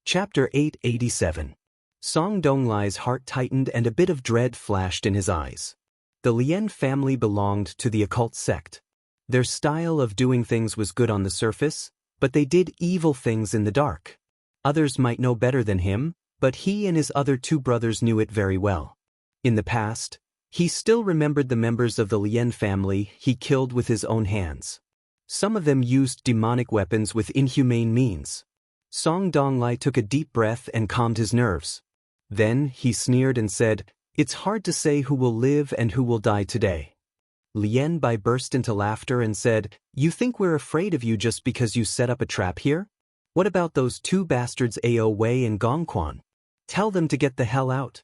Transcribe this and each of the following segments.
Chapter 887. Song Donglai's heart tightened and a bit of dread flashed in his eyes. The Lien family belonged to the occult sect. Their style of doing things was good on the surface, but they did evil things in the dark. Others might know better than him, but he and his other two brothers knew it very well. In the past, he still remembered the members of the Lien family he killed with his own hands. Some of them used demonic weapons with inhumane means. Song Donglai took a deep breath and calmed his nerves. Then he sneered and said, "It's hard to say who will live and who will die today." Lien Bai burst into laughter and said, "You think we're afraid of you just because you set up a trap here? What about those two bastards Ao Wei and Gong Quan? Tell them to get the hell out."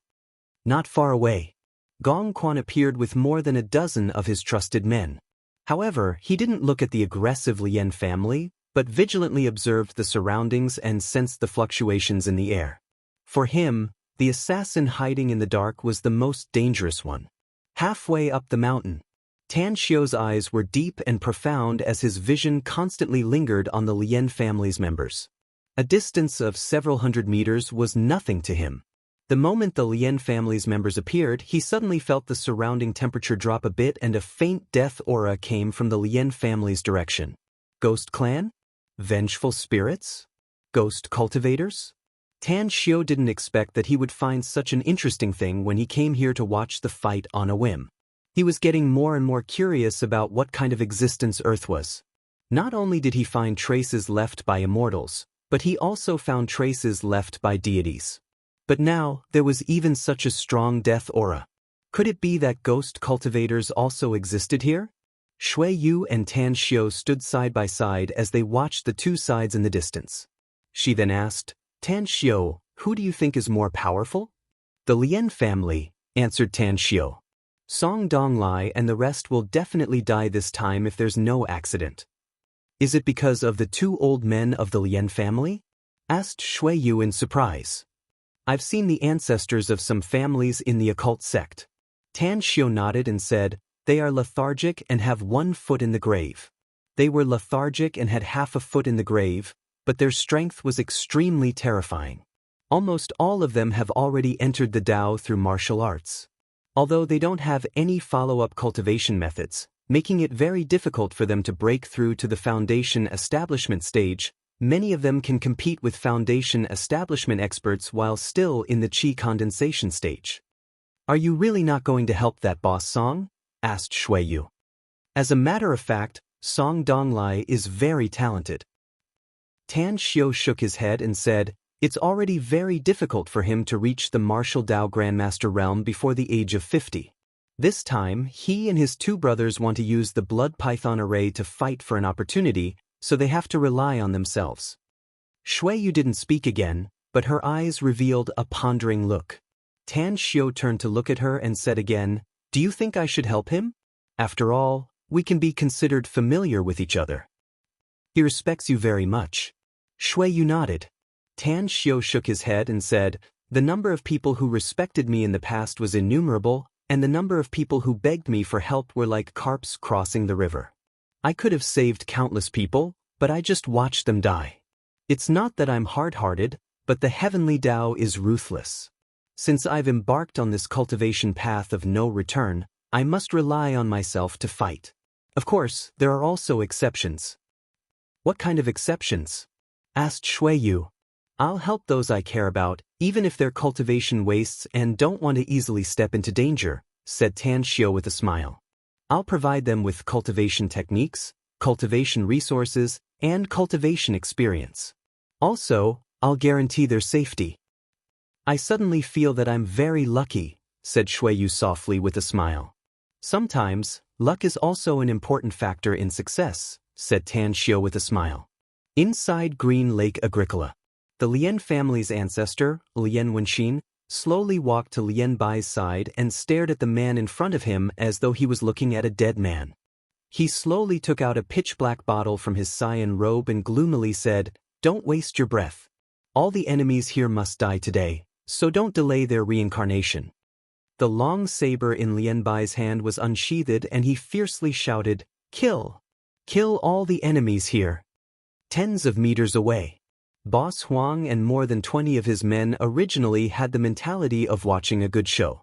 Not far away, Gong Quan appeared with more than a dozen of his trusted men. However, he didn't look at the aggressive Lien family, but vigilantly observed the surroundings and sensed the fluctuations in the air. For him, the assassin hiding in the dark was the most dangerous one. Halfway up the mountain, Tan Xiu's eyes were deep and profound as his vision constantly lingered on the Lien family's members. A distance of several hundred meters was nothing to him. The moment the Lien family's members appeared, he suddenly felt the surrounding temperature drop a bit and a faint death aura came from the Lien family's direction. Ghost clan? Vengeful spirits? Ghost cultivators? Tan Xiu didn't expect that he would find such an interesting thing when he came here to watch the fight on a whim. He was getting more and more curious about what kind of existence Earth was. Not only did he find traces left by immortals, but he also found traces left by deities. But now, there was even such a strong death aura. Could it be that ghost cultivators also existed here? Shui Yu and Tan Xiu stood side by side as they watched the two sides in the distance. She then asked, "Tan Xiu, who do you think is more powerful?" "The Lien family," answered Tan Xiu. "Song Donglai and the rest will definitely die this time if there's no accident." "Is it because of the two old men of the Lien family?" asked Shui Yu in surprise. "I've seen the ancestors of some families in the occult sect." Tan Xiu nodded and said, "They are lethargic and have 1 foot in the grave." They were lethargic and had half a foot in the grave, but their strength was extremely terrifying. Almost all of them have already entered the Tao through martial arts. Although they don't have any follow-up cultivation methods, making it very difficult for them to break through to the foundation establishment stage, many of them can compete with foundation establishment experts while still in the qi condensation stage. "Are you really not going to help that boss Song?" asked Shui Yu. "As a matter of fact, Song Donglai is very talented." Tan Xiu shook his head and said, "It's already very difficult for him to reach the martial Tao Grandmaster realm before the age of 50. This time, he and his two brothers want to use the Blood Python array to fight for an opportunity, so they have to rely on themselves." Shui Yu didn't speak again, but her eyes revealed a pondering look. Tan Xiu turned to look at her and said again, "Do you think I should help him? After all, we can be considered familiar with each other." "He respects you very much." Shui Yu nodded. Tan Xiu shook his head and said, "The number of people who respected me in the past was innumerable, and the number of people who begged me for help were like carps crossing the river. I could have saved countless people, but I just watched them die. It's not that I'm hard-hearted, but the heavenly Tao is ruthless. Since I've embarked on this cultivation path of no return, I must rely on myself to fight. Of course, there are also exceptions." "What kind of exceptions?" asked Shui Yu. "I'll help those I care about, even if their cultivation wastes and don't want to easily step into danger," said Tan Xiu with a smile. "I'll provide them with cultivation techniques, cultivation resources, and cultivation experience. Also, I'll guarantee their safety." "I suddenly feel that I'm very lucky," said Shui Yu softly with a smile. "Sometimes, luck is also an important factor in success," said Tan Xiu with a smile. Inside Green Lake Agricola, the Lien family's ancestor, Lien Wenxin, slowly walked to Lien Bai's side and stared at the man in front of him as though he was looking at a dead man. He slowly took out a pitch-black bottle from his cyan robe and gloomily said, "Don't waste your breath. All the enemies here must die today, so don't delay their reincarnation." The long saber in Lien Bai's hand was unsheathed and he fiercely shouted, "Kill! Kill all the enemies here!" Tens of meters away, Boss Huang and more than 20 of his men originally had the mentality of watching a good show.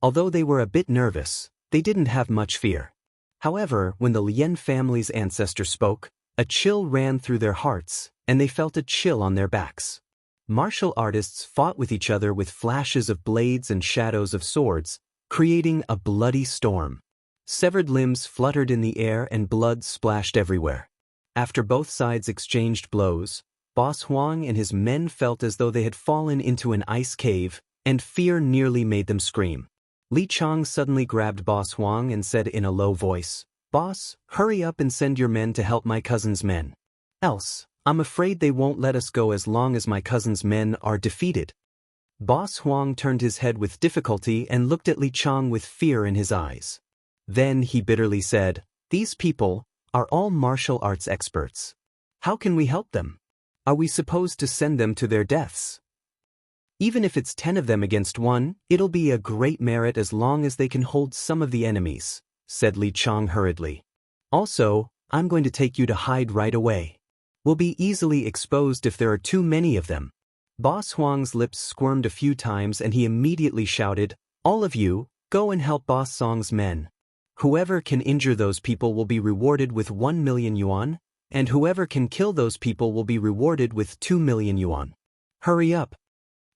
Although they were a bit nervous, they didn't have much fear. However, when the Lien family's ancestor spoke, a chill ran through their hearts, and they felt a chill on their backs. Martial artists fought with each other with flashes of blades and shadows of swords, creating a bloody storm. Severed limbs fluttered in the air and blood splashed everywhere. After both sides exchanged blows, Boss Huang and his men felt as though they had fallen into an ice cave, and fear nearly made them scream. Li Chang suddenly grabbed Boss Huang and said in a low voice, "Boss, hurry up and send your men to help my cousin's men. Else, I'm afraid they won't let us go as long as my cousin's men are defeated." Boss Huang turned his head with difficulty and looked at Li Chang with fear in his eyes. Then he bitterly said, "These people are all martial arts experts. How can we help them? Are we supposed to send them to their deaths? Even if it's 10 of them against 1, it'll be a great merit as long as they can hold some of the enemies," said Li Chang hurriedly. "Also, I'm going to take you to hide right away. We'll be easily exposed if there are too many of them." Boss Huang's lips squirmed a few times and he immediately shouted, "All of you, go and help Boss Song's men. Whoever can injure those people will be rewarded with 1 million yuan, and whoever can kill those people will be rewarded with 2 million yuan. Hurry up."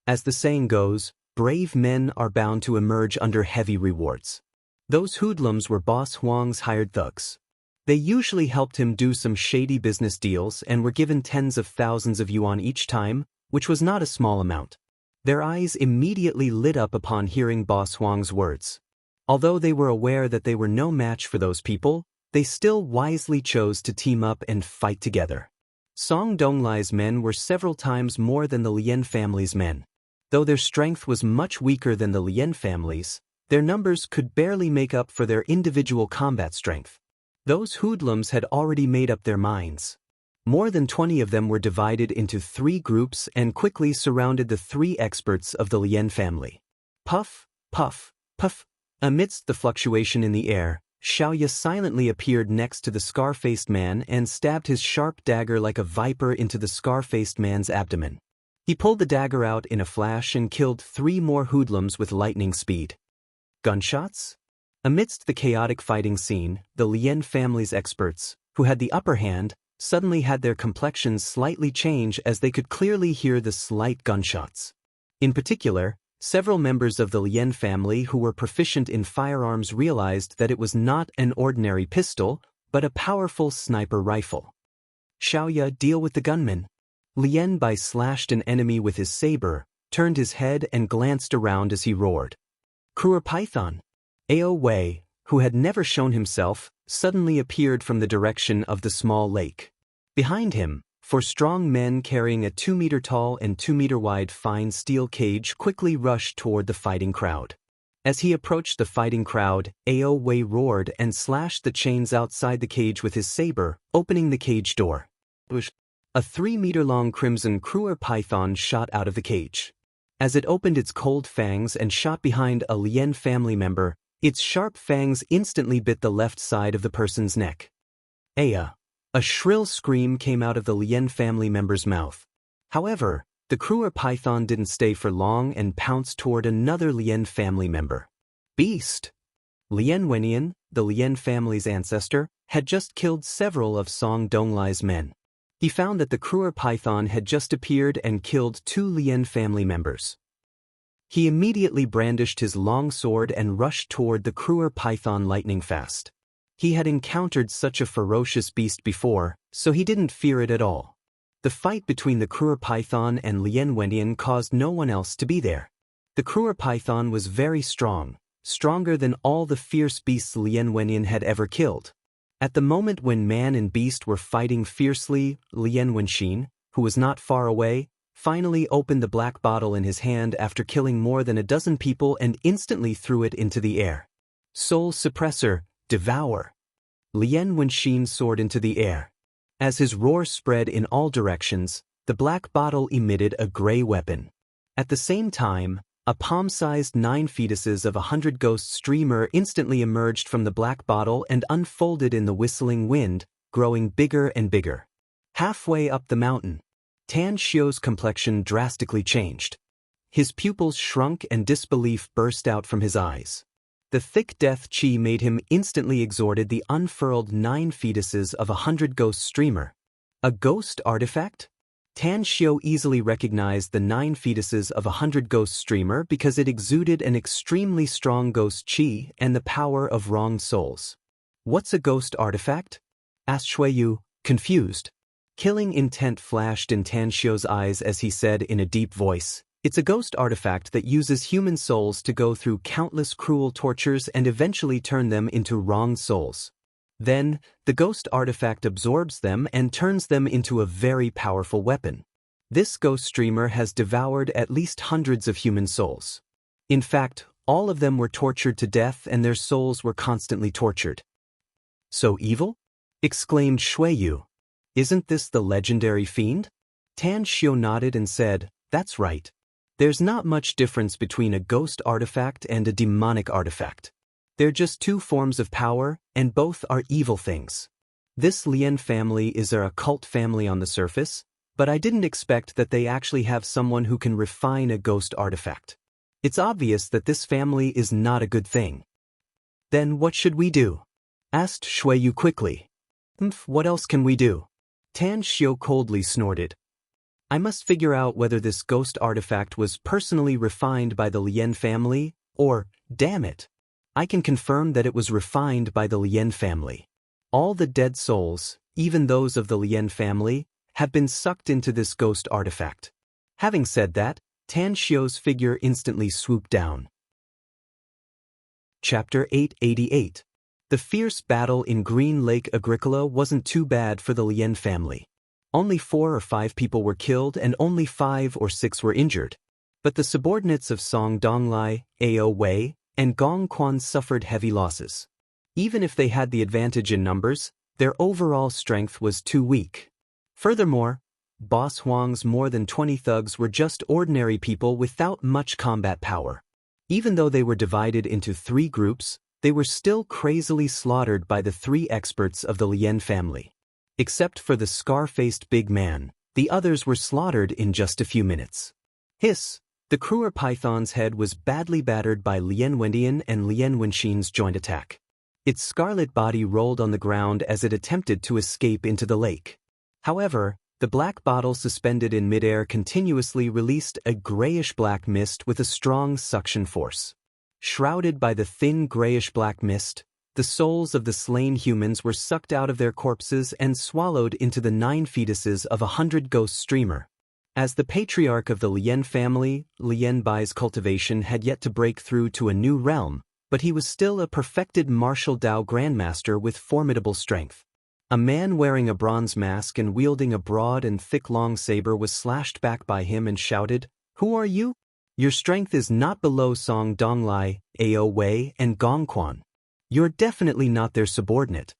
As the saying goes, brave men are bound to emerge under heavy rewards. Those hoodlums were Boss Huang's hired thugs. They usually helped him do some shady business deals and were given tens of thousands of yuan each time, which was not a small amount. Their eyes immediately lit up upon hearing Boss Huang's words. Although they were aware that they were no match for those people, they still wisely chose to team up and fight together. Song Donglai's men were several times more than the Lien family's men. Though their strength was much weaker than the Lien family's, their numbers could barely make up for their individual combat strength. Those hoodlums had already made up their minds. More than 20 of them were divided into 3 groups and quickly surrounded the 3 experts of the Lien family. Puff, puff, puff. Amidst the fluctuation in the air, Xiaoya silently appeared next to the scar-faced man and stabbed his sharp dagger like a viper into the scar-faced man's abdomen. He pulled the dagger out in a flash and killed 3 more hoodlums with lightning speed. Gunshots? Amidst the chaotic fighting scene, the Lien family's experts, who had the upper hand, suddenly had their complexions slightly change as they could clearly hear the slight gunshots. In particular, several members of the Lien family who were proficient in firearms realized that it was not an ordinary pistol, but a powerful sniper rifle. "Xiaoya, deal with the gunman." Lien Bai slashed an enemy with his saber, turned his head and glanced around as he roared. Kruer Python. Ao Wei, who had never shown himself, suddenly appeared from the direction of the small lake. Behind him, 4 strong men carrying a 2-meter-tall and 2-meter-wide fine steel cage quickly rushed toward the fighting crowd. As he approached the fighting crowd, Ao Wei roared and slashed the chains outside the cage with his saber, opening the cage door. A 3-meter-long crimson Kruer python shot out of the cage. As it opened its cold fangs and shot behind a Lien family member, its sharp fangs instantly bit the left side of the person's neck. Aya! A shrill scream came out of the Lien family member's mouth. However, the Kruer python didn't stay for long and pounced toward another Lien family member. Beast! Lien Wenian, the Lien family's ancestor, had just killed several of Song Donglai's men. He found that the Kruer python had just appeared and killed 2 Lien family members. He immediately brandished his long sword and rushed toward the Kruer python lightning fast. He had encountered such a ferocious beast before, so he didn't fear it at all. The fight between the Kruer python and Lien Wenian caused no one else to be there. The Kruer python was very strong, stronger than all the fierce beasts Lien Wenian had ever killed. At the moment when man and beast were fighting fiercely, Lien Wenxin, who was not far away, finally opened the black bottle in his hand after killing more than a dozen people and instantly threw it into the air. Soul Suppressor, devour! Lien Wenxin soared into the air. As his roar spread in all directions, the black bottle emitted a gray weapon. At the same time, a palm-sized 9 fetuses of 100 ghost streamer instantly emerged from the black bottle and unfolded in the whistling wind, growing bigger and bigger. Halfway up the mountain, Tan Xiu's complexion drastically changed. His pupils shrunk and disbelief burst out from his eyes. The thick death chi made him instantly exhorted the unfurled 9 fetuses of 100 ghost streamer. A ghost artifact? Tan Xiu easily recognized the 9 fetuses of 100 ghost streamer because it exuded an extremely strong ghost chi and the power of wronged souls. What's a ghost artifact? Asked Shuiyu, confused. Killing intent flashed in Tan Xiu's eyes as he said in a deep voice, "It's a ghost artifact that uses human souls to go through countless cruel tortures and eventually turn them into wronged souls. Then, the ghost artifact absorbs them and turns them into a very powerful weapon. This ghost streamer has devoured at least hundreds of human souls. In fact, all of them were tortured to death and their souls were constantly tortured." "So evil?" exclaimed Shuiyu. "Isn't this the legendary fiend?" Tan Xiu nodded and said, "That's right. There's not much difference between a ghost artifact and a demonic artifact. They're just 2 forms of power, and both are evil things. This Lien family is a occult family on the surface, but I didn't expect that they actually have someone who can refine a ghost artifact. It's obvious that this family is not a good thing." "Then what should we do?" asked Shuiyu quickly. "What else can we do?" Tan Xiu coldly snorted. "I must figure out whether this ghost artifact was personally refined by the Lien family, or, damn it, I can confirm that it was refined by the Lien family. All the dead souls, even those of the Lien family, have been sucked into this ghost artifact." Having said that, Tan Xiu's figure instantly swooped down. Chapter 888. The fierce battle in Green Lake Agricola wasn't too bad for the Lien family. Only 4 or 5 people were killed and only 5 or 6 were injured. But the subordinates of Song Donglai, Ao Wei, and Gong Quan suffered heavy losses. Even if they had the advantage in numbers, their overall strength was too weak. Furthermore, Boss Huang's more than 20 thugs were just ordinary people without much combat power. Even though they were divided into 3 groups, they were still crazily slaughtered by the 3 experts of the Lien family. Except for the scar-faced big man, the others were slaughtered in just a few minutes. Hiss! The Kruger python's head was badly battered by Lien Wendian and Lien Wenxin's joint attack. Its scarlet body rolled on the ground as it attempted to escape into the lake. However, the black bottle suspended in midair continuously released a grayish-black mist with a strong suction force. Shrouded by the thin grayish-black mist, the souls of the slain humans were sucked out of their corpses and swallowed into the 9 fetuses of 100 ghost streamer. As the patriarch of the Lien family, Lien Bai's cultivation had yet to break through to a new realm, but he was still a perfected martial Dao grandmaster with formidable strength. A man wearing a bronze mask and wielding a broad and thick long saber was slashed back by him and shouted, "Who are you? Your strength is not below Song Donglai, Ao Wei, and Gong Quan. You're definitely not their subordinate.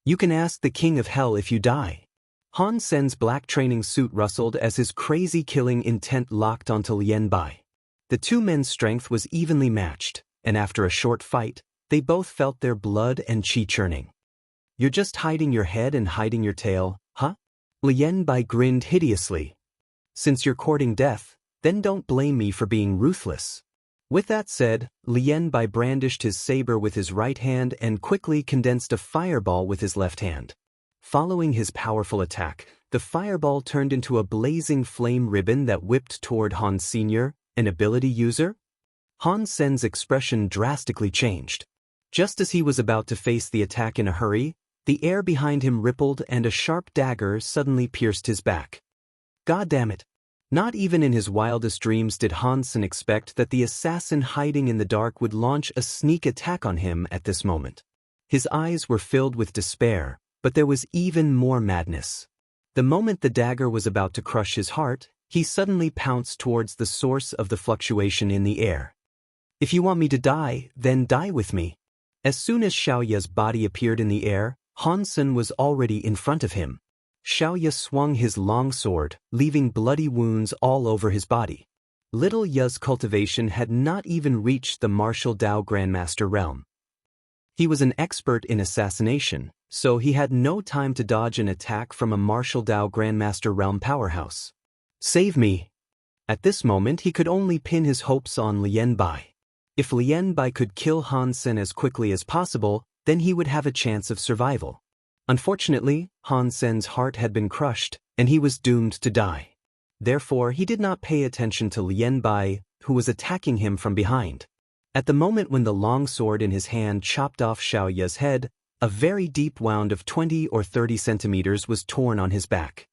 You can ask the King of Hell if you die." Han Sen's black training suit rustled as his crazy killing intent locked onto Lien Bai. The 2 men's strength was evenly matched, and after a short fight, they both felt their blood and chi churning. "You're just hiding your head and hiding your tail, huh?" Lien Bai grinned hideously. "Since you're courting death, then don't blame me for being ruthless." With that said, Lien Bai brandished his saber with his right hand and quickly condensed a fireball with his left hand. Following his powerful attack, the fireball turned into a blazing flame ribbon that whipped toward Han Sr., an ability user. Han Sen's expression drastically changed. Just as he was about to face the attack in a hurry, the air behind him rippled and a sharp dagger suddenly pierced his back. God damn it! Not even in his wildest dreams did Han Sen expect that the assassin hiding in the dark would launch a sneak attack on him at this moment. His eyes were filled with despair, but there was even more madness. The moment the dagger was about to crush his heart, he suddenly pounced towards the source of the fluctuation in the air. "If you want me to die, then die with me." As soon as Xiaoya's body appeared in the air, Han Sen was already in front of him. Xiaoya swung his long sword, leaving bloody wounds all over his body. Little Ya's cultivation had not even reached the martial Dao Grandmaster realm. He was an expert in assassination, so he had no time to dodge an attack from a martial Dao Grandmaster realm powerhouse. Save me! At this moment he could only pin his hopes on Lian Bai. If Lian Bai could kill Han Sen as quickly as possible, then he would have a chance of survival. Unfortunately, Han Sen's heart had been crushed, and he was doomed to die. Therefore, he did not pay attention to Lian Bai, who was attacking him from behind. At the moment when the long sword in his hand chopped off Xiao Ye's head, a very deep wound of 20 or 30 centimeters was torn on his back.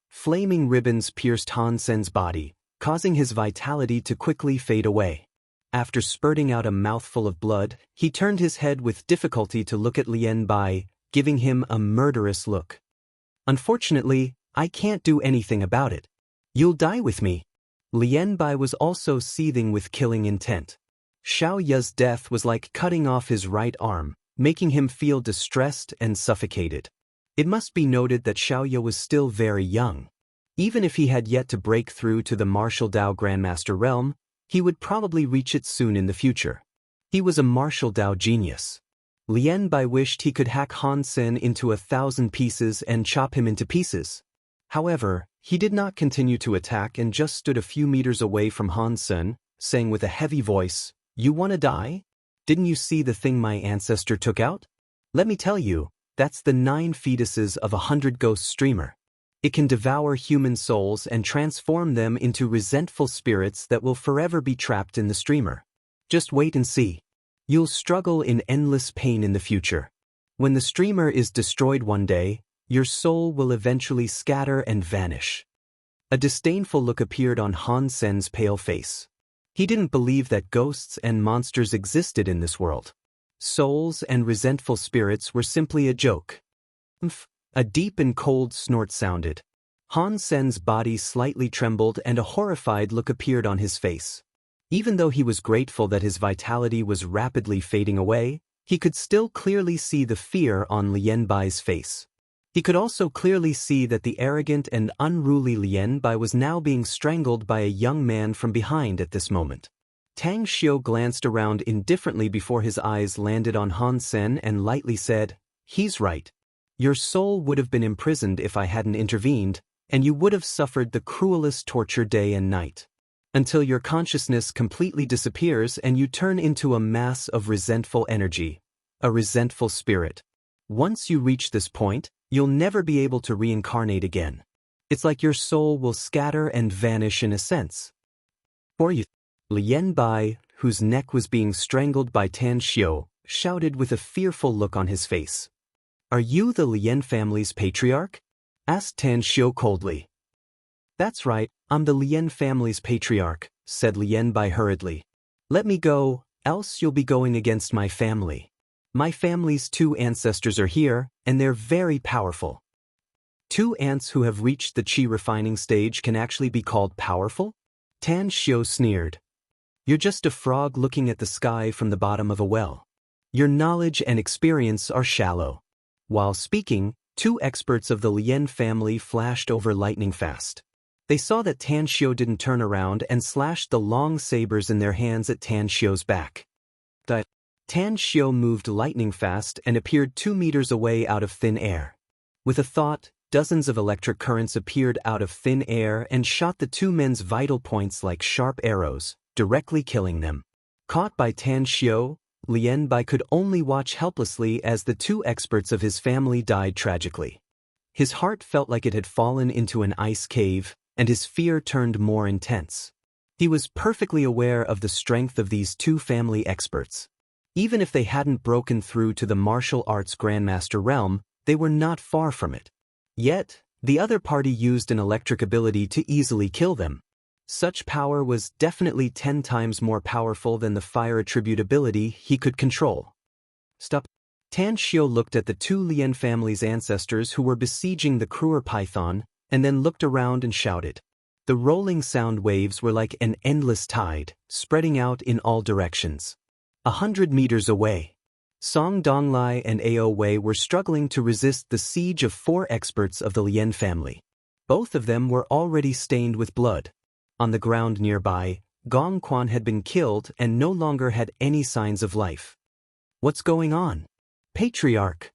Flaming ribbons pierced Han Sen's body, causing his vitality to quickly fade away. After spurting out a mouthful of blood, he turned his head with difficulty to look at Lian Bai, giving him a murderous look. Unfortunately, I can't do anything about it. You'll die with me. Lian Bai was also seething with killing intent. Xiao Ye's death was like cutting off his right arm, making him feel distressed and suffocated. It must be noted that Xiao Ye was still very young. Even if he had yet to break through to the martial Dao Grandmaster realm, he would probably reach it soon in the future. He was a martial Dao genius. Lian Bai wished he could hack Han Sen into 1,000 pieces and chop him into pieces. However, he did not continue to attack and just stood a few meters away from Han Sen, saying with a heavy voice, "You wanna die? Didn't you see the thing my ancestor took out? Let me tell you, that's the 9 fetuses of a 100 ghost streamer. It can devour human souls and transform them into resentful spirits that will forever be trapped in the streamer. Just wait and see. You'll struggle in endless pain in the future. When the streamer is destroyed one day, your soul will eventually scatter and vanish." A disdainful look appeared on Han Sen's pale face. He didn't believe that ghosts and monsters existed in this world. Souls and resentful spirits were simply a joke. A deep and cold snort sounded. Han Sen's body slightly trembled and a horrified look appeared on his face. Even though he was grateful that his vitality was rapidly fading away, he could still clearly see the fear on Lian Bai's face. He could also clearly see that the arrogant and unruly Lian Bai was now being strangled by a young man from behind at this moment. Tang Xiu glanced around indifferently before his eyes landed on Han Sen and lightly said, "He's right. Your soul would have been imprisoned if I hadn't intervened, and you would have suffered the cruelest torture day and night. Until your consciousness completely disappears and you turn into a mass of resentful energy, a resentful spirit. Once you reach this point, you'll never be able to reincarnate again. It's like your soul will scatter and vanish in a sense." "For you." Lian Bai, whose neck was being strangled by Tan Xiu, shouted with a fearful look on his face. "Are you the Lian family's patriarch?" asked Tan Xiu coldly. "That's right, I'm the Lian family's patriarch," said Lian Bai hurriedly. "Let me go, else you'll be going against my family. My family's 2 ancestors are here, and they're very powerful." 2 ants who have reached the qi refining stage can actually be called powerful? Tan Xiu sneered. "You're just a frog looking at the sky from the bottom of a well. Your knowledge and experience are shallow." While speaking, 2 experts of the Lian family flashed over lightning fast. They saw that Tan Xiu didn't turn around and slashed the long sabers in their hands at Tan Xiu's back. Tan Xiu moved lightning fast and appeared 2 meters away out of thin air. With a thought, dozens of electric currents appeared out of thin air and shot the 2 men's vital points like sharp arrows, directly killing them. Caught by Tan Xiu, Lian Bai could only watch helplessly as the 2 experts of his family died tragically. His heart felt like it had fallen into an ice cave, and his fear turned more intense. He was perfectly aware of the strength of these 2 family experts. Even if they hadn't broken through to the martial arts Grandmaster realm, they were not far from it. Yet, the other party used an electric ability to easily kill them. Such power was definitely 10 times more powerful than the fire attribute ability he could control. "Stop." Tan Xiu looked at the 2 Lian family's ancestors who were besieging the Kruer python, and then looked around and shouted. The rolling sound waves were like an endless tide, spreading out in all directions. 100 meters away, Song Donglai and Ao Wei were struggling to resist the siege of 4 experts of the Lian family. Both of them were already stained with blood. On the ground nearby, Gong Quan had been killed and no longer had any signs of life. What's going on? Patriarch.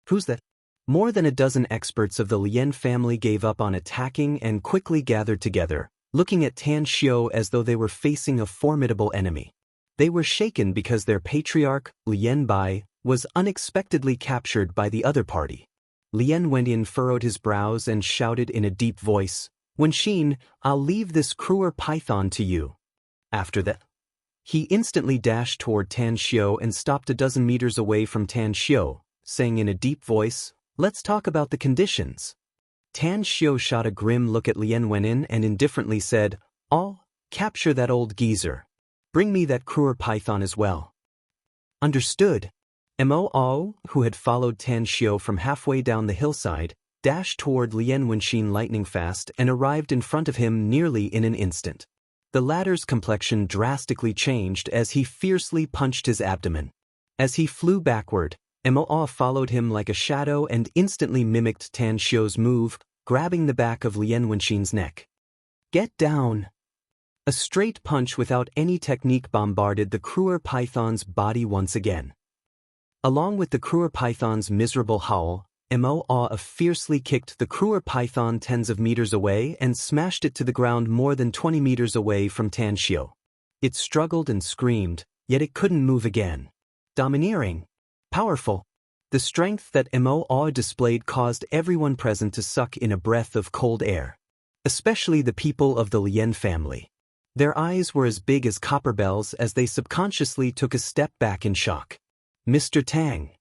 Who's that? More than a dozen experts of the Lien family gave up on attacking and quickly gathered together, looking at Tan Xiao as though they were facing a formidable enemy. They were shaken because their patriarch, Lien Bai, was unexpectedly captured by the other party. Lien Wendian furrowed his brows and shouted in a deep voice, "Wenxin, I'll leave this cruel python to you." After that, he instantly dashed toward Tan Xiao and stopped a dozen meters away from Tan Xiao, saying in a deep voice, "Let's talk about the conditions." Tan Xiao shot a grim look at Lien Wenin and indifferently said, "I'll capture that old geezer. Bring me that cruel python as well." Understood. Mo, who had followed Tan Xiao from halfway down the hillside, dashed toward Lien Wenxin lightning fast and arrived in front of him nearly in an instant. The latter's complexion drastically changed as he fiercely punched his abdomen. As he flew backward, Mo followed him like a shadow and instantly mimicked Tan Xiao's move, grabbing the back of Lien Wenxin's neck. "Get down!" A straight punch without any technique bombarded the cruel python's body once again. Along with the cruel python's miserable howl, Mo fiercely kicked the cruel python tens of meters away and smashed it to the ground more than 20 meters away from Tan Xiao. It struggled and screamed, yet it couldn't move again. Domineering. Powerful. The strength that Mo displayed caused everyone present to suck in a breath of cold air. Especially the people of the Lien family. Their eyes were as big as copper bells as they subconsciously took a step back in shock. Mr. Tang.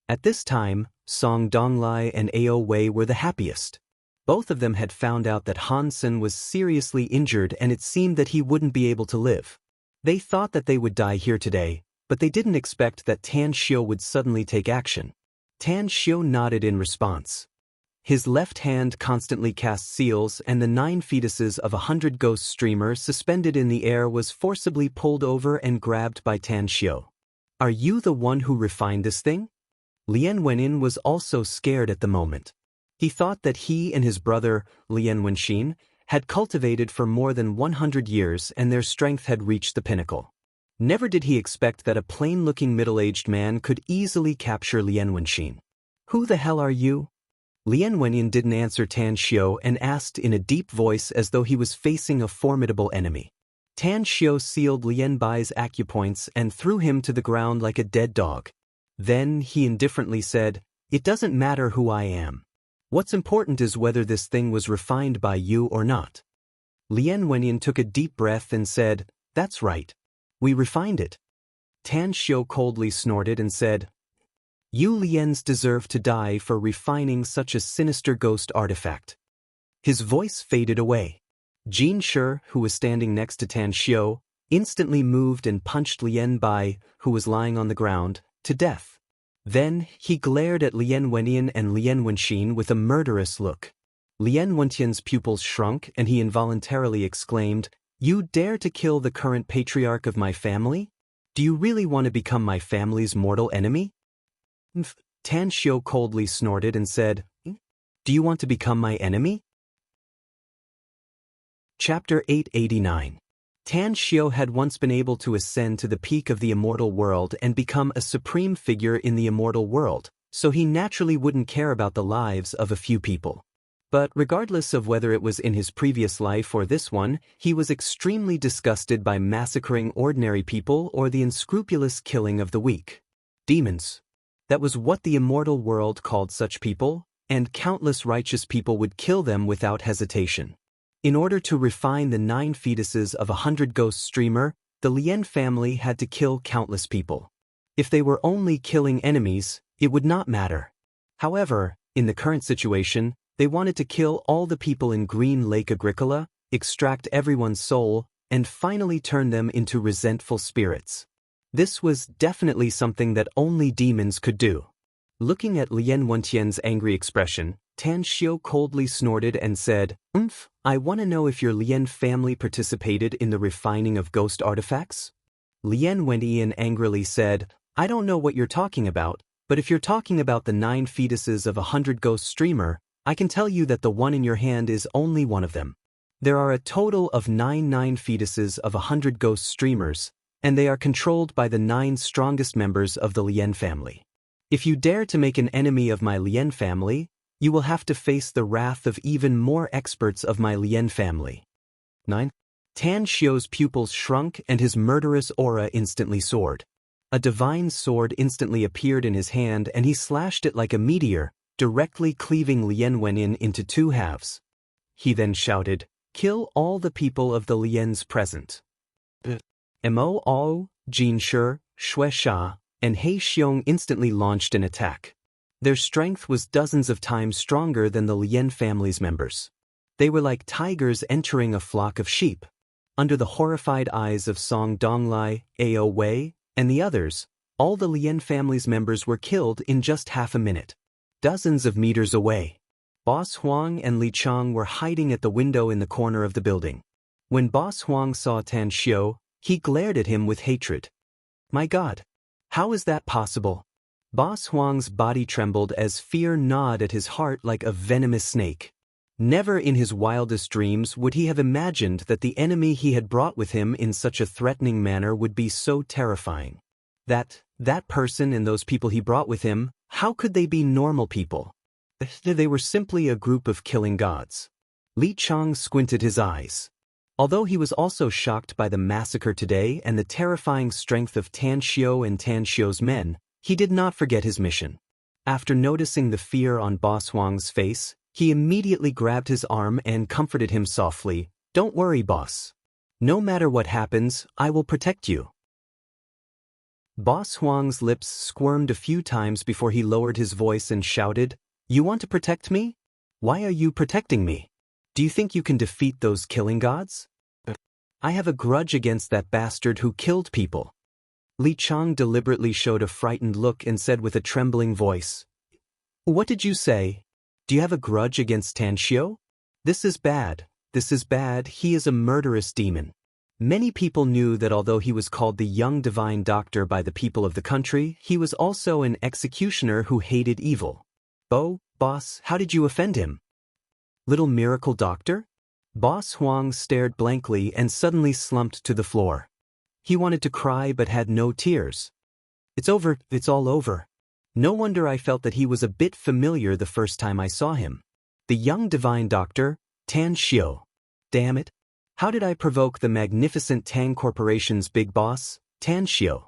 At this time, Song Donglai and Ao Wei were the happiest. Both of them had found out that Han Sen was seriously injured and it seemed that he wouldn't be able to live. They thought that they would die here today, but they didn't expect that Tan Xiao would suddenly take action. Tan Xiao nodded in response. His left hand constantly cast seals and the 9 fetuses of 100 ghost streamer suspended in the air was forcibly pulled over and grabbed by Tan Xiao. "Are you the one who refined this thing?" Lien Wenin was also scared at the moment. He thought that he and his brother, Lien Wenxin, had cultivated for more than 100 years and their strength had reached the pinnacle. Never did he expect that a plain-looking middle-aged man could easily capture Lien Wenxin. "Who the hell are you?" Lien Wenin didn't answer Tan Xiao and asked in a deep voice as though he was facing a formidable enemy. Tan Xiao sealed Lien Bai's acupoints and threw him to the ground like a dead dog. Then he indifferently said, "It doesn't matter who I am. What's important is whether this thing was refined by you or not." Lien Wenin took a deep breath and said, "That's right. We refined it." Tan Xiao coldly snorted and said, "You Liens deserve to die for refining such a sinister ghost artifact." His voice faded away. Jin Shi, who was standing next to Tan Xiao, instantly moved and punched Lien Bai, who was lying on the ground, to death. Then he glared at Lien Wenin and Lien Wenxin with a murderous look. Lien Wentian's pupils shrunk and he involuntarily exclaimed, "You dare to kill the current patriarch of my family? Do you really want to become my family's mortal enemy?" Tan Xiao coldly snorted and said, "Do you want to become my enemy?" Chapter 889. Tan Xiao had once been able to ascend to the peak of the immortal world and become a supreme figure in the immortal world, so he naturally wouldn't care about the lives of a few people. But regardless of whether it was in his previous life or this one, he was extremely disgusted by massacring ordinary people or the unscrupulous killing of the weak. Demons. That was what the immortal world called such people, and countless righteous people would kill them without hesitation. In order to refine the 9 fetuses of 100 ghost streamer, the Lien family had to kill countless people. If they were only killing enemies, it would not matter. However, in the current situation, they wanted to kill all the people in Green Lake Agricola, extract everyone's soul, and finally turn them into resentful spirits. This was definitely something that only demons could do. Looking at Lien Wentian's angry expression, Tan Xiao coldly snorted and said, I want to know if your Lien family participated in the refining of ghost artifacts?" Lien Wentian angrily said, "I don't know what you're talking about, but if you're talking about the 9 fetuses of 100 ghost streamer, I can tell you that the one in your hand is only one of them. There are a total of 9 fetuses of 100 ghost streamers, and they are controlled by the 9 strongest members of the Lien family. If you dare to make an enemy of my Lien family, you will have to face the wrath of even more experts of my Lien family. 9. Tan Xiu's pupils shrunk and his murderous aura instantly soared. A divine sword instantly appeared in his hand and he slashed it like a meteor, directly cleaving Lien Wenin into 2 halves. He then shouted, "Kill all the people of the Liens present." Mo Ao, Jin Shi, Shui Sha, and He Xiong instantly launched an attack. Their strength was dozens of times stronger than the Lien family's members. They were like tigers entering a flock of sheep. Under the horrified eyes of Song Donglai, Ao Wei, and the others, all the Lien family's members were killed in just half a minute. Dozens of meters away, Boss Huang and Li Chang were hiding at the window in the corner of the building. When Boss Huang saw Tan Xiu, he glared at him with hatred. "My God! How is that possible?" Boss Huang's body trembled as fear gnawed at his heart like a venomous snake. Never in his wildest dreams would he have imagined that the enemy he had brought with him in such a threatening manner would be so terrifying. That person and those people he brought with him, how could they be normal people? They were simply a group of killing gods. Li Chang squinted his eyes. Although he was also shocked by the massacre today and the terrifying strength of Tan Xiu and Tan Xiu's men, he did not forget his mission. After noticing the fear on Boss Huang's face, he immediately grabbed his arm and comforted him softly. "Don't worry, boss. No matter what happens, I will protect you." Boss Huang's lips squirmed a few times before he lowered his voice and shouted, "You want to protect me? Why are you protecting me? Do you think you can defeat those killing gods?" "I have a grudge against that bastard who killed people." Li Chang deliberately showed a frightened look and said with a trembling voice, "What did you say? Do you have a grudge against Tan Xiu? This is bad. This is bad. He is a murderous demon." Many people knew that although he was called the young divine doctor by the people of the country, he was also an executioner who hated evil. "Oh, boss, how did you offend him?" "Little miracle doctor?" Boss Huang stared blankly and suddenly slumped to the floor. He wanted to cry but had no tears. "It's over, it's all over. No wonder I felt that he was a bit familiar the first time I saw him. The young divine doctor, Tan Xiu. Damn it. How did I provoke the magnificent Tang Corporation's big boss, Tan Xiu?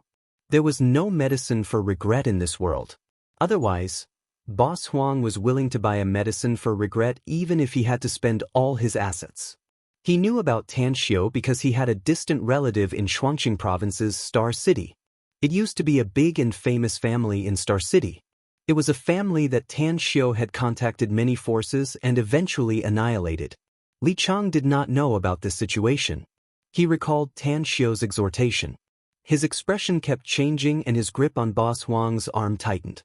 There was no medicine for regret in this world. Otherwise, Boss Huang was willing to buy a medicine for regret even if he had to spend all his assets. He knew about Tan Xiu because he had a distant relative in Shuangqing Province's Star City. It used to be a big and famous family in Star City. It was a family that Tan Xiu had contacted many forces and eventually annihilated. Li Chang did not know about this situation. He recalled Tan Xiu's exhortation. His expression kept changing and his grip on Boss Huang's arm tightened.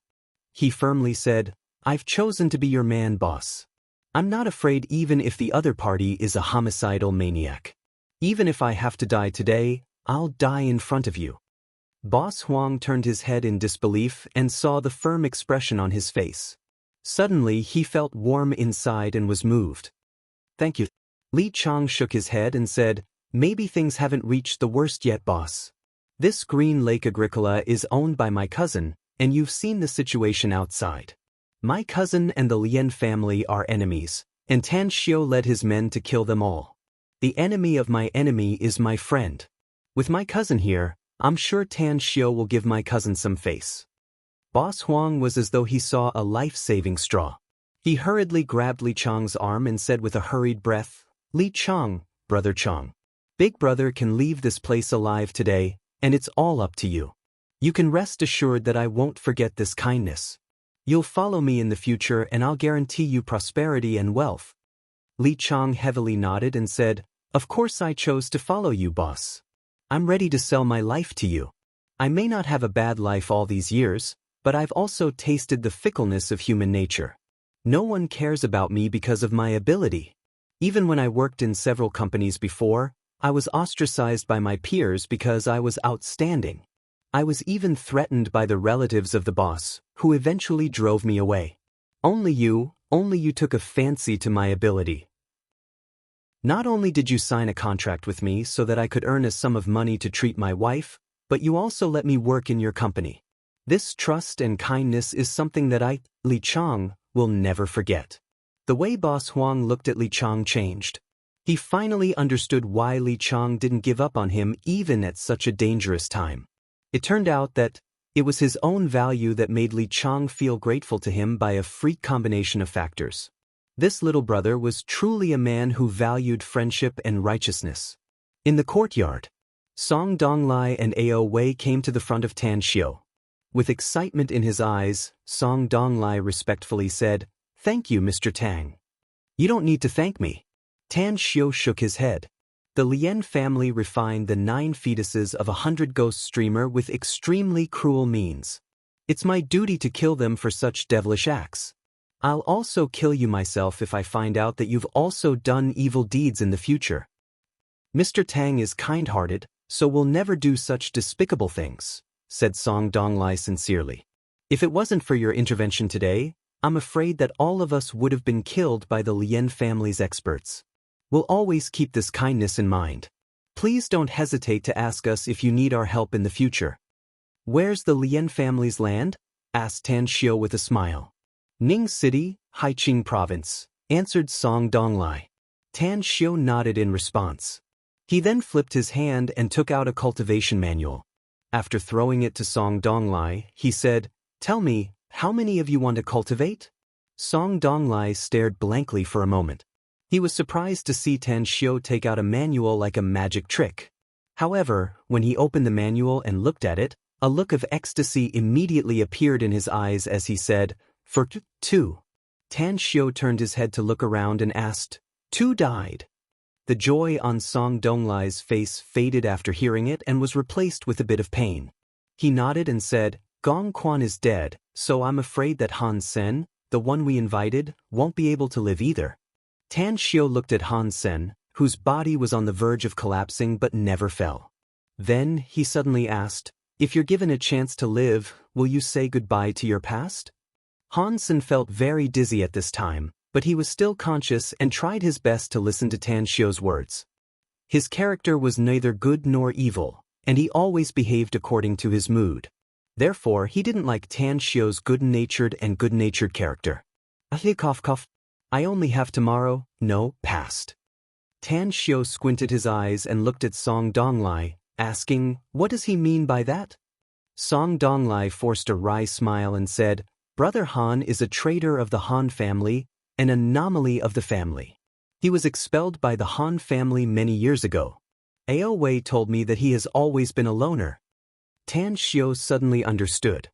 He firmly said, "I've chosen to be your man, boss. I'm not afraid even if the other party is a homicidal maniac. Even if I have to die today, I'll die in front of you." Boss Huang turned his head in disbelief and saw the firm expression on his face. Suddenly he felt warm inside and was moved. "Thank you." Li Chang shook his head and said, "Maybe things haven't reached the worst yet, boss. This Green Lake Agricola is owned by my cousin, and you've seen the situation outside. My cousin and the Lien family are enemies, and Tan Xiu led his men to kill them all. The enemy of my enemy is my friend. With my cousin here, I'm sure Tan Xiu will give my cousin some face." Boss Huang was as though he saw a life-saving straw. He hurriedly grabbed Li Chang's arm and said with a hurried breath, "Li Chang, Brother Chang. Big Brother can leave this place alive today, and it's all up to you. You can rest assured that I won't forget this kindness. You'll follow me in the future and I'll guarantee you prosperity and wealth." Li Chang heavily nodded and said, "Of course I chose to follow you, boss. I'm ready to sell my life to you. I may not have a bad life all these years, but I've also tasted the fickleness of human nature. No one cares about me because of my ability. Even when I worked in several companies before, I was ostracized by my peers because I was outstanding. I was even threatened by the relatives of the boss, who eventually drove me away. Only you took a fancy to my ability." Not only did you sign a contract with me so that I could earn a sum of money to treat my wife, but you also let me work in your company. This trust and kindness is something that I, Li Chang, will never forget. The way Boss Huang looked at Li Chang changed. He finally understood why Li Chang didn't give up on him even at such a dangerous time. It turned out that it was his own value that made Li Chang feel grateful to him by a freak combination of factors. This little brother was truly a man who valued friendship and righteousness. In the courtyard, Song Donglai and Ao Wei came to the front of Tan Xiu. With excitement in his eyes, Song Donglai respectfully said, "Thank you, Mr. Tang." "You don't need to thank me." Tan Xiu shook his head. The Lien family refined the 9 fetuses of a 100 ghost streamer with extremely cruel means. It's my duty to kill them for such devilish acts. I'll also kill you myself if I find out that you've also done evil deeds in the future. Mr. Tang is kind-hearted, so will never do such despicable things, said Song Donglai sincerely. If it wasn't for your intervention today, I'm afraid that all of us would have been killed by the Lien family's experts. We'll always keep this kindness in mind. Please don't hesitate to ask us if you need our help in the future. Where's the Lien family's land? Asked Tan Xiu with a smile. Ning City, Haiqing Province, answered Song Donglai. Tan Xiu nodded in response. He then flipped his hand and took out a cultivation manual. After throwing it to Song Donglai, he said, "Tell me, how many of you want to cultivate?" Song Donglai stared blankly for a moment. He was surprised to see Tan Xiu take out a manual like a magic trick. However, when he opened the manual and looked at it, a look of ecstasy immediately appeared in his eyes as he said, "For 2. Tan Xiu turned his head to look around and asked, "2 died?" The joy on Song Donglai's face faded after hearing it and was replaced with a bit of pain. He nodded and said, "Gong Quan is dead, so I'm afraid that Han Sen, the one we invited, won't be able to live either." Tan Xiu looked at Han Sen, whose body was on the verge of collapsing but never fell. Then he suddenly asked, "If you're given a chance to live, will you say goodbye to your past?" Han Sen felt very dizzy at this time, but he was still conscious and tried his best to listen to Tan Xiu's words. His character was neither good nor evil, and he always behaved according to his mood. Therefore, he didn't like Tan Xiu's good-natured character. "I only have tomorrow, no past." Tan Xiu squinted his eyes and looked at Song Donglai, asking, "What does he mean by that?" Song Donglai forced a wry smile and said, "Brother Han is a traitor of the Han family, an anomaly of the family. He was expelled by the Han family many years ago. Ao Wei told me that he has always been a loner." Tan Xiu suddenly understood.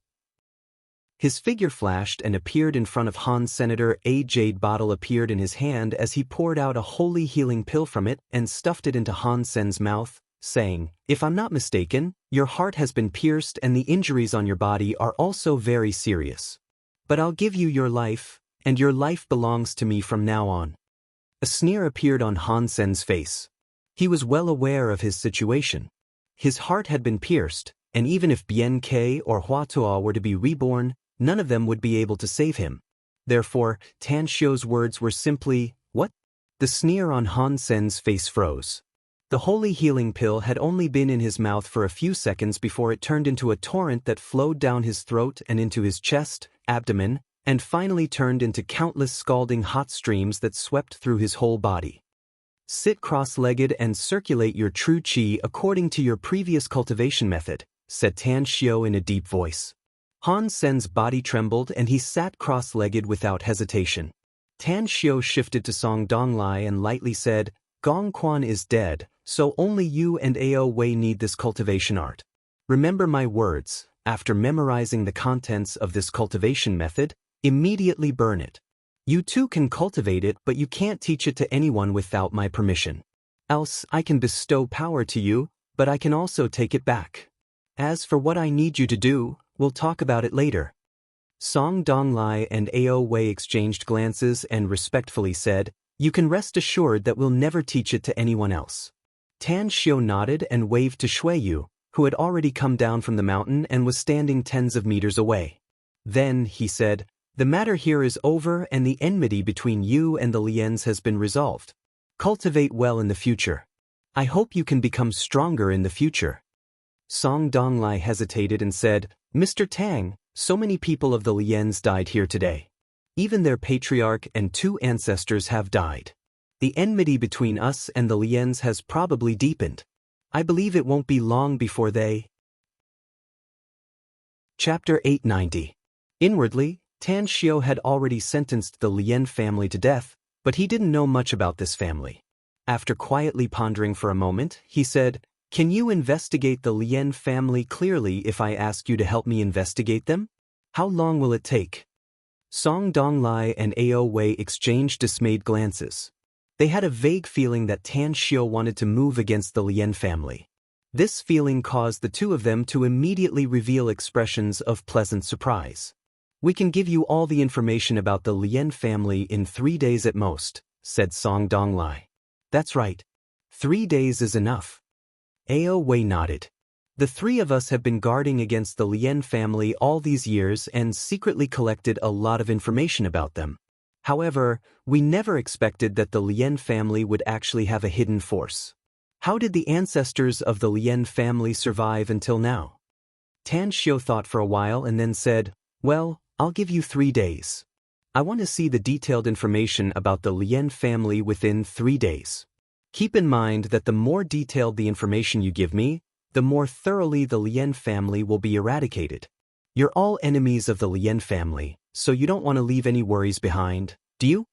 His figure flashed and appeared in front of Han Senator. A jade bottle appeared in his hand as he poured out a holy healing pill from it and stuffed it into Han Sen's mouth, saying, "If I'm not mistaken, your heart has been pierced and the injuries on your body are also very serious. But I'll give you your life, and your life belongs to me from now on." A sneer appeared on Han Sen's face. He was well aware of his situation. His heart had been pierced, and even if Bien Ke or Hua Tuo were to be reborn, none of them would be able to save him. Therefore, Tan Xiu's words were simply, "What?" The sneer on Han Sen's face froze. The holy healing pill had only been in his mouth for a few seconds before it turned into a torrent that flowed down his throat and into his chest, abdomen, and finally turned into countless scalding hot streams that swept through his whole body. "Sit cross-legged and circulate your true qi according to your previous cultivation method," said Tan Xiu in a deep voice. Han Sen's body trembled and he sat cross-legged without hesitation. Tan Xiu shifted to Song Donglai and lightly said, "Gong Quan is dead, so only you and Ao Wei need this cultivation art. Remember my words, after memorizing the contents of this cultivation method, immediately burn it. You too can cultivate it, but you can't teach it to anyone without my permission. Else I can bestow power to you, but I can also take it back. As for what I need you to do, we'll talk about it later." Song Donglai and Ao Wei exchanged glances and respectfully said, "You can rest assured that we'll never teach it to anyone else." Tan Xiu nodded and waved to Shuiyu, who had already come down from the mountain and was standing tens of meters away. Then, he said, "The matter here is over and the enmity between you and the Liens has been resolved. Cultivate well in the future. I hope you can become stronger in the future. Song Donglai hesitated and said, Mr. Tang, so many people of the Lians died here today. Even their patriarch and 2 ancestors have died. The enmity between us and the Lians has probably deepened. I believe it won't be long before they... Chapter 890. Inwardly, Tan Xiao had already sentenced the Lien family to death, but he didn't know much about this family. After quietly pondering for a moment, he said, Can you investigate the Lien family clearly if I ask you to help me investigate them? How long will it take? Song Donglai and Ao Wei exchanged dismayed glances. They had a vague feeling that Tan Xiao wanted to move against the Lien family. This feeling caused the 2 of them to immediately reveal expressions of pleasant surprise. We can give you all the information about the Lien family in 3 days at most, said Song Donglai. That's right. 3 days is enough. Ao Wei nodded. The 3 of us have been guarding against the Lien family all these years and secretly collected a lot of information about them. However, we never expected that the Lien family would actually have a hidden force. How did the ancestors of the Lien family survive until now? Tan Xiao thought for a while and then said, Well, I'll give you 3 days. I want to see the detailed information about the Lien family within 3 days. Keep in mind that the more detailed the information you give me, the more thoroughly the Lien family will be eradicated. You're all enemies of the Lien family, so you don't want to leave any worries behind, do you?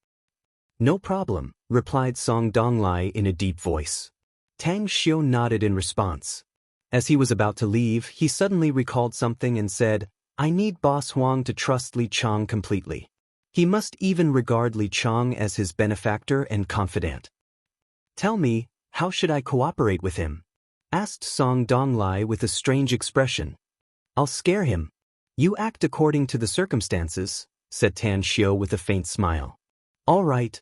No problem, replied Song Donglai in a deep voice. Tang Xiao nodded in response. As he was about to leave, he suddenly recalled something and said, I need Boss Huang to trust Li Chang completely. He must even regard Li Chang as his benefactor and confidant. Tell me, how should I cooperate with him? Asked Song Donglai with a strange expression. I'll scare him. You act according to the circumstances, said Tan Xiao with a faint smile. All right.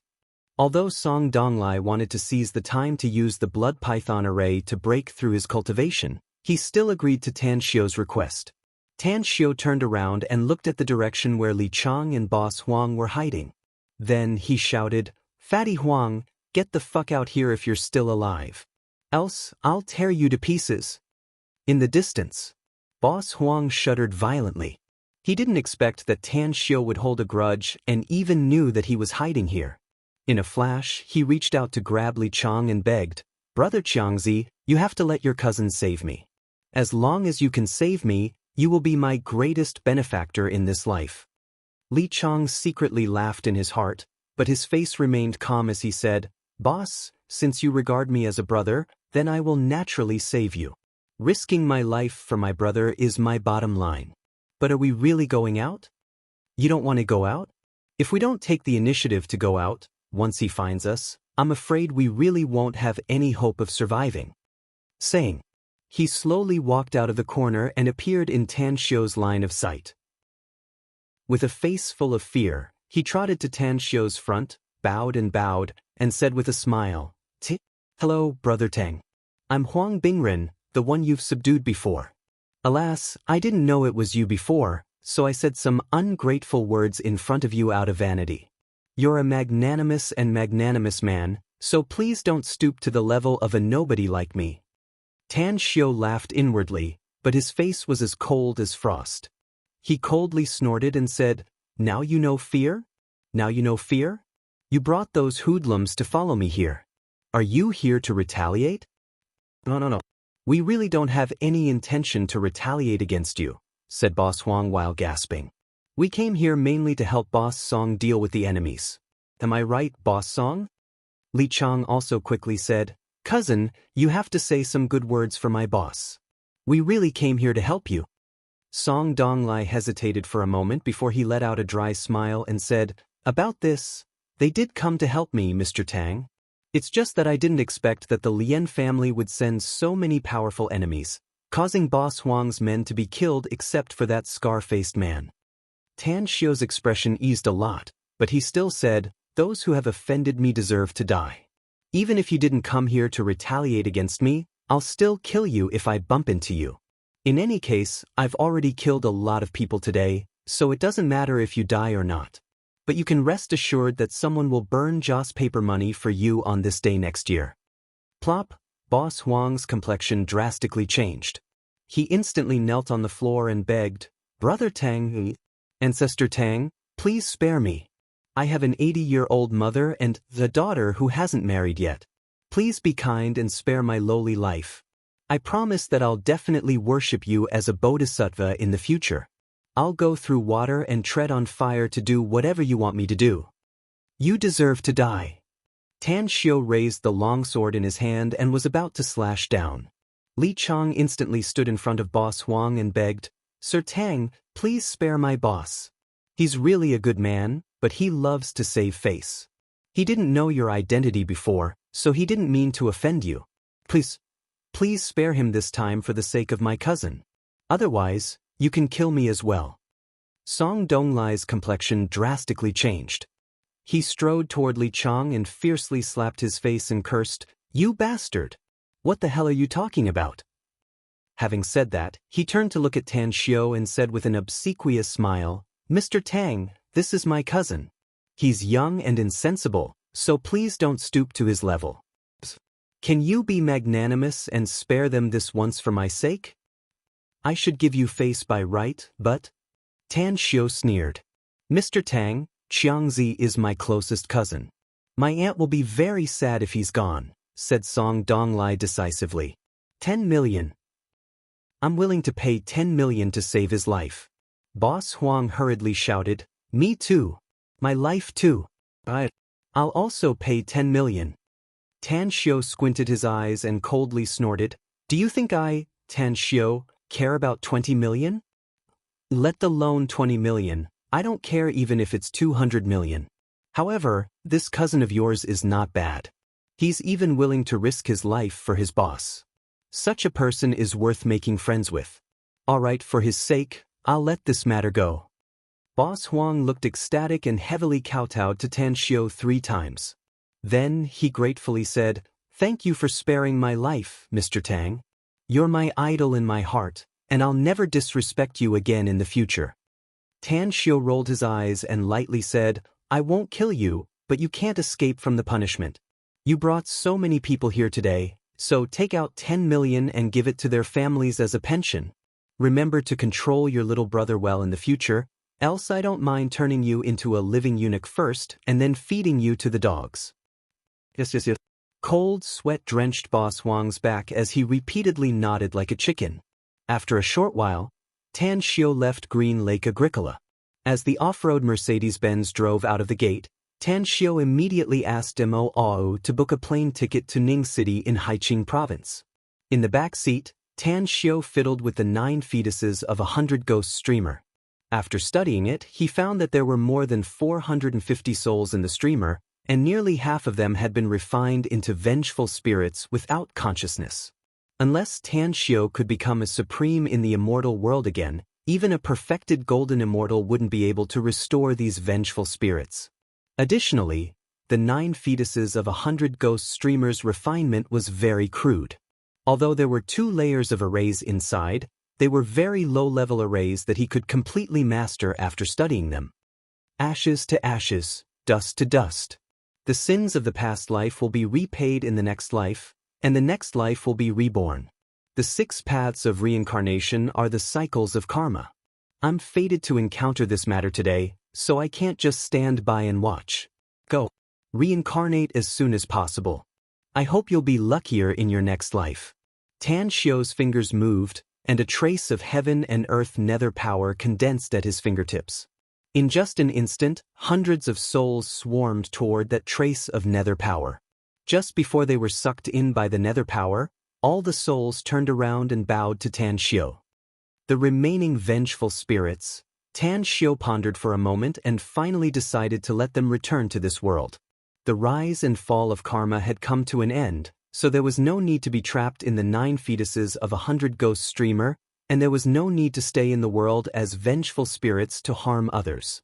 Although Song Donglai wanted to seize the time to use the blood python array to break through his cultivation, he still agreed to Tan Xiao's request. Tan Xiao turned around and looked at the direction where Li Chang and Boss Huang were hiding. Then he shouted, Fatty Huang, get the fuck out here if you're still alive. Else, I'll tear you to pieces. In the distance, Boss Huang shuddered violently. He didn't expect that Tan Xiao would hold a grudge and even knew that he was hiding here. In a flash, he reached out to grab Li Chang and begged, Brother Qiangzi, you have to let your cousin save me. As long as you can save me, you will be my greatest benefactor in this life. Li Chang secretly laughed in his heart, but his face remained calm as he said, Boss, since you regard me as a brother, then I will naturally save you. Risking my life for my brother is my bottom line. But are we really going out? You don't want to go out? If we don't take the initiative to go out, once he finds us, I'm afraid we really won't have any hope of surviving. Saying, he slowly walked out of the corner and appeared in Tan Xiao's line of sight. With a face full of fear, he trotted to Tan Xiao's front, bowed, and said with a smile, Hello, Brother Tang. I'm Huang Bingren, the one you've subdued before. Alas, I didn't know it was you before, so I said some ungrateful words in front of you out of vanity. You're a magnanimous man, so please don't stoop to the level of a nobody like me. Tan Xiao laughed inwardly, but his face was as cold as frost. He coldly snorted and said, Now you know fear? Now you know fear? You brought those hoodlums to follow me here. Are you here to retaliate? No. We really don't have any intention to retaliate against you, said Boss Huang while gasping. We came here mainly to help Boss Song deal with the enemies. Am I right, Boss Song? Li Chang also quickly said, Cousin, you have to say some good words for my boss. We really came here to help you. Song Donglai hesitated for a moment before he let out a dry smile and said, About this, they did come to help me, Mr. Tang. It's just that I didn't expect that the Lien family would send so many powerful enemies, causing Boss Huang's men to be killed except for that scar-faced man. Tan Xiao's expression eased a lot, but he still said, Those who have offended me deserve to die. Even if you didn't come here to retaliate against me, I'll still kill you if I bump into you. In any case, I've already killed a lot of people today, so it doesn't matter if you die or not. but you can rest assured that someone will burn Joss paper money for you on this day next year. Plop, Boss Huang's complexion drastically changed. He instantly knelt on the floor and begged, "Brother Tang, Ancestor Tang, please spare me. I have an 80-year-old mother and the daughter who hasn't married yet. Please be kind and spare my lowly life. I promise that I'll definitely worship you as a bodhisattva in the future. I'll go through water and tread on fire to do whatever you want me to do. You deserve to die." Tan Xiu raised the longsword in his hand and was about to slash down. Li Chang instantly stood in front of Boss Huang and begged, "Sir Tang, please spare my boss. He's really a good man, but he loves to save face. He didn't know your identity before, so he didn't mean to offend you. Please spare him this time for the sake of my cousin. Otherwise, you can kill me as well." Song Donglai's complexion drastically changed. He strode toward Li Chang and fiercely slapped his face and cursed, "You bastard! What the hell are you talking about?" Having said that, he turned to look at Tan Xiu and said with an obsequious smile, "Mr. Tang, this is my cousin. He's young and insensible, so please don't stoop to his level. Can you be magnanimous and spare them this once for my sake? I should give you face by right, but—" Tan Xiu sneered. "Mr. Tang, Qiangzi is my closest cousin. My aunt will be very sad if he's gone," said Song Donglai decisively. 10 million. I'm willing to pay 10 million to save his life. Boss Huang hurriedly shouted, "Me too. My life too. I'll also pay 10 million. Tan Xiu squinted his eyes and coldly snorted, "Do you think I, Tan Xiu, care about 20 million? Let alone 20 million. I don't care even if it's 200 million. However, this cousin of yours is not bad. He's even willing to risk his life for his boss. Such a person is worth making friends with. All right, for his sake, I'll let this matter go." Boss Huang looked ecstatic and heavily kowtowed to Tan Xiu 3 times. Then he gratefully said, "Thank you for sparing my life, Mr. Tang. You're my idol in my heart, and I'll never disrespect you again in the future." Tan Xiu rolled his eyes and lightly said, "I won't kill you, but you can't escape from the punishment. You brought so many people here today, so take out 10 million and give it to their families as a pension. Remember to control your little brother well in the future, else I don't mind turning you into a living eunuch first and then feeding you to the dogs." Yes. Cold sweat drenched Boss Huang's back as he repeatedly nodded like a chicken. After a short while, Tan Xiu left Green Lake Agricola. As the off-road Mercedes-Benz drove out of the gate, Tan Xiu immediately asked Mo Ao to book a plane ticket to Ning City in Haiqing Province. In the back seat, Tan Xiu fiddled with the 9 fetuses of a 100 Ghost streamer. After studying it, he found that there were more than 450 souls in the streamer, and nearly half of them had been refined into vengeful spirits without consciousness. Unless Tan Xiu could become a supreme in the immortal world again, even a perfected golden immortal wouldn't be able to restore these vengeful spirits. Additionally, the 9 fetuses of a 100 Ghost streamers' refinement was very crude. Although there were 2 layers of arrays inside, they were very low-level arrays that he could completely master after studying them. Ashes to ashes, dust to dust. The sins of the past life will be repaid in the next life, and the next life will be reborn. The 6 paths of reincarnation are the cycles of karma. I'm fated to encounter this matter today, so I can't just stand by and watch. Go. Reincarnate as soon as possible. I hope you'll be luckier in your next life." Tan Xiu's fingers moved, and a trace of heaven and earth nether power condensed at his fingertips. In just an instant, hundreds of souls swarmed toward that trace of nether power. Just before they were sucked in by the nether power, all the souls turned around and bowed to Tan Xiu. The remaining vengeful spirits, Tan Xiu pondered for a moment and finally decided to let them return to this world. The rise and fall of karma had come to an end, so there was no need to be trapped in the 9 fetuses of a 100 Ghost streamer, and there was no need to stay in the world as vengeful spirits to harm others.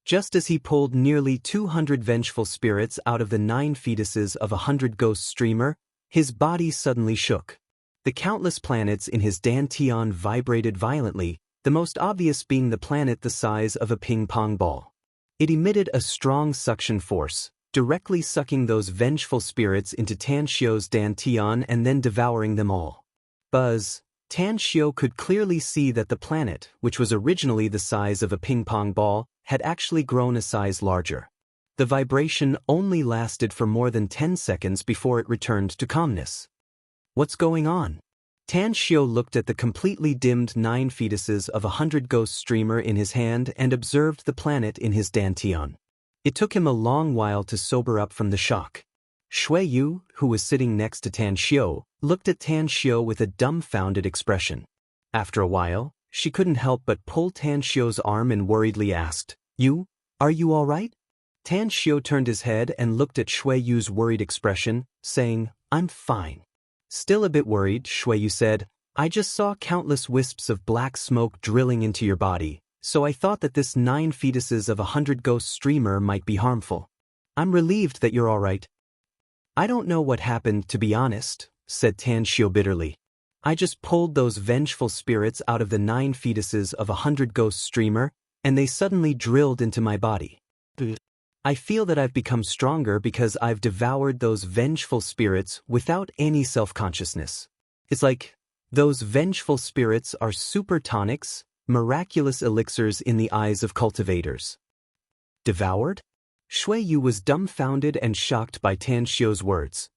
Just as he pulled nearly 200 vengeful spirits out of the 9 fetuses of a 100 Ghost streamer, his body suddenly shook. The countless planets in his dantian vibrated violently, the most obvious being the planet the size of a ping-pong ball. It emitted a strong suction force, directly sucking those vengeful spirits into Tan Xiu's dantian and then devouring them all. Buzz. Tan Xiu could clearly see that the planet, which was originally the size of a ping-pong ball, had actually grown a size larger. The vibration only lasted for more than 10 seconds before it returned to calmness. What's going on? Tan Xiu looked at the completely dimmed 9 fetuses of 100 ghost streamer in his hand and observed the planet in his dantian. It took him a long while to sober up from the shock. Shui Yu, who was sitting next to Tan Xiu, looked at Tan Xiu with a dumbfounded expression. After a while, she couldn't help but pull Tan Xiu's arm and worriedly asked, "You, are you all right?" Tan Xiu turned his head and looked at Shui Yu's worried expression, saying, "I'm fine." Still a bit worried, Shui Yu said, "I just saw countless wisps of black smoke drilling into your body, so I thought that this 9 fetuses of 100 ghost streamer might be harmful. I'm relieved that you're all right." "I don't know what happened, to be honest," said Tan Xiu bitterly. "I just pulled those vengeful spirits out of the 9 fetuses of 100 ghost streamer, and they suddenly drilled into my body. I feel that I've become stronger because I've devoured those vengeful spirits without any self-consciousness. It's like, those vengeful spirits are super tonics, miraculous elixirs in the eyes of cultivators." Devoured? Shui Yu was dumbfounded and shocked by Tan Xiu's words.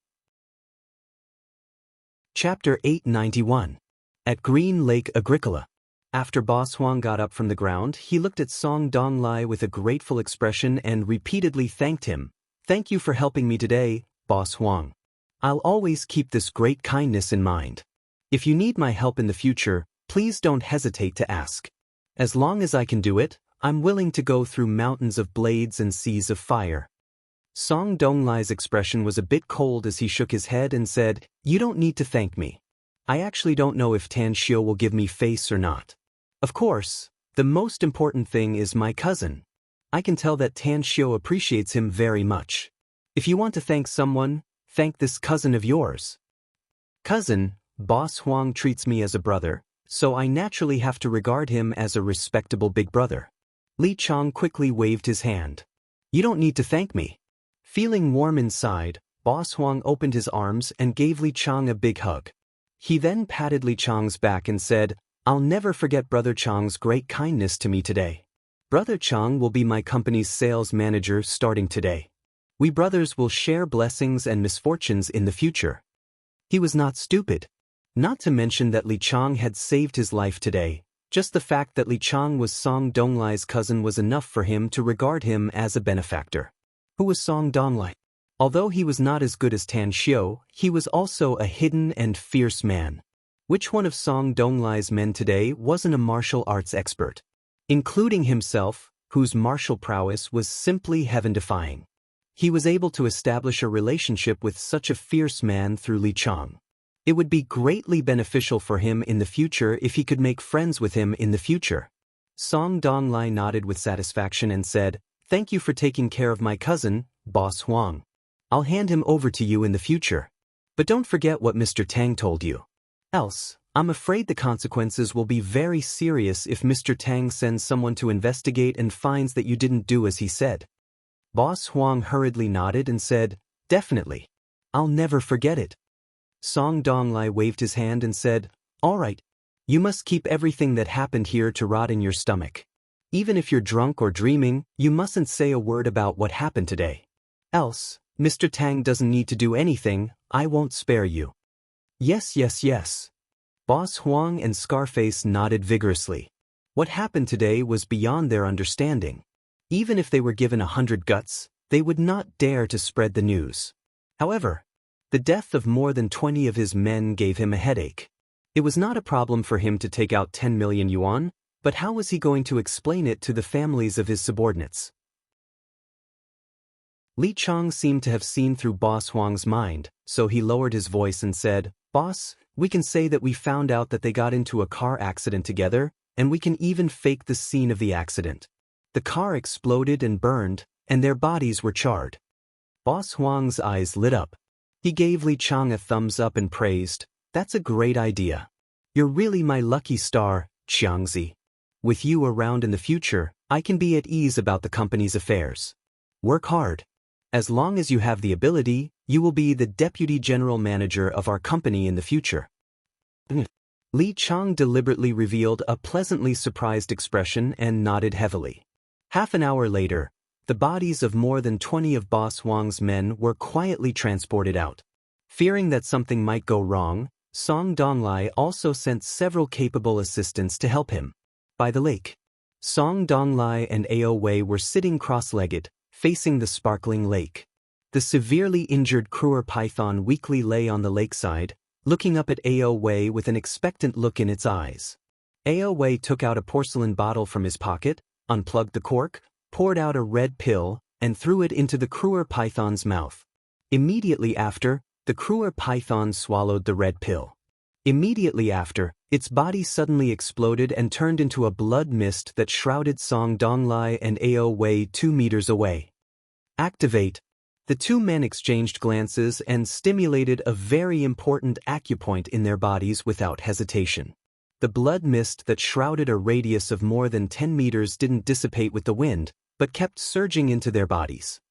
Chapter 891. At Green Lake Agricola. After Boss Huang got up from the ground, he looked at Song Donglai with a grateful expression and repeatedly thanked him. "Thank you for helping me today, Boss Huang. I'll always keep this great kindness in mind. If you need my help in the future, please don't hesitate to ask. As long as I can do it, I'm willing to go through mountains of blades and seas of fire." Song Donglai's expression was a bit cold as he shook his head and said, "You don't need to thank me. I actually don't know if Tan Xiu will give me face or not. Of course, the most important thing is my cousin. I can tell that Tan Xiu appreciates him very much. If you want to thank someone, thank this cousin of yours." "Cousin, Boss Huang treats me as a brother, so I naturally have to regard him as a respectable big brother." Li Chang quickly waved his hand. "You don't need to thank me." Feeling warm inside, Boss Huang opened his arms and gave Li Chang a big hug. He then patted Li Chang's back and said, "I'll never forget Brother Chang's great kindness to me today. Brother Chang will be my company's sales manager starting today. We brothers will share blessings and misfortunes in the future." He was not stupid. Not to mention that Li Chang had saved his life today. Just the fact that Li Chang was Song Donglai's cousin was enough for him to regard him as a benefactor. Who was Song Donglai? Although he was not as good as Tan Xiu, he was also a hidden and fierce man. Which one of Song Donglai's men today wasn't a martial arts expert? Including himself, whose martial prowess was simply heaven-defying. He was able to establish a relationship with such a fierce man through Li Chang. It would be greatly beneficial for him in the future if he could make friends with him in the future. Song Donglai nodded with satisfaction and said, "Thank you for taking care of my cousin, Boss Huang. I'll hand him over to you in the future. But don't forget what Mr. Tang told you. Else, I'm afraid the consequences will be very serious if Mr. Tang sends someone to investigate and finds that you didn't do as he said." Boss Huang hurriedly nodded and said, "Definitely. I'll never forget it." Song Donglai waved his hand and said, "All right. You must keep everything that happened here to rot in your stomach. Even if you're drunk or dreaming, you mustn't say a word about what happened today. Else, Mr. Tang doesn't need to do anything, I won't spare you." "Yes, yes, yes." Boss Huang and Scarface nodded vigorously. What happened today was beyond their understanding. Even if they were given 100 guts, they would not dare to spread the news. However, the death of more than 20 of his men gave him a headache. It was not a problem for him to take out 10 million yuan, but how was he going to explain it to the families of his subordinates? Li Chang seemed to have seen through Boss Huang's mind, so he lowered his voice and said, "Boss, we can say that we found out that they got into a car accident together, and we can even fake the scene of the accident. The car exploded and burned, and their bodies were charred." Boss Huang's eyes lit up. He gave Li Chang a thumbs up and praised, "That's a great idea. You're really my lucky star, Xiangzi. With you around in the future, I can be at ease about the company's affairs. Work hard. As long as you have the ability, you will be the deputy general manager of our company in the future. Li Chang deliberately revealed a pleasantly surprised expression and nodded heavily. Half an hour later, the bodies of more than 20 of Boss Wang's men were quietly transported out. Fearing that something might go wrong, Song Donglai also sent several capable assistants to help him. By the lake, Song Donglai and Ao Wei were sitting cross-legged, facing the sparkling lake. The severely injured Kruer python weakly lay on the lakeside, looking up at Ao Wei with an expectant look in its eyes. Ao Wei took out a porcelain bottle from his pocket, unplugged the cork, poured out a red pill, and threw it into the Kruer python's mouth. Immediately after, the Kruer python swallowed the red pill. Immediately after, its body suddenly exploded and turned into a blood mist that shrouded Song Donglai and Ao Wei 2 meters away. Activate. The two men exchanged glances and stimulated a very important acupoint in their bodies without hesitation. The blood mist that shrouded a radius of more than 10 meters didn't dissipate with the wind, but kept surging into their bodies.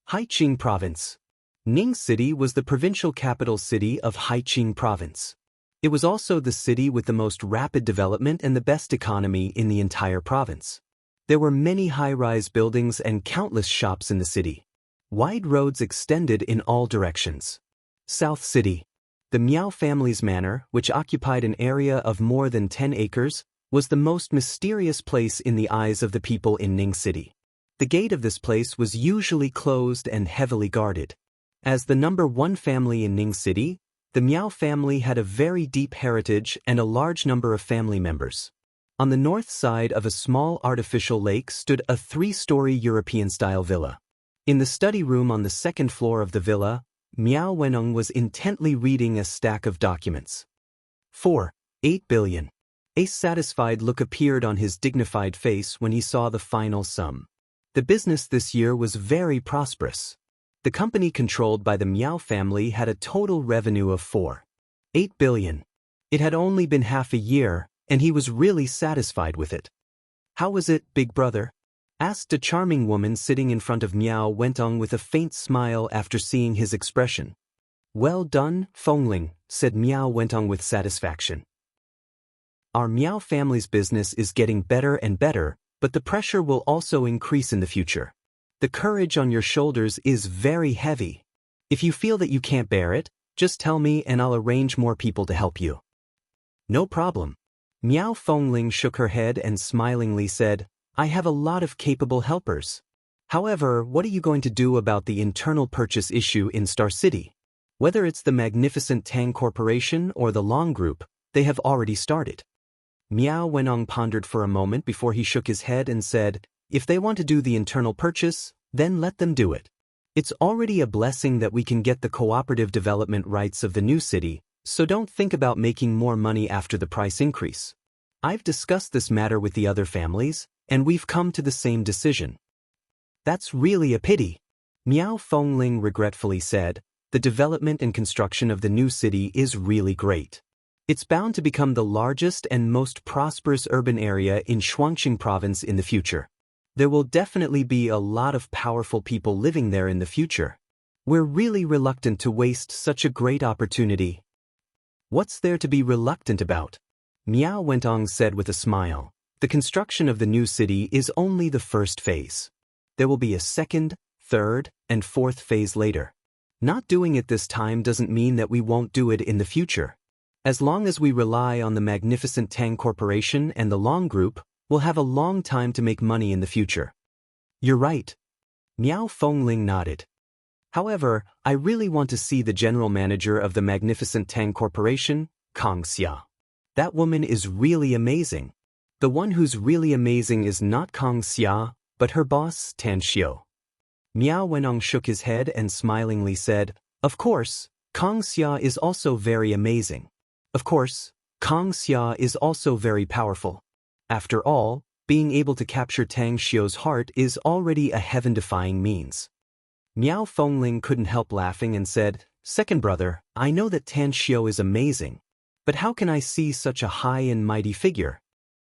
Haiqing Province. Ning City was the provincial capital city of Haiqing Province. It was also the city with the most rapid development and the best economy in the entire province. There were many high-rise buildings and countless shops in the city. Wide roads extended in all directions. South City. The Miao family's manor, which occupied an area of more than 10 acres, was the most mysterious place in the eyes of the people in Ning City. The gate of this place was usually closed and heavily guarded. As the number 1 family in Ning City, the Miao family had a very deep heritage and a large number of family members. On the north side of a small artificial lake stood a 3-story European-style villa. In the study room on the 2nd floor of the villa, Miao Wenong was intently reading a stack of documents. 8 billion. A satisfied look appeared on his dignified face when he saw the final sum. The business this year was very prosperous. The company controlled by the Miao family had a total revenue of 8 billion. It had only been half a year, and he was really satisfied with it. How was it, big brother? Asked a charming woman sitting in front of Miao Wentong with a faint smile after seeing his expression. Well done, Fengling, said Miao Wentong with satisfaction. Our Miao family's business is getting better and better, but the pressure will also increase in the future. The courage on your shoulders is very heavy. If you feel that you can't bear it, just tell me and I'll arrange more people to help you. No problem. Miao Fengling shook her head and smilingly said, I have a lot of capable helpers. However, what are you going to do about the internal purchase issue in Star City? Whether it's the magnificent Tang Corporation or the Long Group, they have already started. Miao Wenong pondered for a moment before he shook his head and said, if they want to do the internal purchase, then let them do it. It's already a blessing that we can get the cooperative development rights of the new city, so don't think about making more money after the price increase. I've discussed this matter with the other families, and we've come to the same decision. That's really a pity. Miao Fengling regretfully said, the development and construction of the new city is really great. It's bound to become the largest and most prosperous urban area in Shuangqing province in the future. There will definitely be a lot of powerful people living there in the future. We're really reluctant to waste such a great opportunity. What's there to be reluctant about? Miao Wentong said with a smile. The construction of the new city is only the first phase. There will be a second, third, and fourth phase later. Not doing it this time doesn't mean that we won't do it in the future. As long as we rely on the magnificent Tang Corporation and the Long Group, we'll have a long time to make money in the future. You're right. Miao Fengling nodded. However, I really want to see the general manager of the magnificent Tang Corporation, Kang Xia. That woman is really amazing. The one who's really amazing is not Kang Xia, but her boss, Tan Xiu. Miao Wenong shook his head and smilingly said, of course, Kang Xia is also very amazing. Of course, Kang Xia is also very powerful. After all, being able to capture Tang Xiu's heart is already a heaven-defying means. Miao Fengling couldn't help laughing and said, second brother, I know that Tan Xiu is amazing, but how can I see such a high and mighty figure?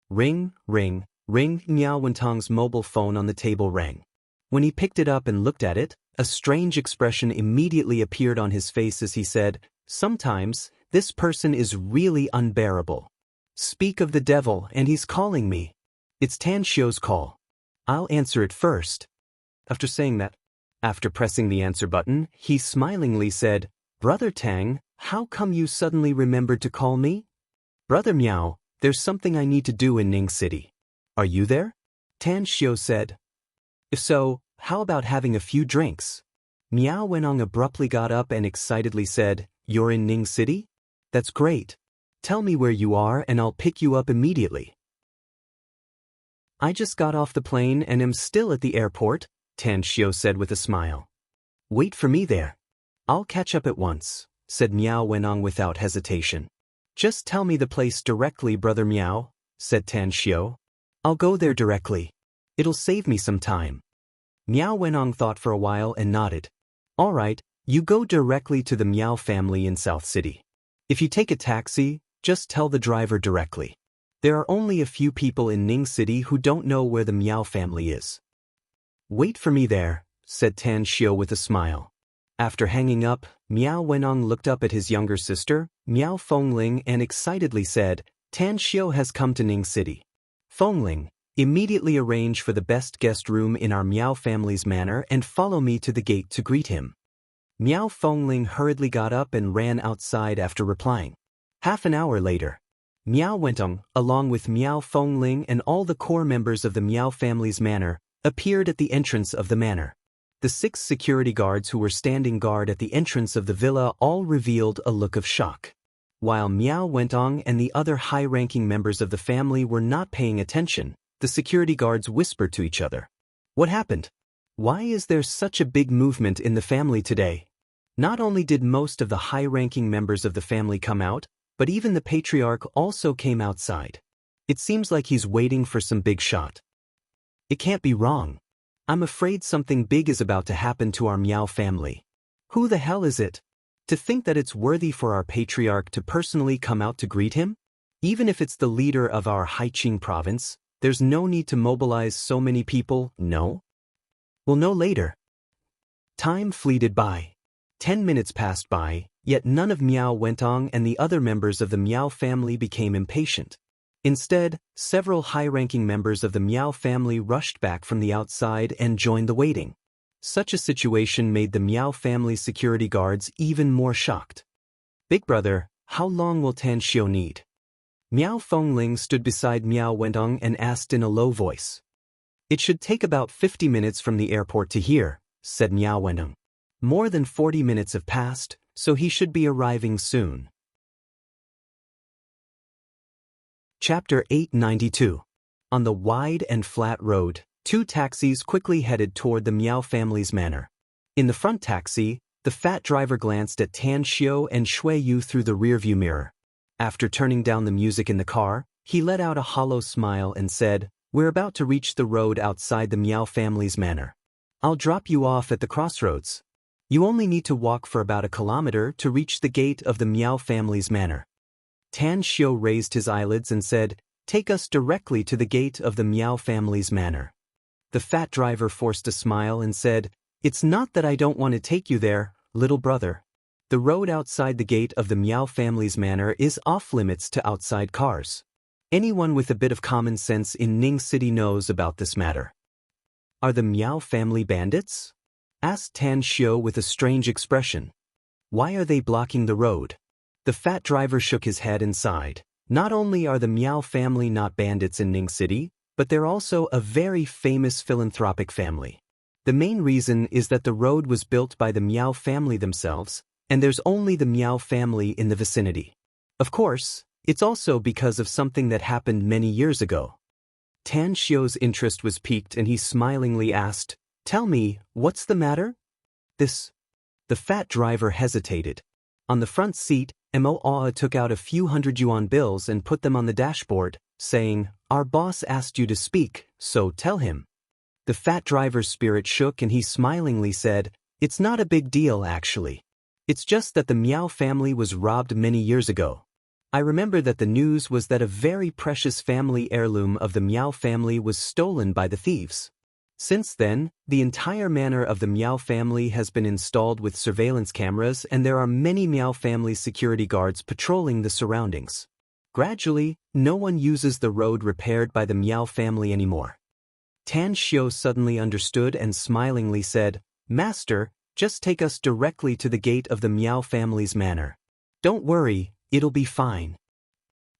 Ring, ring, Ring. Miao Wentong's mobile phone on the table rang. When he picked it up and looked at it, a strange expression immediately appeared on his face as he said, "Sometimes, this person is really unbearable. Speak of the devil and he's calling me. It's Tan Xiu's call. I'll answer it first." After saying that, after pressing the answer button, he smilingly said, "Brother Tang, how come you suddenly remembered to call me?" "Brother Miao, there's something I need to do in Ning City. Are you there?" Tan Xiu said. "If so, how about having a few drinks?" Miao Wenong abruptly got up and excitedly said, "You're in Ning City? That's great. Tell me where you are and I'll pick you up immediately." "I just got off the plane and am still at the airport," Tan Xiu said with a smile. "Wait for me there. I'll catch up at once," said Miao Wenong without hesitation. "Just tell me the place directly, Brother Miao," said Tan Xiu. "I'll go there directly. It'll save me some time." Miao Wenong thought for a while and nodded. "All right, you go directly to the Miao family in South City. If you take a taxi, just tell the driver directly. There are only a few people in Ning City who don't know where the Miao family is." "Wait for me there," said Tan Xiu with a smile. After hanging up, Miao Wenong looked up at his younger sister, Miao Fengling, and excitedly said, "Tan Xiu has come to Ning City. Fengling, immediately arrange for the best guest room in our Miao family's manor and follow me to the gate to greet him." Miao Fengling hurriedly got up and ran outside after replying. Half an hour later, Miao Wentong, along with Miao Fengling and all the core members of the Miao family's manor, appeared at the entrance of the manor. The 6 security guards who were standing guard at the entrance of the villa all revealed a look of shock. While Miao Wentong and the other high-ranking members of the family were not paying attention, the security guards whispered to each other. "What happened? Why is there such a big movement in the family today?" Not only did most of the high-ranking members of the family come out, but even the patriarch also came outside. "It seems like he's waiting for some big shot. It can't be wrong. I'm afraid something big is about to happen to our Miao family. Who the hell is it? To think that it's worthy for our patriarch to personally come out to greet him? Even if it's the leader of our Haiqing province, there's no need to mobilize so many people, no? We'll know later." Time fleeted by. 10 minutes passed by, yet none of Miao Wentong and the other members of the Miao family became impatient. Instead, several high-ranking members of the Miao family rushed back from the outside and joined the waiting. Such a situation made the Miao family security guards even more shocked. "Big brother, how long will Tan Xiu need?" Miao Fengling stood beside Miao Wentong and asked in a low voice. "It should take about 50 minutes from the airport to here," said Miao Wentong. "More than 40 minutes have passed, so he should be arriving soon." Chapter 892. On the wide and flat road, 2 taxis quickly headed toward the Miao family's manor. In the front taxi, the fat driver glanced at Tan Xiu and Shui Yu through the rearview mirror. After turning down the music in the car, he let out a hollow smile and said, "We're about to reach the road outside the Miao family's manor. I'll drop you off at the crossroads. You only need to walk for about a kilometer to reach the gate of the Miao family's manor." Tan Xiu raised his eyelids and said, "Take us directly to the gate of the Miao family's manor." The fat driver forced a smile and said, "It's not that I don't want to take you there, little brother. The road outside the gate of the Miao family's manor is off-limits to outside cars. Anyone with a bit of common sense in Ning City knows about this matter." "Are the Miao family bandits?" asked Tan Xiu with a strange expression. "Why are they blocking the road?" The fat driver shook his head and sighed. "Not only are the Miao family not bandits in Ning City, but they're also a very famous philanthropic family. The main reason is that the road was built by the Miao family themselves, and there's only the Miao family in the vicinity. Of course, it's also because of something that happened many years ago." Tan Xiu's interest was piqued and he smilingly asked, "Tell me, what's the matter?" "This." The fat driver hesitated. On the front seat, Mo Awe took out a few $100 bills and put them on the dashboard, saying, "Our boss asked you to speak, so tell him." The fat driver's spirit shook and he smilingly said, "It's not a big deal actually. It's just that the Miao family was robbed many years ago. I remember that the news was that a very precious family heirloom of the Meow family was stolen by the thieves. Since then, the entire manor of the Meow family has been installed with surveillance cameras and there are many Meow family security guards patrolling the surroundings. Gradually, no one uses the road repaired by the Meow family anymore. Tan Xiu suddenly understood and smilingly said, "Master, just take us directly to the gate of the Meow family's manor. Don't worry, it'll be fine."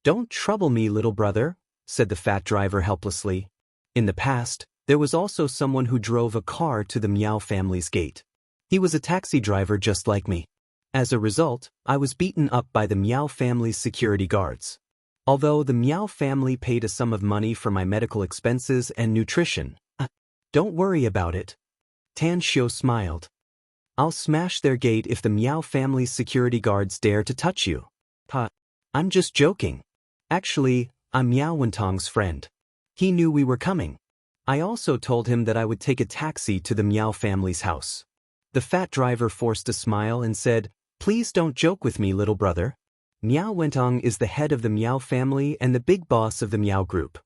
"Don't trouble me, little brother," said the fat driver helplessly. In the past, there was also someone who drove a car to the Meow family's gate. He was a taxi driver just like me. As a result, I was beaten up by the Meow family's security guards. Although the Meow family paid a sum of money for my medical expenses and nutrition, don't worry about it. Tan Xiu smiled. "I'll smash their gate if the Meow family's security guards dare to touch you." I'm just joking. Actually, I'm Miao Wentong's friend. He knew we were coming. I also told him that I would take a taxi to the Meow family's house. The fat driver forced a smile and said, "Please don't joke with me, little brother. Miao Wentong is the head of the Meow family and the big boss of the Meow group.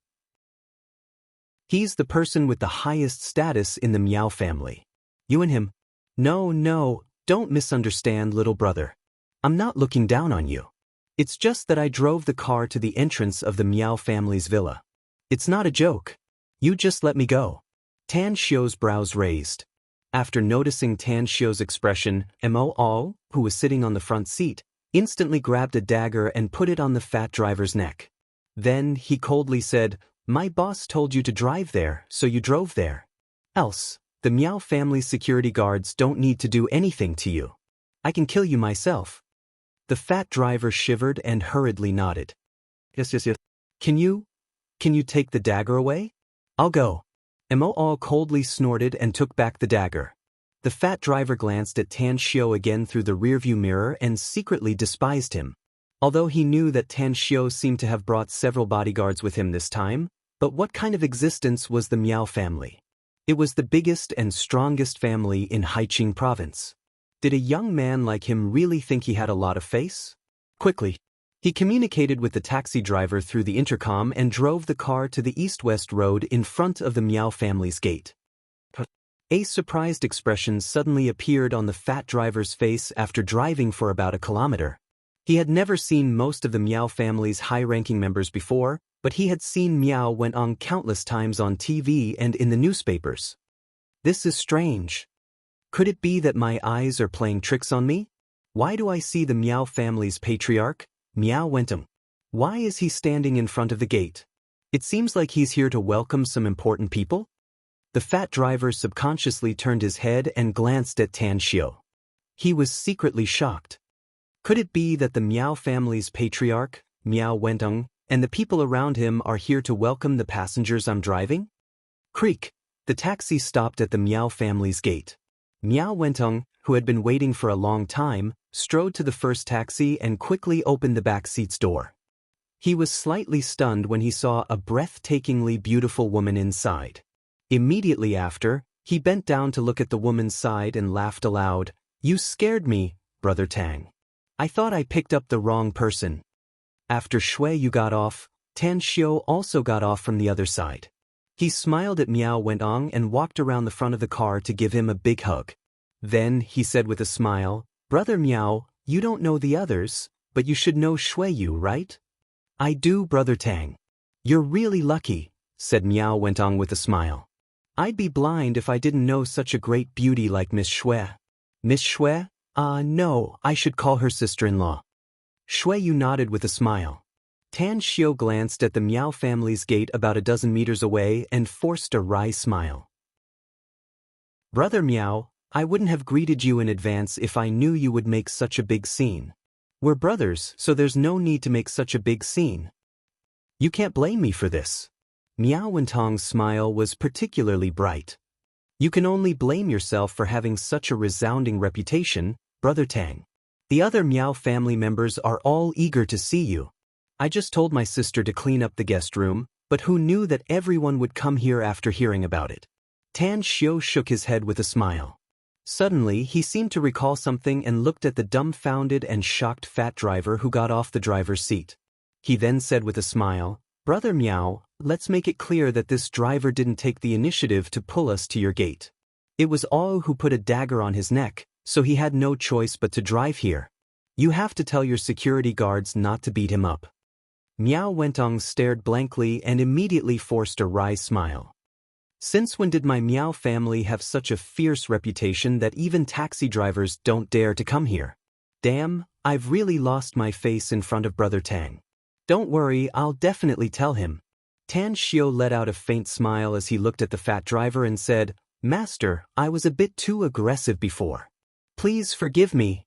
He's the person with the highest status in the Meow family. You and him." No, don't misunderstand, little brother. I'm not looking down on you. It's just that I drove the car to the entrance of the Meow family's villa. It's not a joke. You just let me go." Tan Xiu's brows raised. After noticing Tan Xiu's expression, Mo, who was sitting on the front seat, instantly grabbed a dagger and put it on the fat driver's neck. Then he coldly said, "My boss told you to drive there, so you drove there. Else, the Meow family security guards don't need to do anything to you. I can kill you myself." The fat driver shivered and hurriedly nodded. Yes. Can you take the dagger away? I'll go." Mo coldly snorted and took back the dagger. The fat driver glanced at Tan Xiu again through the rearview mirror and secretly despised him. Although he knew that Tan Xiu seemed to have brought several bodyguards with him this time, but what kind of existence was the Meow family? It was the biggest and strongest family in Haiqing province. Did a young man like him really think he had a lot of face? Quickly, he communicated with the taxi driver through the intercom and drove the car to the east-west road in front of the Meow family's gate. A surprised expression suddenly appeared on the fat driver's face after driving for about a kilometer. He had never seen most of the Meow family's high-ranking members before, but he had seen Meow Wentong countless times on TV and in the newspapers. This is strange. Could it be that my eyes are playing tricks on me? Why do I see the Meow family's patriarch, Miao Wentong? Why is he standing in front of the gate? It seems like he's here to welcome some important people. The fat driver subconsciously turned his head and glanced at Tan Xiu. He was secretly shocked. Could it be that the Meow family's patriarch, Miao Wentong, and the people around him are here to welcome the passengers I'm driving? Creak! The taxi stopped at the Meow family's gate. Miao Wentong, who had been waiting for a long time, strode to the first taxi and quickly opened the back seat's door. He was slightly stunned when he saw a breathtakingly beautiful woman inside. Immediately after, he bent down to look at the woman's side and laughed aloud. "You scared me, Brother Tang. I thought I picked up the wrong person." After Shui Yu got off, Tan Xiu also got off from the other side. He smiled at Miao Wentong and walked around the front of the car to give him a big hug. Then he said with a smile, "Brother Miao, you don't know the others, but you should know Shui Yu, right?" "I do, Brother Tang." "You're really lucky," said Miao Wentong with a smile. "I'd be blind if I didn't know such a great beauty like Miss Shui." "Miss Shui? No, I should call her sister-in-law." Shui Yu nodded with a smile. Tan Xiu glanced at the Miao family's gate about a dozen meters away and forced a wry smile. "Brother Miao, I wouldn't have greeted you in advance if I knew you would make such a big scene. We're brothers, so there's no need to make such a big scene. You can't blame me for this." Miao Wentong's smile was particularly bright. "You can only blame yourself for having such a resounding reputation, Brother Tang. The other Miao family members are all eager to see you. I just told my sister to clean up the guest room, but who knew that everyone would come here after hearing about it?" Tan Xiu shook his head with a smile. Suddenly, he seemed to recall something and looked at the dumbfounded and shocked fat driver who got off the driver's seat. He then said with a smile, "Brother Meow, let's make it clear that this driver didn't take the initiative to pull us to your gate. It was Ao who put a dagger on his neck, so he had no choice but to drive here. You have to tell your security guards not to beat him up." Miao Wentong stared blankly and immediately forced a wry smile. Since when did my Miao family have such a fierce reputation that even taxi drivers don't dare to come here? Damn, I've really lost my face in front of Brother Tang. Don't worry, I'll definitely tell him. Tan Xiao let out a faint smile as he looked at the fat driver and said, "Master, I was a bit too aggressive before. Please forgive me."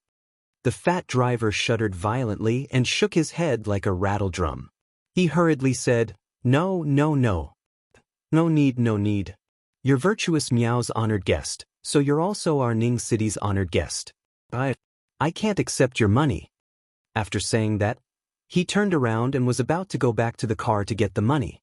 The fat driver shuddered violently and shook his head like a rattle drum. He hurriedly said, "No, no, no. No need, no need. You're Virtuous Meow's honored guest, so you're also our Ning City's honored guest. But I can't accept your money." After saying that, he turned around and was about to go back to the car to get the money.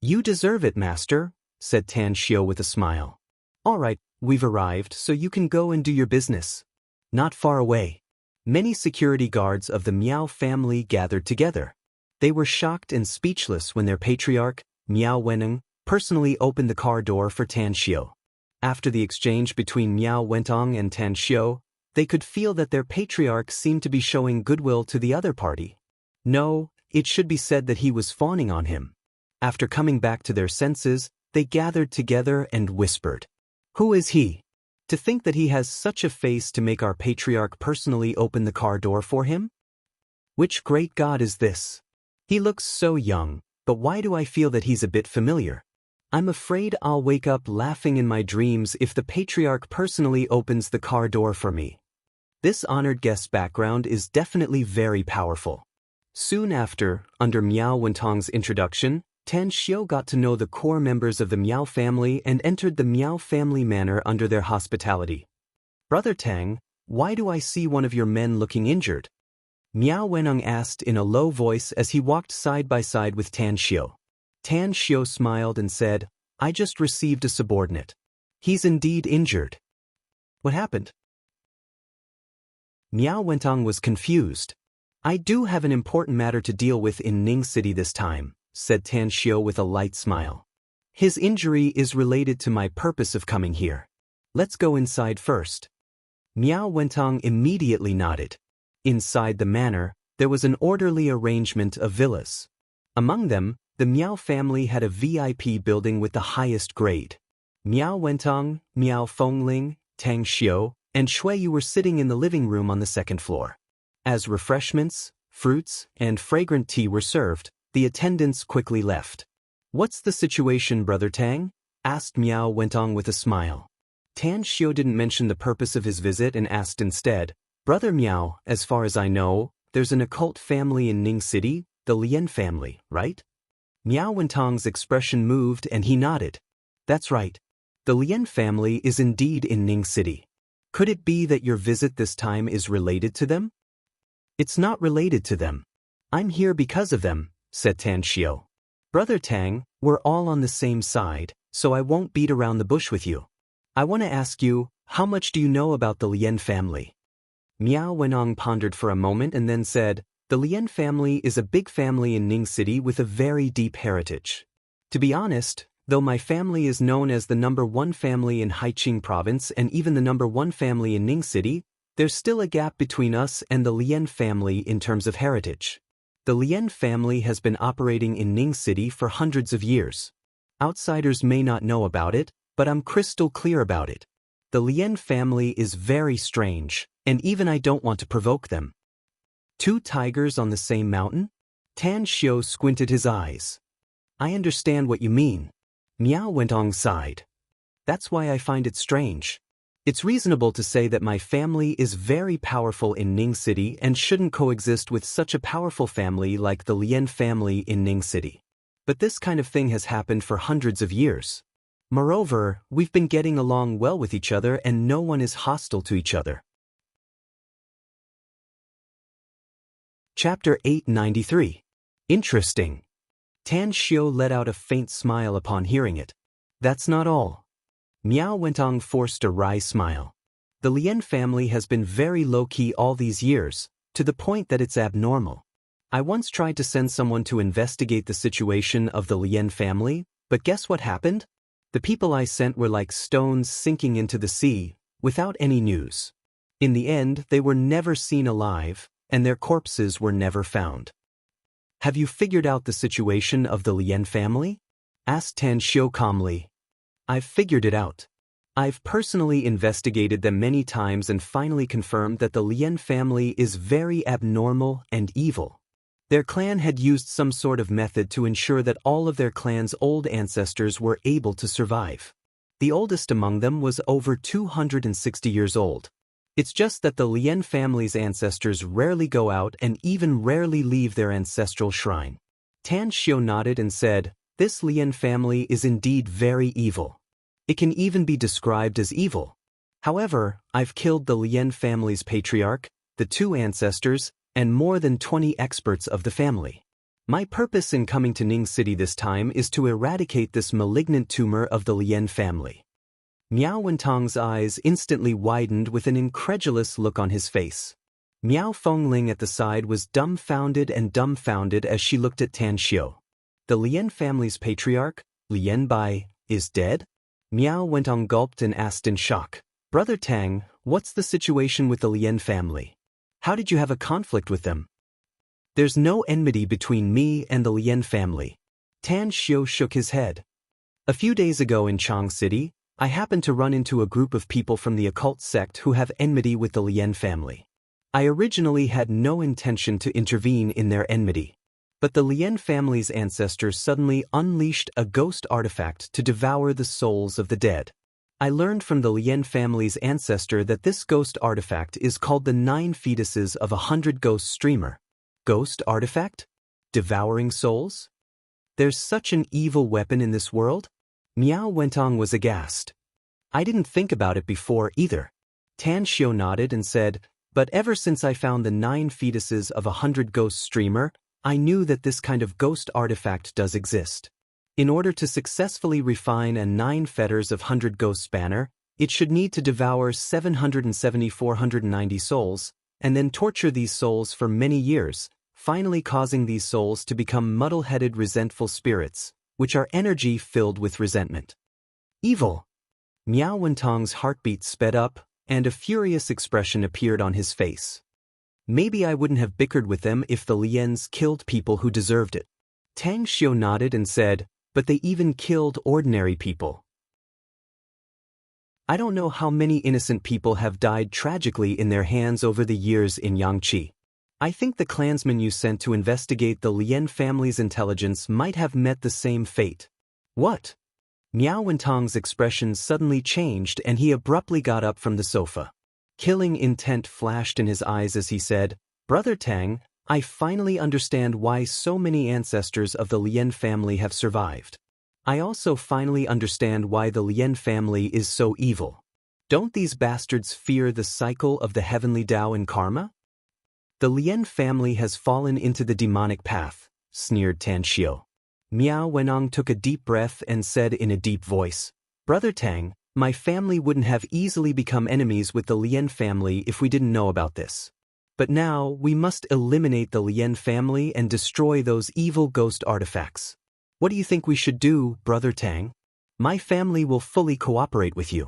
"You deserve it, master," said Tan Xiao with a smile. "All right, we've arrived, so you can go and do your business." Not far away, many security guards of the Miao family gathered together. They were shocked and speechless when their patriarch, Miao Weneng, personally opened the car door for Tan Xiao. After the exchange between Miao Wentong and Tan Xiao, they could feel that their patriarch seemed to be showing goodwill to the other party. No, it should be said that he was fawning on him. After coming back to their senses, they gathered together and whispered, "Who is he? To think that he has such a face to make our patriarch personally open the car door for him? Which great god is this? He looks so young, but why do I feel that he's a bit familiar? I'm afraid I'll wake up laughing in my dreams if the patriarch personally opens the car door for me." This honored guest's background is definitely very powerful. Soon after, under Miao Wentong's introduction, Tan Xiao got to know the core members of the Miao family and entered the Miao family manor under their hospitality. "Brother Tang, why do I see one of your men looking injured?" Miao Weneng asked in a low voice as he walked side by side with Tan Xiao. Tan Xiao smiled and said, "I just received a subordinate. He's indeed injured." "What happened?" Miao Wentong was confused. "I do have an important matter to deal with in Ning City this time," said Tan Xiao with a light smile. "His injury is related to my purpose of coming here. Let's go inside first." Miao Wentong immediately nodded. Inside the manor, there was an orderly arrangement of villas. Among them, the Miao family had a VIP building with the highest grade. Miao Wentong, Miao Fengling, Tang Xiao, and Shui Yu were sitting in the living room on the second floor. As refreshments, fruits, and fragrant tea were served, the attendants quickly left. "What's the situation, Brother Tang?" asked Miao Wentong with a smile. Tan Xiao didn't mention the purpose of his visit and asked instead, "Brother Miao, as far as I know, there's an occult family in Ning City, the Lien family, right?" Miao Wentong's expression moved and he nodded. "That's right. The Lien family is indeed in Ning City. Could it be that your visit this time is related to them?" "It's not related to them. I'm here because of them," said Tan Xiao. "Brother Tang, we're all on the same side, so I won't beat around the bush with you. I want to ask you, how much do you know about the Lien family?" Miao Wenong pondered for a moment and then said, "The Lien family is a big family in Ning City with a very deep heritage. To be honest, though my family is known as the #1 family in Haiqing province and even the #1 family in Ning City, there's still a gap between us and the Lien family in terms of heritage. The Lien family has been operating in Ning City for hundreds of years. Outsiders may not know about it, but I'm crystal clear about it. The Lien family is very strange, and even I don't want to provoke them." "Two tigers on the same mountain?" Tan Xiao squinted his eyes. "I understand what you mean." Miao Wentong sighed. "That's why I find it strange. It's reasonable to say that my family is very powerful in Ning City and shouldn't coexist with such a powerful family like the Lien family in Ning City. But this kind of thing has happened for hundreds of years. Moreover, we've been getting along well with each other and no one is hostile to each other." Chapter 893. Interesting. Tan Xiao let out a faint smile upon hearing it. "That's not all." Miao Wentong forced a wry smile. The Lien family has been very low-key all these years, to the point that it's abnormal. I once tried to send someone to investigate the situation of the Lien family, but guess what happened? The people I sent were like stones sinking into the sea, without any news. In the end, they were never seen alive, and their corpses were never found. Have you figured out the situation of the Lien family? Asked Tan Xiu calmly. I've figured it out. I've personally investigated them many times and finally confirmed that the Lien family is very abnormal and evil. Their clan had used some sort of method to ensure that all of their clan's old ancestors were able to survive. The oldest among them was over 260 years old. It's just that the Lien family's ancestors rarely go out and even rarely leave their ancestral shrine. Tan Xiu nodded and said, "This Lien family is indeed very evil. It can even be described as evil. However, I've killed the Lien family's patriarch, the 2 ancestors, and more than 20 experts of the family. My purpose in coming to Ning City this time is to eradicate this malignant tumor of the Lien family." Miao Wentong's eyes instantly widened with an incredulous look on his face. Miao Fengling at the side was dumbfounded as she looked at Tan Xiu. The Lien family's patriarch, Lien Bai, is dead? Miao Wentong gulped and asked in shock, "Brother Tang, what's the situation with the Lien family? How did you have a conflict with them?" "There's no enmity between me and the Lien family." Tan Xiu shook his head. "A few days ago in Chang City, I happened to run into a group of people from the occult sect who have enmity with the Lien family. I originally had no intention to intervene in their enmity. But the Lien family's ancestors suddenly unleashed a ghost artifact to devour the souls of the dead. I learned from the Lien family's ancestor that this ghost artifact is called the 9 fetuses of 100 ghost streamer. Ghost artifact? Devouring souls? There's such an evil weapon in this world? Miao Wentong was aghast. I didn't think about it before either. Tan Xiu nodded and said, but ever since I found the 9 fetuses of 100 ghost streamer, I knew that this kind of ghost artifact does exist. In order to successfully refine a 9 fetters of 100 ghost spanner, it should need to devour 770,490 souls, and then torture these souls for many years, finally causing these souls to become muddle-headed resentful spirits, which are energy filled with resentment. Evil! Miao Wentong's heartbeat sped up, and a furious expression appeared on his face. Maybe I wouldn't have bickered with them if the Liens killed people who deserved it. Tang Xiu nodded and said, but they even killed ordinary people. I don't know how many innocent people have died tragically in their hands over the years in Yangqi. I think the clansmen you sent to investigate the Lien family's intelligence might have met the same fate. What? Miao Wentong's expression suddenly changed and he abruptly got up from the sofa. Killing intent flashed in his eyes as he said, Brother Tang, I finally understand why so many ancestors of the Lien family have survived. I also finally understand why the Lien family is so evil. Don't these bastards fear the cycle of the heavenly Tao and karma? The Lien family has fallen into the demonic path, sneered Tan Xiu. Miao Wenong took a deep breath and said in a deep voice, Brother Tang, my family wouldn't have easily become enemies with the Lien family if we didn't know about this. But now, we must eliminate the Lien family and destroy those evil ghost artifacts. What do you think we should do, Brother Tang? My family will fully cooperate with you.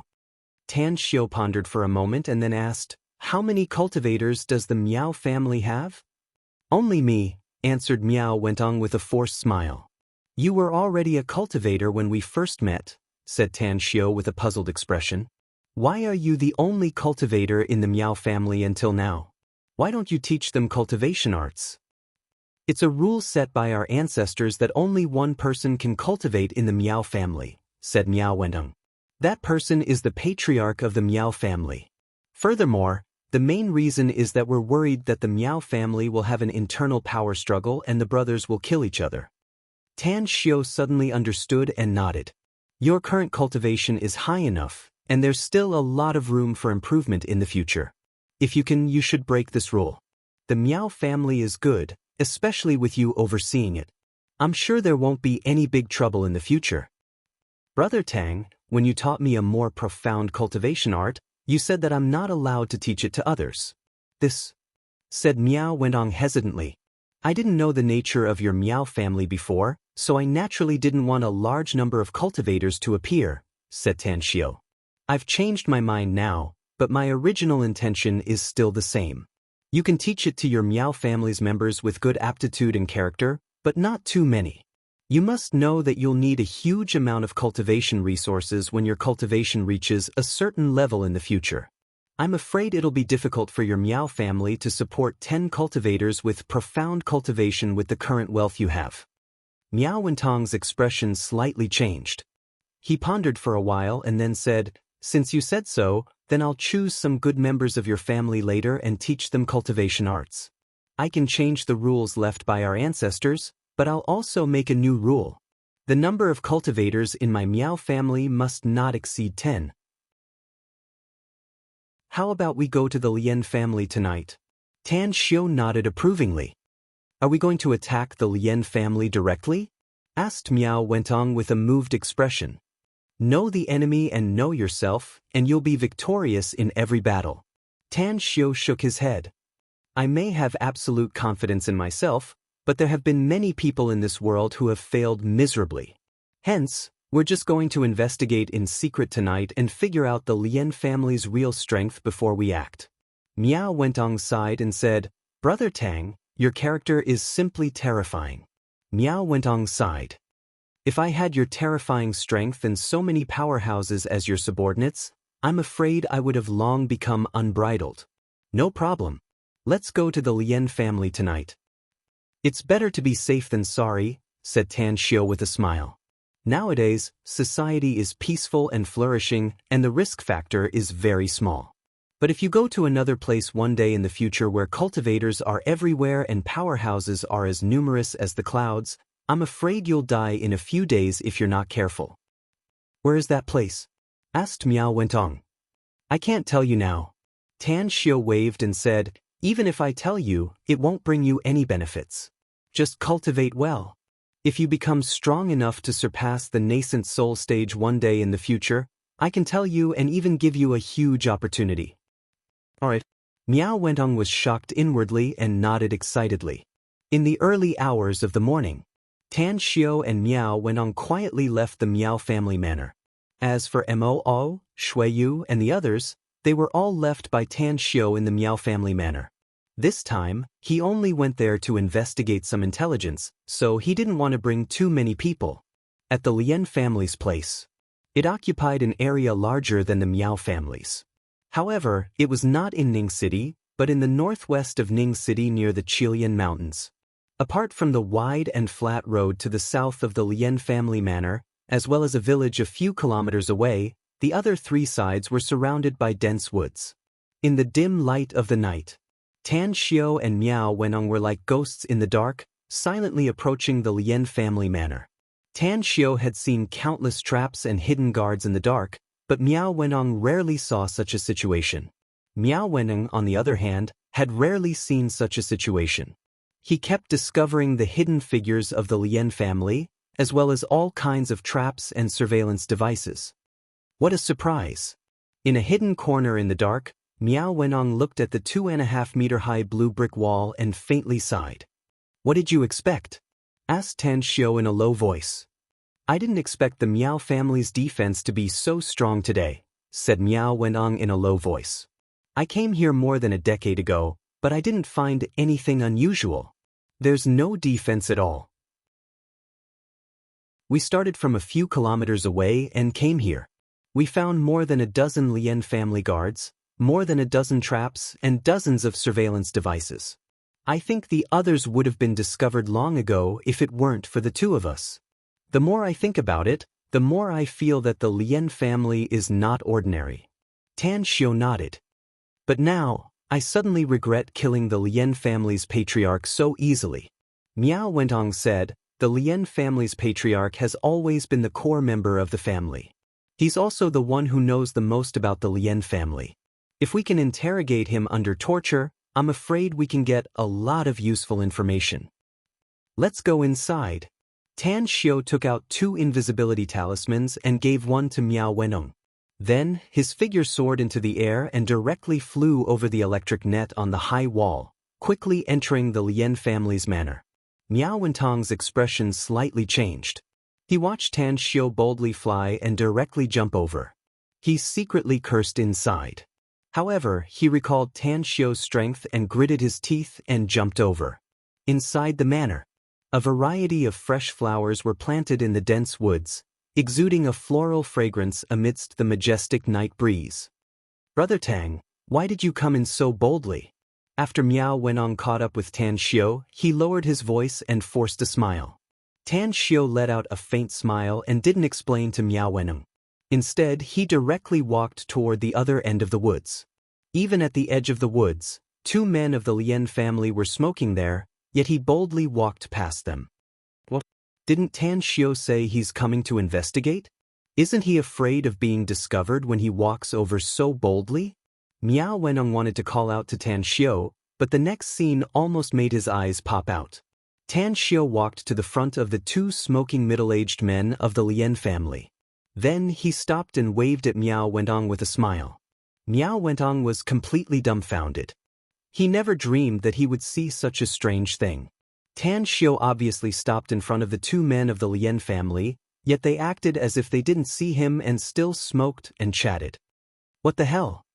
Tan Xiu pondered for a moment and then asked, how many cultivators does the Miao family have? Only me, answered Miao Wentong with a forced smile. You were already a cultivator when we first met, said Tan Xiu with a puzzled expression. Why are you the only cultivator in the Miao family until now? Why don't you teach them cultivation arts? It's a rule set by our ancestors that only one person can cultivate in the Miao family, said Miao Wentong. That person is the patriarch of the Miao family. Furthermore, the main reason is that we're worried that the Miao family will have an internal power struggle and the brothers will kill each other. Tan Xiu suddenly understood and nodded. Your current cultivation is high enough, and there's still a lot of room for improvement in the future. If you can, you should break this rule. The Miao family is good, especially with you overseeing it. I'm sure there won't be any big trouble in the future. Brother Tang, when you taught me a more profound cultivation art, You said that I'm not allowed to teach it to others. This, said Miao Wenong hesitantly. I didn't know the nature of your Miao family before, so I naturally didn't want a large number of cultivators to appear, said Tan Xiu. I've changed my mind now, but my original intention is still the same. You can teach it to your Miao family's members with good aptitude and character, but not too many. You must know that you'll need a huge amount of cultivation resources when your cultivation reaches a certain level in the future. I'm afraid it'll be difficult for your Miao family to support 10 cultivators with profound cultivation with the current wealth you have. Miao Wentong's expression slightly changed. He pondered for a while and then said, Since you said so, then I'll choose some good members of your family later and teach them cultivation arts. I can change the rules left by our ancestors, but I'll also make a new rule. The number of cultivators in my Miao family must not exceed 10. How about we go to the Lien family tonight? Tan Xiu nodded approvingly. Are we going to attack the Lien family directly? Asked Miao Wentong with a moved expression. Know the enemy and know yourself, and you'll be victorious in every battle. Tan Xiu shook his head. I may have absolute confidence in myself, but there have been many people in this world who have failed miserably. Hence, we're just going to investigate in secret tonight and figure out the Lien family's real strength before we act. Miao Wentong sighed and said, Brother Tang, your character is simply terrifying. Miao Wentong sighed. If I had your terrifying strength and so many powerhouses as your subordinates, I'm afraid I would have long become unbridled. No problem. Let's go to the Lien family tonight. It's better to be safe than sorry, said Tan Xiu with a smile. Nowadays, society is peaceful and flourishing, and the risk factor is very small. But if you go to another place one day in the future where cultivators are everywhere and powerhouses are as numerous as the clouds, I'm afraid you'll die in a few days if you're not careful. Where is that place? Asked Miao Wentong. I can't tell you now. Tan Xiu waved and said, Even if I tell you, it won't bring you any benefits. Just cultivate well. If you become strong enough to surpass the nascent soul stage one day in the future, I can tell you and even give you a huge opportunity. Alright. Miao Wentong was shocked inwardly and nodded excitedly. In the early hours of the morning, Tan Xiu and Miao Wentong quietly left the Miao family manor. As for Mo, Shui Yu, and the others, they were all left by Tan Xiu in the Miao family manor. This time, he only went there to investigate some intelligence, so he didn't want to bring too many people. At the Lien family's place, it occupied an area larger than the Miao family's. However, it was not in Ning City, but in the northwest of Ning City near the Qilian Mountains. Apart from the wide and flat road to the south of the Lien family manor, as well as a village a few kilometers away, the other three sides were surrounded by dense woods. In the dim light of the night, Tan Xiu and Miao Wenong were like ghosts in the dark, silently approaching the Lien family manor. Tan Xiu had seen countless traps and hidden guards in the dark, but Miao Wenong rarely saw such a situation. Miao Wenong, on the other hand, had rarely seen such a situation. He kept discovering the hidden figures of the Lien family, as well as all kinds of traps and surveillance devices. What a surprise! In a hidden corner in the dark, Miao Wenong looked at the 2.5-meter-high blue brick wall and faintly sighed. What did you expect? Asked Tan Xiu in a low voice. I didn't expect the Miao family's defense to be so strong today, said Miao Wenong in a low voice. I came here more than a decade ago, but I didn't find anything unusual. There's no defense at all. We started from a few kilometers away and came here. We found more than a dozen Lien family guards, more than a dozen traps, and dozens of surveillance devices. I think the others would have been discovered long ago if it weren't for the two of us. The more I think about it, the more I feel that the Lien family is not ordinary. Tan Xiu nodded. But now, I suddenly regret killing the Lien family's patriarch so easily. Miao Wentong said, the Lien family's patriarch has always been the core member of the family. He's also the one who knows the most about the Lien family. If we can interrogate him under torture, I'm afraid we can get a lot of useful information. Let's go inside. Tan Xiu took out 2 invisibility talismans and gave one to Miao Wenong. Then, his figure soared into the air and directly flew over the electric net on the high wall, quickly entering the Lien family's manor. Miao Wentong's expression slightly changed. He watched Tan Xiu boldly fly and directly jump over. He secretly cursed inside. However, he recalled Tan Xiu's strength and gritted his teeth and jumped over. Inside the manor, a variety of fresh flowers were planted in the dense woods, exuding a floral fragrance amidst the majestic night breeze. "Brother Tang, why did you come in so boldly?" After Miao Wenong caught up with Tan Xiu, he lowered his voice and forced a smile. Tan Xiu let out a faint smile and didn't explain to Miao Wenong. Instead, he directly walked toward the other end of the woods. Even at the edge of the woods, 2 men of the Lien family were smoking there, yet he boldly walked past them. "What? Didn't Tan Xiu say he's coming to investigate? Isn't he afraid of being discovered when he walks over so boldly?" Miao Wenong wanted to call out to Tan Xiu, but the next scene almost made his eyes pop out. Tan Xiu walked to the front of the 2 smoking middle-aged men of the Lien family. Then he stopped and waved at Miao Wentong with a smile. Miao Wentong was completely dumbfounded. He never dreamed that he would see such a strange thing. Tan Xiu obviously stopped in front of the 2 men of the Lien family, yet they acted as if they didn't see him and still smoked and chatted. What the hell?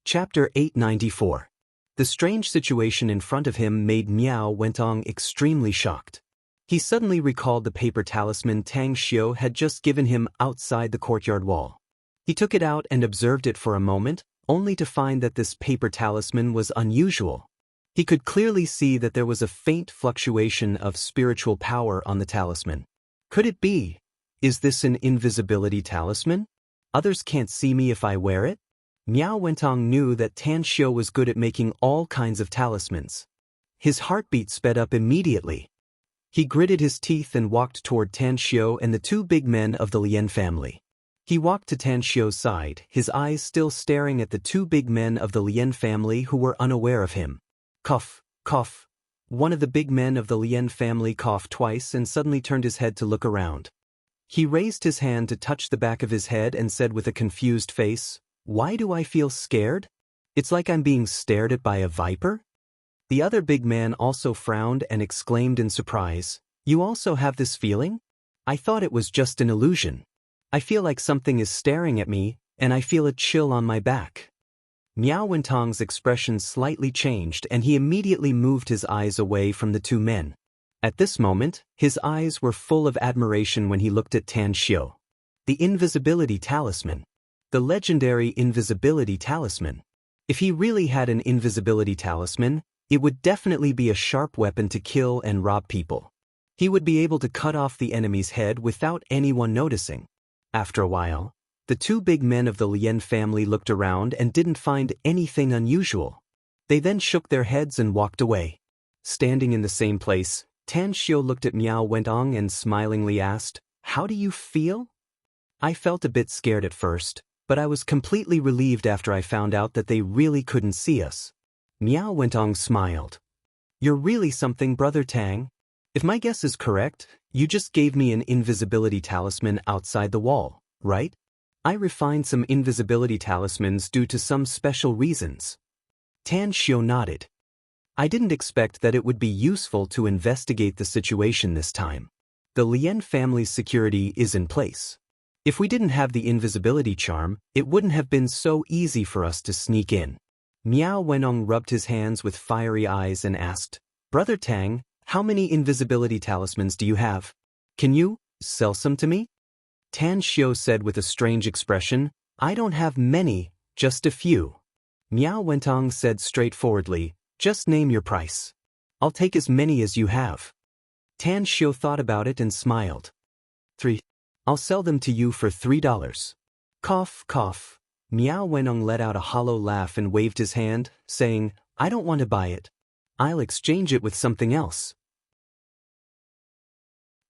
Chapter 894. The strange situation in front of him made Miao Wentong extremely shocked. He suddenly recalled the paper talisman Tang Xiu had just given him outside the courtyard wall. He took it out and observed it for a moment, only to find that this paper talisman was unusual. He could clearly see that there was a faint fluctuation of spiritual power on the talisman. Could it be? Is this an invisibility talisman? Others can't see me if I wear it? Miao Wentong knew that Tan Xiu was good at making all kinds of talismans. His heartbeat sped up immediately. He gritted his teeth and walked toward Tan Xiu and the 2 big men of the Lien family. He walked to Tan Xiu's side, his eyes still staring at the 2 big men of the Lien family who were unaware of him. Cough, cough. One of the big men of the Lien family coughed twice and suddenly turned his head to look around. He raised his hand to touch the back of his head and said with a confused face, "Why do I feel scared? It's like I'm being stared at by a viper?" The other big man also frowned and exclaimed in surprise, "You also have this feeling? I thought it was just an illusion. I feel like something is staring at me, and I feel a chill on my back." Miao Wentong's expression slightly changed and he immediately moved his eyes away from the 2 men. At this moment, his eyes were full of admiration when he looked at Tan Xiu. The invisibility talisman. The legendary invisibility talisman. If he really had an invisibility talisman, it would definitely be a sharp weapon to kill and rob people. He would be able to cut off the enemy's head without anyone noticing. After a while, the 2 big men of the Lien family looked around and didn't find anything unusual. They then shook their heads and walked away. Standing in the same place, Tan Xiu looked at Miao Wentong and smilingly asked, "How do you feel?" "I felt a bit scared at first, but I was completely relieved after I found out that they really couldn't see us." Miao Wentong smiled. "You're really something, Brother Tang. If my guess is correct, you just gave me an invisibility talisman outside the wall, right? I refined some invisibility talismans due to some special reasons." Tan Xiu nodded. "I didn't expect that it would be useful to investigate the situation this time. The Lien family's security is in place. If we didn't have the invisibility charm, it wouldn't have been so easy for us to sneak in." Miao Wenong rubbed his hands with fiery eyes and asked, "Brother Tang, how many invisibility talismans do you have? Can you sell some to me?" Tan Xiu said with a strange expression, "I don't have many, just a few." Miao Wentong said straightforwardly, "Just name your price. I'll take as many as you have." Tan Xiu thought about it and smiled. "3. I'll sell them to you for $3. Cough, cough. Miao Wenong let out a hollow laugh and waved his hand, saying, "I don't want to buy it. I'll exchange it with something else."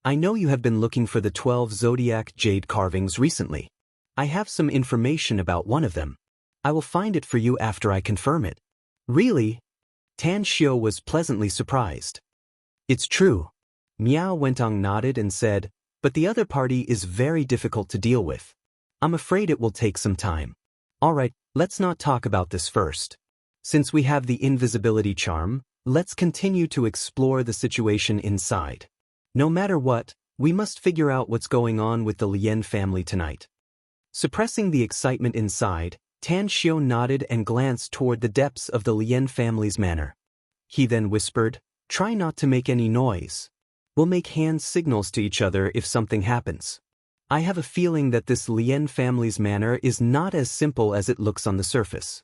"I know you have been looking for the 12 zodiac jade carvings recently. I have some information about one of them. I will find it for you after I confirm it." "Really?" Tan Xiu was pleasantly surprised. "It's true." Miao Wentong nodded and said, but the other party is very difficult to deal with. I'm afraid it will take some time. Alright, let's not talk about this first. Since we have the invisibility charm, let's continue to explore the situation inside. No matter what, we must figure out what's going on with the Lien family tonight. Suppressing the excitement inside, Tan Xiao nodded and glanced toward the depths of the Lien family's manor. He then whispered, "Try not to make any noise. We'll make hand signals to each other if something happens." I have a feeling that this Lien family's manor is not as simple as it looks on the surface.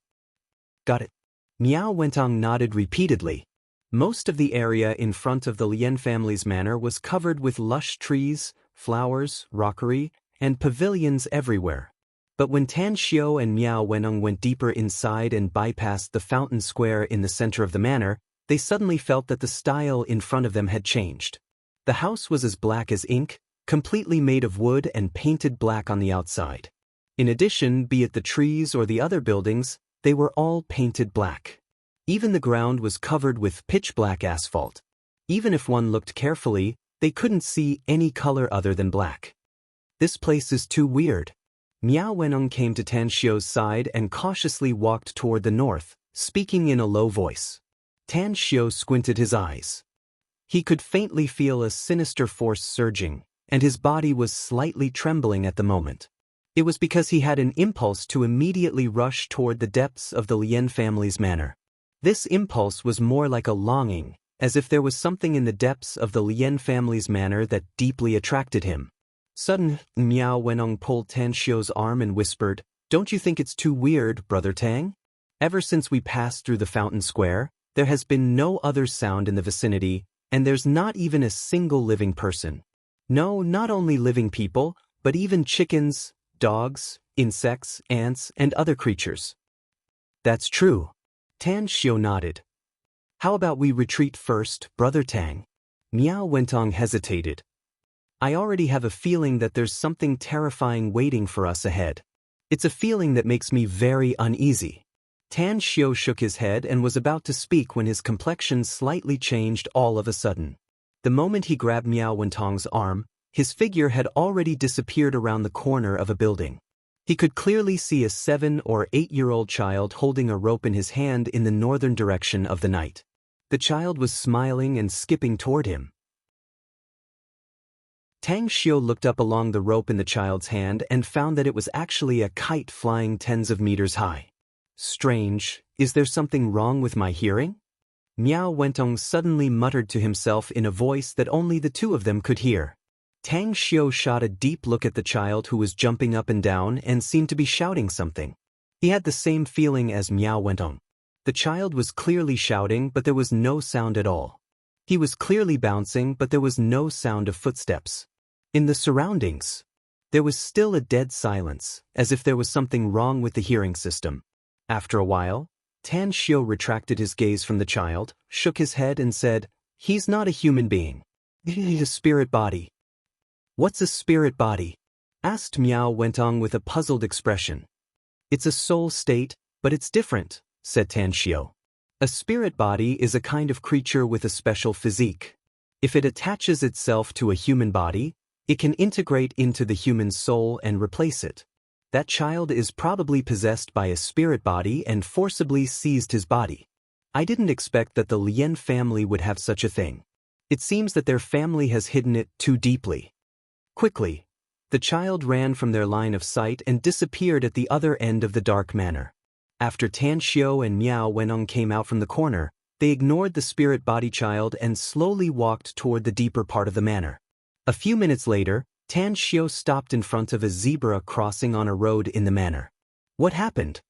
Got it. Miao Wentong nodded repeatedly. Most of the area in front of the Lien family's manor was covered with lush trees, flowers, rockery, and pavilions everywhere. But when Tan Xiao and Miao Wenong went deeper inside and bypassed the fountain square in the center of the manor, they suddenly felt that the style in front of them had changed. The house was as black as ink, completely made of wood and painted black on the outside. In addition, be it the trees or the other buildings, they were all painted black. Even the ground was covered with pitch-black asphalt. Even if one looked carefully, they couldn't see any color other than black. This place is too weird. Miao Wenong came to Tan Xiao's side and cautiously walked toward the north, speaking in a low voice. Tan Xiao squinted his eyes. He could faintly feel a sinister force surging, and his body was slightly trembling at the moment. It was because he had an impulse to immediately rush toward the depths of the Lien family's manor. This impulse was more like a longing, as if there was something in the depths of the Lien family's manor that deeply attracted him. Suddenly, Miao Wenong pulled Tan Xiao's arm and whispered, "Don't you think it's too weird, Brother Tang? Ever since we passed through the fountain square, there has been no other sound in the vicinity, and there's not even a single living person. No, not only living people, but even chickens, dogs, insects, ants, and other creatures." "That's true." Tan Xiao nodded. "How about we retreat first, Brother Tang?" Miao Wentong hesitated. "I already have a feeling that there's something terrifying waiting for us ahead. It's a feeling that makes me very uneasy." Tan Xiao shook his head and was about to speak when his complexion slightly changed all of a sudden. The moment he grabbed Miao Wentong's arm, his figure had already disappeared around the corner of a building. He could clearly see a 7- or 8-year-old child holding a rope in his hand in the northern direction of the night. The child was smiling and skipping toward him. Tang Xiao looked up along the rope in the child's hand and found that it was actually a kite flying tens of meters high. "Strange, is there something wrong with my hearing?" Miao Wentong suddenly muttered to himself in a voice that only the two of them could hear. Tang Xiao shot a deep look at the child who was jumping up and down and seemed to be shouting something. He had the same feeling as Miao Wentong. The child was clearly shouting, but there was no sound at all. He was clearly bouncing, but there was no sound of footsteps. In the surroundings, there was still a dead silence, as if there was something wrong with the hearing system. After a while, Tan Xiao retracted his gaze from the child, shook his head and said, "He's not a human being. He's a spirit body." "What's a spirit body?" asked Miao Wentong with a puzzled expression. "It's a soul state, but it's different," said Tan Xiao. "A spirit body is a kind of creature with a special physique. If it attaches itself to a human body, it can integrate into the human soul and replace it. That child is probably possessed by a spirit body and forcibly seized his body. I didn't expect that the Lien family would have such a thing. It seems that their family has hidden it too deeply." Quickly, the child ran from their line of sight and disappeared at the other end of the dark manor. After Tan Xiao and Miao Wenong came out from the corner, they ignored the spirit body child and slowly walked toward the deeper part of the manor. A few minutes later, Tan Xiao stopped in front of a zebra crossing on a road in the manor. "What happened?"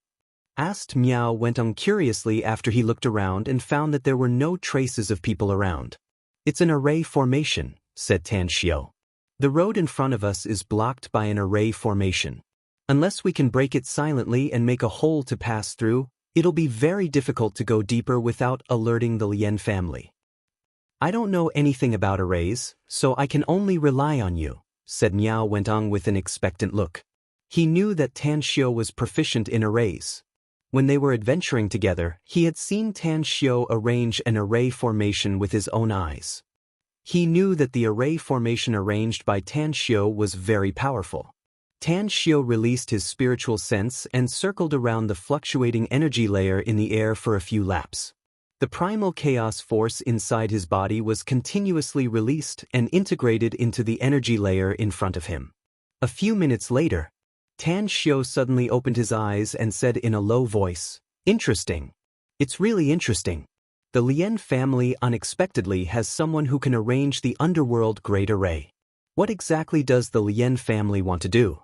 asked Miao Wentong curiously after he looked around and found that there were no traces of people around. "It's an array formation," said Tan Xiao. "The road in front of us is blocked by an array formation. Unless we can break it silently and make a hole to pass through, it'll be very difficult to go deeper without alerting the Lien family." "I don't know anything about arrays, so I can only rely on you," said Miao Wentong with an expectant look. He knew that Tan Xiao was proficient in arrays. When they were adventuring together, he had seen Tan Xiao arrange an array formation with his own eyes. He knew that the array formation arranged by Tan Xiu was very powerful. Tan Xiu released his spiritual sense and circled around the fluctuating energy layer in the air for a few laps. The primal chaos force inside his body was continuously released and integrated into the energy layer in front of him. A few minutes later, Tan Xiu suddenly opened his eyes and said in a low voice, "Interesting. It's really interesting. The Lien family unexpectedly has someone who can arrange the underworld great array. What exactly does the Lien family want to do?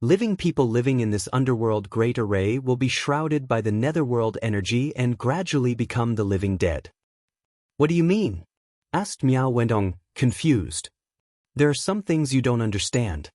Living people living in this underworld great array will be shrouded by the netherworld energy and gradually become the living dead." "What do you mean?" asked Miao Wendong, confused. "There are some things you don't understand."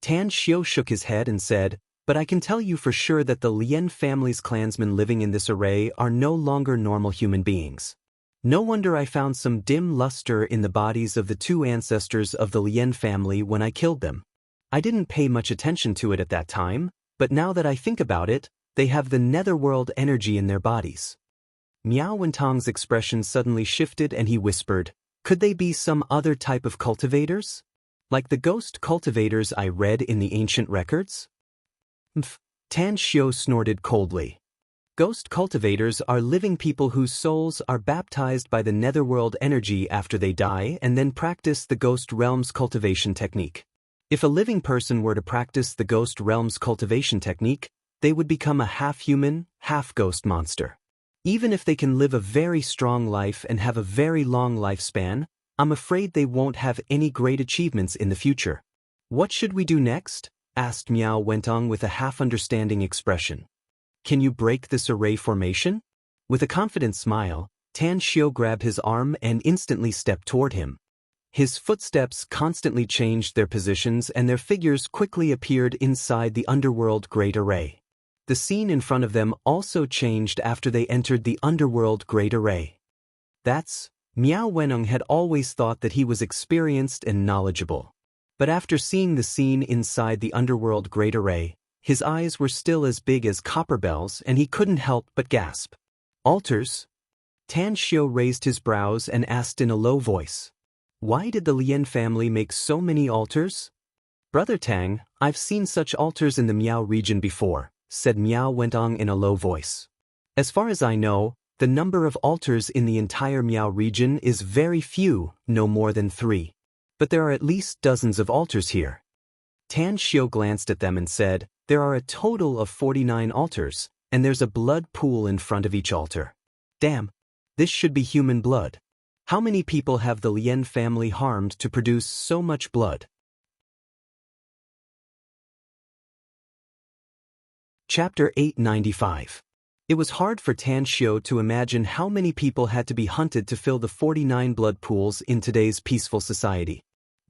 Tan Xiu shook his head and said, "But I can tell you for sure that the Lien family's clansmen living in this array are no longer normal human beings. No wonder I found some dim luster in the bodies of the two ancestors of the Lien family when I killed them. I didn't pay much attention to it at that time, but now that I think about it, they have the netherworld energy in their bodies." Miao Wentong's expression suddenly shifted and he whispered, "Could they be some other type of cultivators? Like the ghost cultivators I read in the ancient records?" Tan Xiu snorted coldly. "Ghost cultivators are living people whose souls are baptized by the netherworld energy after they die and then practice the ghost realm's cultivation technique. If a living person were to practice the ghost realm's cultivation technique, they would become a half-human, half-ghost monster. Even if they can live a very strong life and have a very long lifespan, I'm afraid they won't have any great achievements in the future." "What should we do next?" asked Miao Wentong with a half-understanding expression. "Can you break this array formation?" With a confident smile, Tan Xiu grabbed his arm and instantly stepped toward him. His footsteps constantly changed their positions and their figures quickly appeared inside the underworld great array. The scene in front of them also changed after they entered the underworld great array. Miao Wenong had always thought that he was experienced and knowledgeable. But after seeing the scene inside the underworld great array, his eyes were still as big as copper bells and he couldn't help but gasp. "Altars?" Tan Xiu raised his brows and asked in a low voice, "Why did the Lien family make so many altars?" "Brother Tang, I've seen such altars in the Miao region before," said Miao Wentong in a low voice. "As far as I know, the number of altars in the entire Miao region is very few, no more than 3. But there are at least dozens of altars here." Tan Xiu glanced at them and said, "There are a total of 49 altars, and there's a blood pool in front of each altar. Damn, this should be human blood. How many people have the Lien family harmed to produce so much blood?" Chapter 895. It was hard for Tan Xiu to imagine how many people had to be hunted to fill the 49 blood pools in today's peaceful society.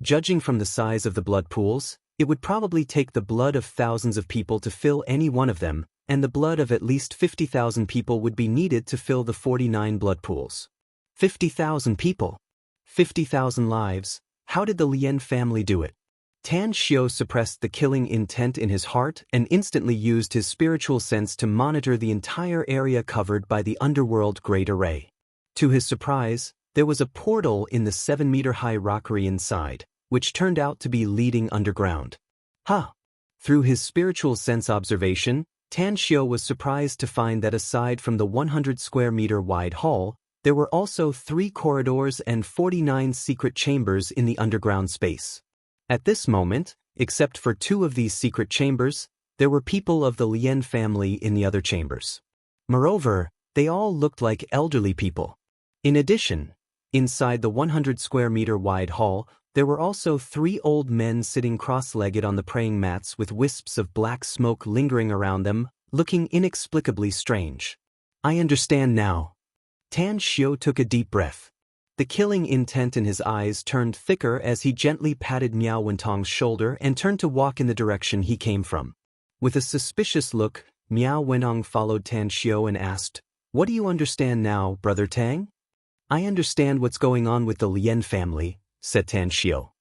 Judging from the size of the blood pools, it would probably take the blood of thousands of people to fill any one of them, and the blood of at least 50,000 people would be needed to fill the 49 blood pools. 50,000 people. 50,000 lives. How did the Lien family do it? Tan Xiu suppressed the killing intent in his heart and instantly used his spiritual sense to monitor the entire area covered by the underworld great array. To his surprise, there was a portal in the 7-meter-high rockery inside, which turned out to be leading underground. Through his spiritual sense observation, Tan Xiu was surprised to find that aside from the 100-square-meter-wide hall, there were also 3 corridors and 49 secret chambers in the underground space. At this moment, except for 2 of these secret chambers, there were people of the Lien family in the other chambers. Moreover, they all looked like elderly people. In addition, inside the 100-square-meter-wide hall, there were also 3 old men sitting cross-legged on the praying mats with wisps of black smoke lingering around them, looking inexplicably strange. "I understand now." Tan Xiu took a deep breath. The killing intent in his eyes turned thicker as he gently patted Miao Wentong's shoulder and turned to walk in the direction he came from. With a suspicious look, Miao Wentong followed Tan Xiu and asked, "What do you understand now, Brother Tang?" "I understand what's going on with the Lien family," said Tan Xiu.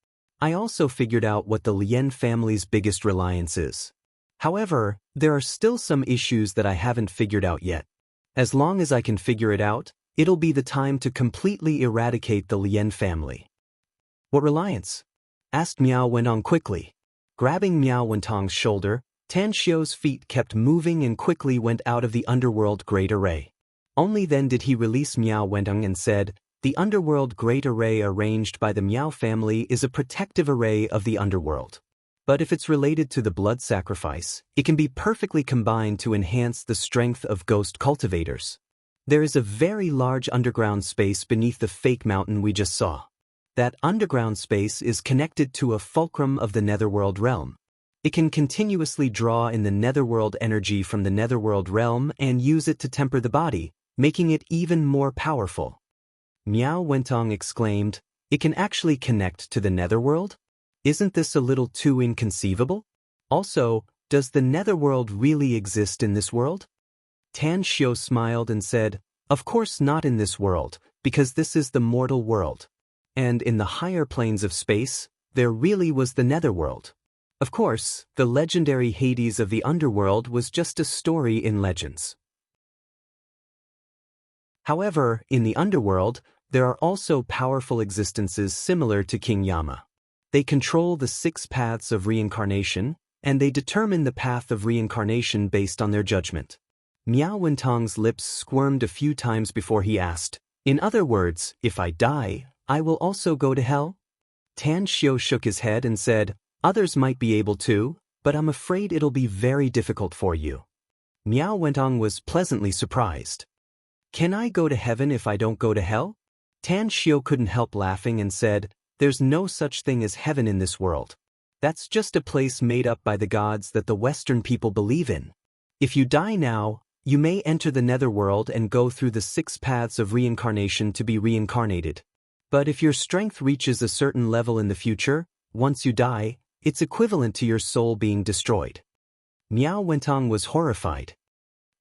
"I also figured out what the Lien family's biggest reliance is. However, there are still some issues that I haven't figured out yet. As long as I can figure it out, It'll be the time to completely eradicate the Lien family. What reliance? Asked Miao Wentong quickly. Grabbing Miao Wentong's shoulder, Tan Xiu's feet kept moving and quickly went out of the underworld Great Array. Only then did he release Miao Wentong and said, "The underworld Great Array arranged by the Miao family is a protective array of the underworld. But if it's related to the blood sacrifice, it can be perfectly combined to enhance the strength of ghost cultivators. There is a very large underground space beneath the fake mountain we just saw. That underground space is connected to a fulcrum of the netherworld realm. It can continuously draw in the netherworld energy from the netherworld realm and use it to temper the body, making it even more powerful." Miao Wentong exclaimed, "It can actually connect to the netherworld? Isn't this a little too inconceivable? Also, does the netherworld really exist in this world?" Tan Xiu smiled and said, "Of course not in this world, because this is the mortal world. And in the higher planes of space, there really was the netherworld. Of course, the legendary Hades of the underworld was just a story in legends. However, in the underworld, there are also powerful existences similar to King Yama. They control the 6 paths of reincarnation, and they determine the path of reincarnation based on their judgment." Miao Wentong's lips squirmed a few times before he asked, "In other words, if I die, I will also go to hell?" Tan Xiu shook his head and said, "Others might be able to, but I'm afraid it'll be very difficult for you." Miao Wentong was pleasantly surprised. "Can I go to heaven if I don't go to hell?" Tan Xiu couldn't help laughing and said, "There's no such thing as heaven in this world. That's just a place made up by the gods that the Western people believe in. If you die now, you may enter the netherworld and go through the 6 paths of reincarnation to be reincarnated. But if your strength reaches a certain level in the future, once you die, it's equivalent to your soul being destroyed." Miao Wentong was horrified.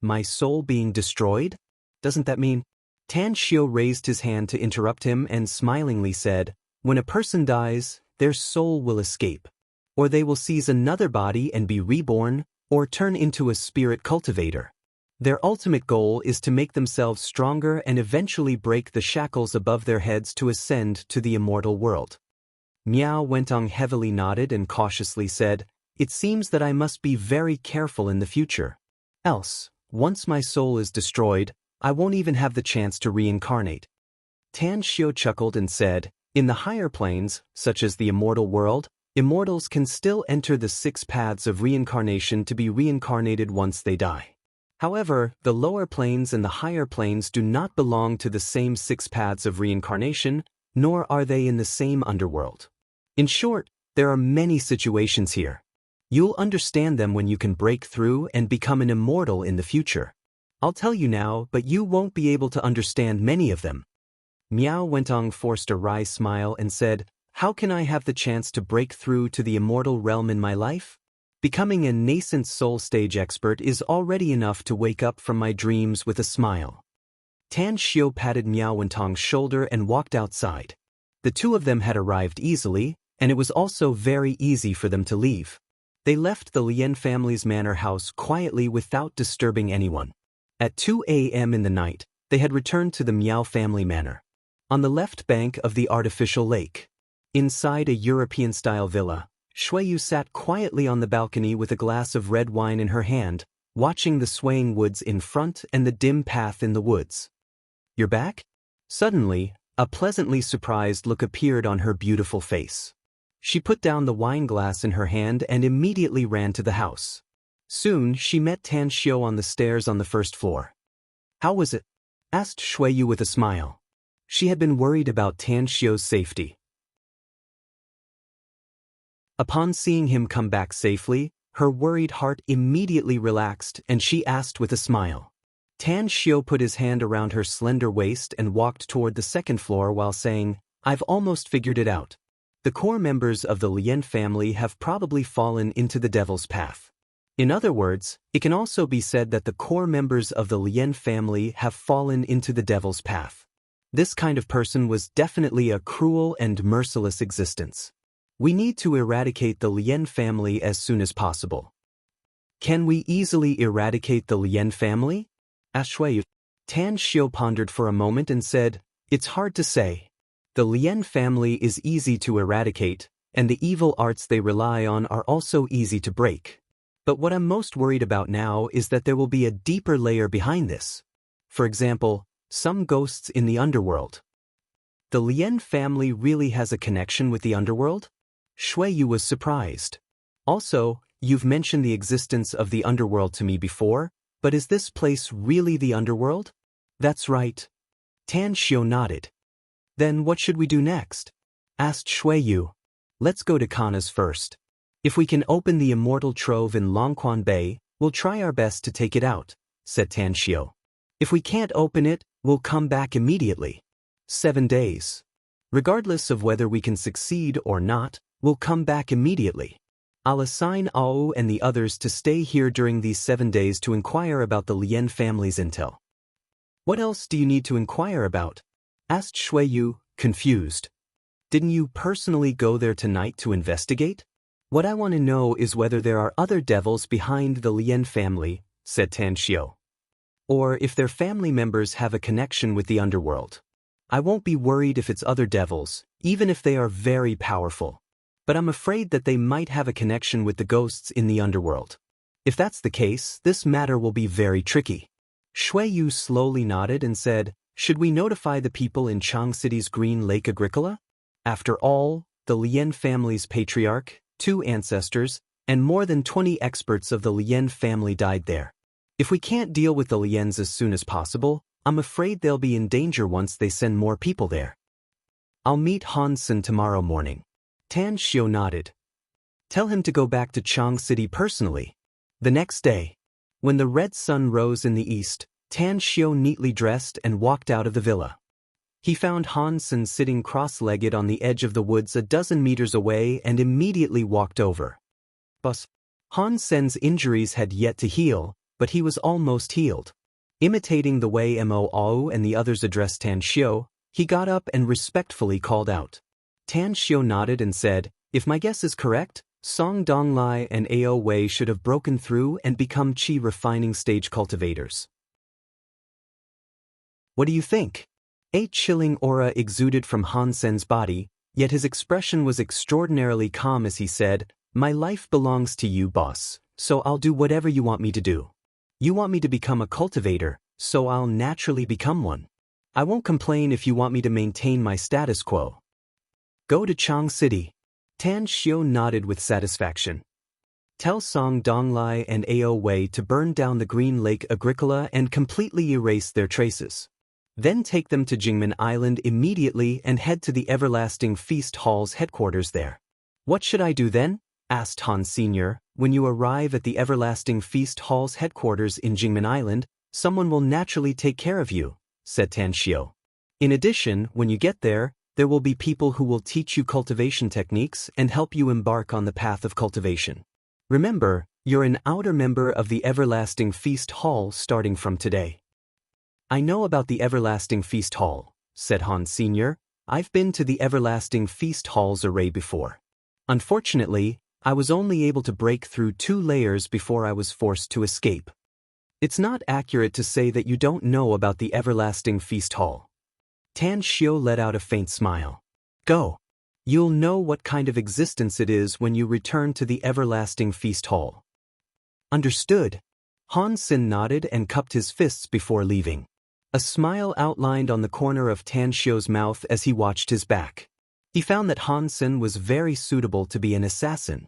"My soul being destroyed? Doesn't that mean?" Tan Xiu raised his hand to interrupt him and smilingly said, "When a person dies, their soul will escape. Or they will seize another body and be reborn, or turn into a spirit cultivator. Their ultimate goal is to make themselves stronger and eventually break the shackles above their heads to ascend to the immortal world." Miao Wentong heavily nodded and cautiously said, "It seems that I must be very careful in the future. Else, once my soul is destroyed, I won't even have the chance to reincarnate." Tan Xiu chuckled and said, "In the higher planes, such as the immortal world, immortals can still enter the 6 paths of reincarnation to be reincarnated once they die. However, the lower planes and the higher planes do not belong to the same 6 paths of reincarnation, nor are they in the same underworld. In short, there are many situations here. You'll understand them when you can break through and become an immortal in the future. I'll tell you now, but you won't be able to understand many of them." Miao Wentong forced a wry smile and said, "How can I have the chance to break through to the immortal realm in my life? Becoming a nascent soul stage expert is already enough to wake up from my dreams with a smile." Tan Xiu patted Miao Wentong's shoulder and walked outside. The two of them had arrived easily, and it was also very easy for them to leave. They left the Lien family's manor house quietly without disturbing anyone. At 2 a.m. in the night, they had returned to the Miao family manor. On the left bank of the artificial lake, inside a European-style villa, Shuiyu sat quietly on the balcony with a glass of red wine in her hand, watching the swaying woods in front and the dim path in the woods. "You're back?" Suddenly, a pleasantly surprised look appeared on her beautiful face. She put down the wine glass in her hand and immediately ran to the house. Soon, she met Tan Xiu on the stairs on the first floor. "How was it?" asked Shuiyu with a smile. She had been worried about Tan Xiu's safety. Upon seeing him come back safely, her worried heart immediately relaxed and she asked with a smile. Tan Xiu put his hand around her slender waist and walked toward the second floor while saying, "I've almost figured it out. The core members of the Lien family have probably fallen into the devil's path. In other words, it can also be said that the core members of the Lien family have fallen into the devil's path. This kind of person was definitely a cruel and merciless existence. We need to eradicate the Lien family as soon as possible." "Can we easily eradicate the Lien family?" asked Shuiyu. Tan Xiu pondered for a moment and said, "It's hard to say. The Lien family is easy to eradicate, and the evil arts they rely on are also easy to break. But what I'm most worried about now is that there will be a deeper layer behind this. For example, some ghosts in the underworld." The Lien family really has a connection with the underworld? Shuiyu was surprised. Also, you've mentioned the existence of the underworld to me before, but is this place really the underworld? That's right. Tan Xiu nodded. Then what should we do next? Asked Shuiyu. Let's go to Kana's first. If we can open the immortal trove in Longquan Bay, we'll try our best to take it out, said Tan Xiu. If we can't open it, we'll come back immediately. 7 days. Regardless of whether we can succeed or not, we'll come back immediately. I'll assign Ao and the others to stay here during these 7 days to inquire about the Lien family's intel. What else do you need to inquire about? Asked Shuiyu, confused. Didn't you personally go there tonight to investigate? What I want to know is whether there are other devils behind the Lien family, said Tan Xiu. Or if their family members have a connection with the underworld. I won't be worried if it's other devils, even if they are very powerful. But I'm afraid that they might have a connection with the ghosts in the underworld. If that's the case, this matter will be very tricky. Shuiyu slowly nodded and said, should we notify the people in Chang City's Green Lake Agricola? After all, the Lien family's patriarch, 2 ancestors, and more than 20 experts of the Lien family died there. If we can't deal with the Liens as soon as possible, I'm afraid they'll be in danger once they send more people there. I'll meet Hansen tomorrow morning. Tan Xiu nodded. Tell him to go back to Chang City personally. The next day, when the red sun rose in the east, Tan Xiu neatly dressed and walked out of the villa. He found Hansen sitting cross-legged on the edge of the woods a dozen meters away and immediately walked over. Hansen's injuries had yet to heal, but he was almost healed. Imitating the way Mo Ao and the others addressed Tan Xiu, he got up and respectfully called out. Tan Xiu nodded and said, if my guess is correct, Song Donglai and Ao Wei should have broken through and become qi refining stage cultivators. What do you think? A chilling aura exuded from Hansen's body, yet his expression was extraordinarily calm as he said, my life belongs to you, boss, so I'll do whatever you want me to do. You want me to become a cultivator, so I'll naturally become one. I won't complain if you want me to maintain my status quo. Go to Chang City. Tan Xiu nodded with satisfaction. Tell Song Donglai and Ao Wei to burn down the Green Lake Agricola and completely erase their traces. Then take them to Jingmen Island immediately and head to the Everlasting Feast Hall's headquarters there. What should I do then? Asked Han Sr. When you arrive at the Everlasting Feast Hall's headquarters in Jingmen Island, someone will naturally take care of you, said Tan Xiu. In addition, when you get there will be people who will teach you cultivation techniques and help you embark on the path of cultivation. Remember, you're an outer member of the Everlasting Feast Hall starting from today. I know about the Everlasting Feast Hall, said Han Sr. I've been to the Everlasting Feast Hall's array before. Unfortunately, I was only able to break through 2 layers before I was forced to escape. It's not accurate to say that you don't know about the Everlasting Feast Hall. Tan Xiu let out a faint smile. Go. You'll know what kind of existence it is when you return to the Everlasting Feast Hall. Understood. Hansen nodded and cupped his fists before leaving. A smile outlined on the corner of Tan Xiu's mouth as he watched his back. He found that Hansen was very suitable to be an assassin.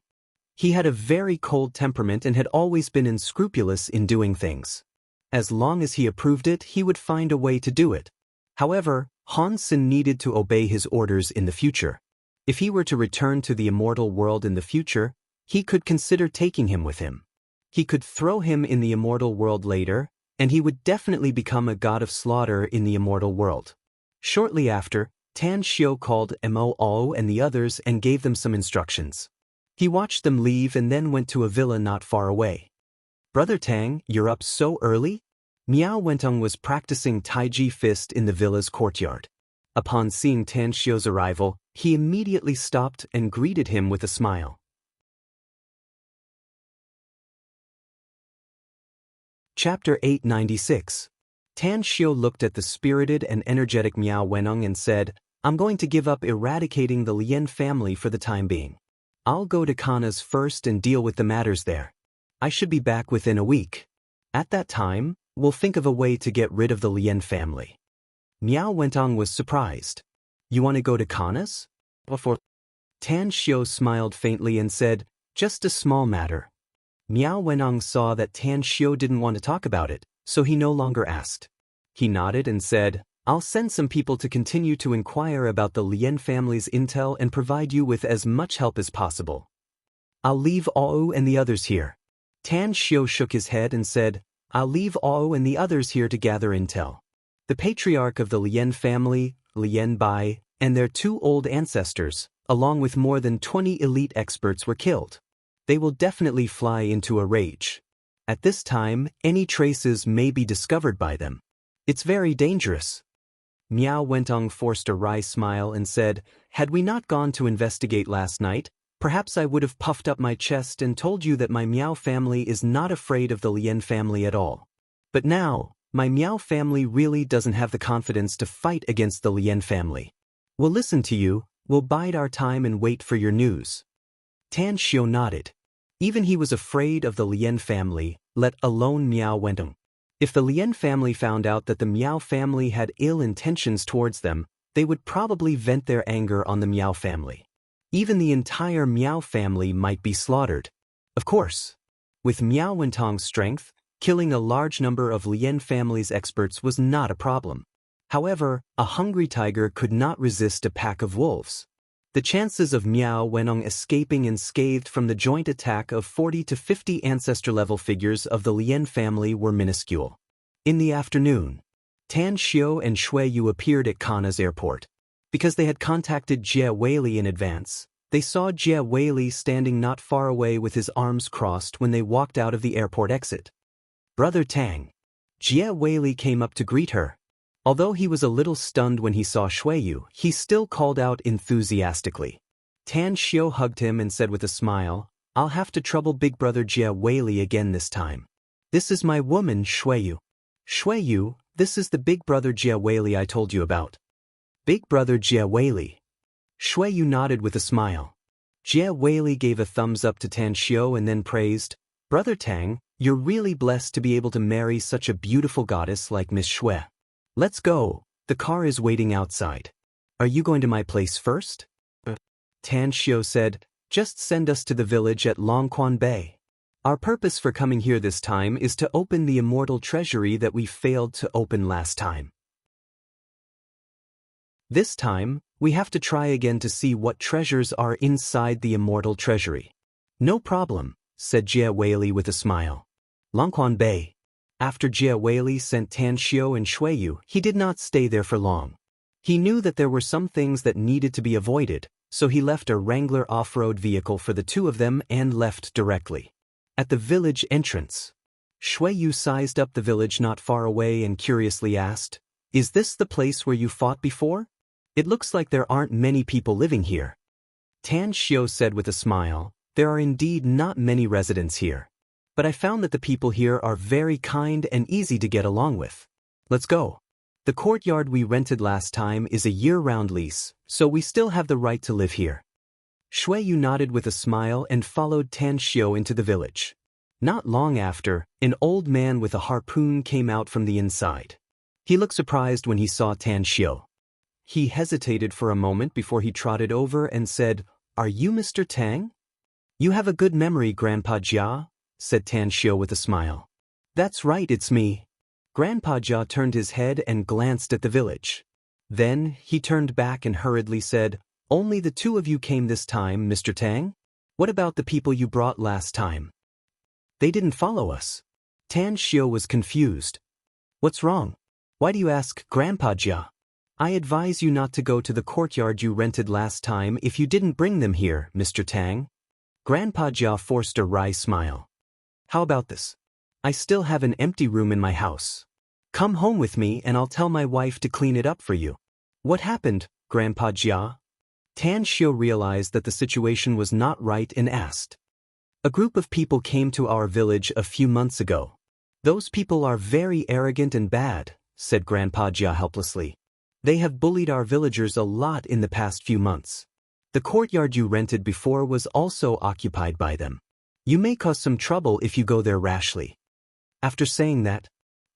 He had a very cold temperament and had always been unscrupulous in doing things. As long as he approved it, he would find a way to do it. However, Hansen needed to obey his orders in the future. If he were to return to the immortal world in the future, he could consider taking him with him. He could throw him in the immortal world later, and he would definitely become a god of slaughter in the immortal world. Shortly after, Tan Xiu called Mo Ao and the others and gave them some instructions. He watched them leave and then went to a villa not far away. Brother Tang, you're up so early? Miao Wentong was practicing Taiji fist in the villa's courtyard. Upon seeing Tan Xiu's arrival, he immediately stopped and greeted him with a smile. Chapter 896. Tan Xiu looked at the spirited and energetic Miao Wenong and said, I'm going to give up eradicating the Lien family for the time being. I'll go to Kana's first and deal with the matters there. I should be back within a week. At that time, we'll think of a way to get rid of the Lien family. Miao Wenong was surprised. You want to go to Kana's? Before Tan Xiu smiled faintly and said, just a small matter. Miao Wenong saw that Tan Xiu didn't want to talk about it, so he no longer asked. He nodded and said, I'll send some people to continue to inquire about the Lien family's intel and provide you with as much help as possible. I'll leave Ao and the others here. Tan Xiu shook his head and said, I'll leave Ao and the others here to gather intel. The patriarch of the Lien family, Lien Bai, and their 2 old ancestors, along with more than 20 elite experts were killed. They will definitely fly into a rage. At this time, any traces may be discovered by them. It's very dangerous. Miao Wenong forced a wry smile and said, had we not gone to investigate last night, perhaps I would have puffed up my chest and told you that my Miao family is not afraid of the Lien family at all. But now, my Miao family really doesn't have the confidence to fight against the Lien family. We'll listen to you, we'll bide our time and wait for your news. Tan Xiu nodded. Even he was afraid of the Lien family, let alone Miao Wenong. If the Lien family found out that the Miao family had ill intentions towards them, they would probably vent their anger on the Miao family. Even the entire Miao family might be slaughtered. Of course. With Miao Wenong's strength, killing a large number of Lien family's experts was not a problem. However, a hungry tiger could not resist a pack of wolves. The chances of Miao Wenong escaping unscathed from the joint attack of 40 to 50 ancestor-level figures of the Lien family were minuscule. In the afternoon, Tan Xiu and Shui Yu appeared at Kana's airport. Because they had contacted Jie Weili in advance, they saw Jie Weili standing not far away with his arms crossed when they walked out of the airport exit. Brother Tang. Jie Weili came up to greet her. Although he was a little stunned when he saw Shui Yu, he still called out enthusiastically. Tan Xiu hugged him and said with a smile, I'll have to trouble Big Brother Jie Weili again this time. This is my woman, Shui Yu. Shui Yu, this is the Big Brother Jie Weili I told you about. Big Brother Jie Weili. Shui Yu nodded with a smile. Jie Weili gave a thumbs up to Tan Xiu and then praised, Brother Tang, you're really blessed to be able to marry such a beautiful goddess like Miss Shui. Let's go, the car is waiting outside. Are you going to my place first? Tan Xiu said, just send us to the village at Longquan Bay. Our purpose for coming here this time is to open the immortal treasury that we failed to open last time. This time, we have to try again to see what treasures are inside the immortal treasury. No problem, said Jie Weili with a smile. Longquan Bay. After Jie Weili sent Tan Xiu and Shui Yu, he did not stay there for long. He knew that there were some things that needed to be avoided, so he left a Wrangler off-road vehicle for the 2 of them and left directly. At the village entrance, Shui Yu sized up the village not far away and curiously asked, Is this the place where you fought before? It looks like there aren't many people living here. Tan Xiu said with a smile, There are indeed not many residents here. But I found that the people here are very kind and easy to get along with. Let's go. The courtyard we rented last time is a year-round lease, so we still have the right to live here. Shui Yu nodded with a smile and followed Tan Xiu into the village. Not long after, an old man with a harpoon came out from the inside. He looked surprised when he saw Tan Xiu. He hesitated for a moment before he trotted over and said, Are you Mr. Tang? You have a good memory, Grandpa Jia, said Tan Xiu with a smile. That's right, it's me. Grandpa Jia turned his head and glanced at the village. Then, he turned back and hurriedly said, Only the 2 of you came this time, Mr. Tang? What about the people you brought last time? They didn't follow us. Tan Xiu was confused. What's wrong? Why do you ask, Grandpa Jia? I advise you not to go to the courtyard you rented last time if you didn't bring them here, Mr. Tang. Grandpa Jia forced a wry smile. How about this? I still have an empty room in my house. Come home with me and I'll tell my wife to clean it up for you. What happened, Grandpa Jia? Tan Xiu realized that the situation was not right and asked. A group of people came to our village a few months ago. Those people are very arrogant and bad, said Grandpa Jia helplessly. They have bullied our villagers a lot in the past few months. The courtyard you rented before was also occupied by them. You may cause some trouble if you go there rashly. After saying that,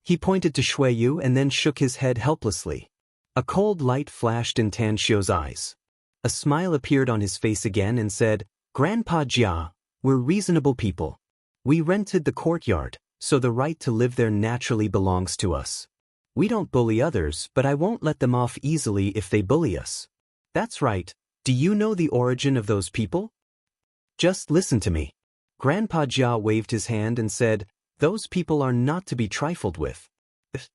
he pointed to Shui Yu and then shook his head helplessly. A cold light flashed in Tan Xiu's eyes. A smile appeared on his face again and said, Grandpa Jia, we're reasonable people. We rented the courtyard, so the right to live there naturally belongs to us. We don't bully others, but I won't let them off easily if they bully us. That's right. Do you know the origin of those people? Just listen to me. Grandpa Jia waved his hand and said, those people are not to be trifled with.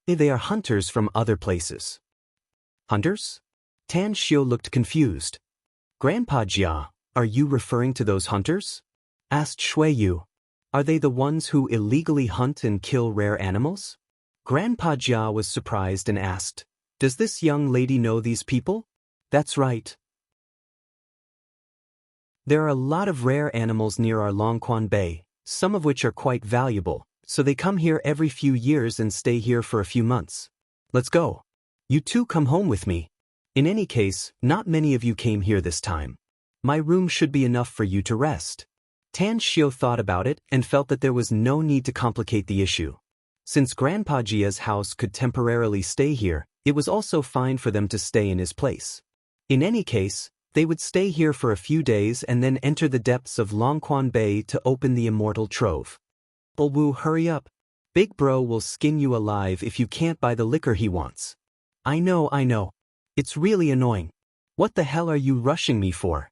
They are hunters from other places. Hunters? Tan Xiu looked confused. Grandpa Jia, are you referring to those hunters? Asked Shui Yu. Are they the ones who illegally hunt and kill rare animals? Grandpa Jia was surprised and asked, does this young lady know these people? That's right. There are a lot of rare animals near our Longquan Bay, some of which are quite valuable, so they come here every few years and stay here for a few months. Let's go. You two come home with me. In any case, not many of you came here this time. My room should be enough for you to rest. Tan Xiu thought about it and felt that there was no need to complicate the issue. Since Grandpa Jia's house could temporarily stay here, it was also fine for them to stay in his place. In any case, they would stay here for a few days and then enter the depths of Longquan Bay to open the immortal trove. Wu, hurry up. Big Bro will skin you alive if you can't buy the liquor he wants. I know. It's really annoying. What the hell are you rushing me for?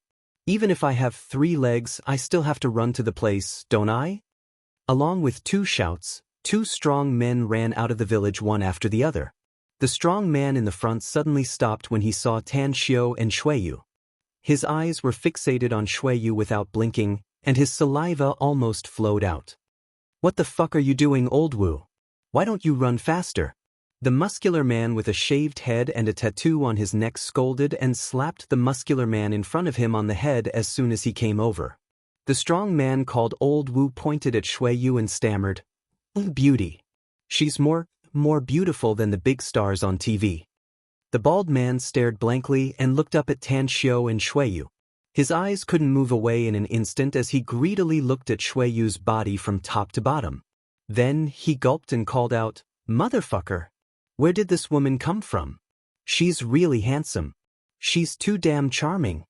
Even if I have 3 legs, I still have to run to the place, don't I? Along with 2 shouts, 2 strong men ran out of the village one after the other. The strong man in the front suddenly stopped when he saw Tan Xiu and Shui Yu. His eyes were fixated on Shui Yu without blinking, and his saliva almost flowed out. What the fuck are you doing, old Wu? Why don't you run faster? The muscular man with a shaved head and a tattoo on his neck scolded and slapped the muscular man in front of him on the head as soon as he came over. The strong man called Old Wu pointed at Shui Yu and stammered, Beauty. She's more beautiful than the big stars on TV. The bald man stared blankly and looked up at Tan Xiu and Shui Yu. His eyes couldn't move away in an instant as he greedily looked at Shui Yu's body from top to bottom. Then he gulped and called out, Motherfucker! Where did this woman come from? She's really handsome. She's too damn charming.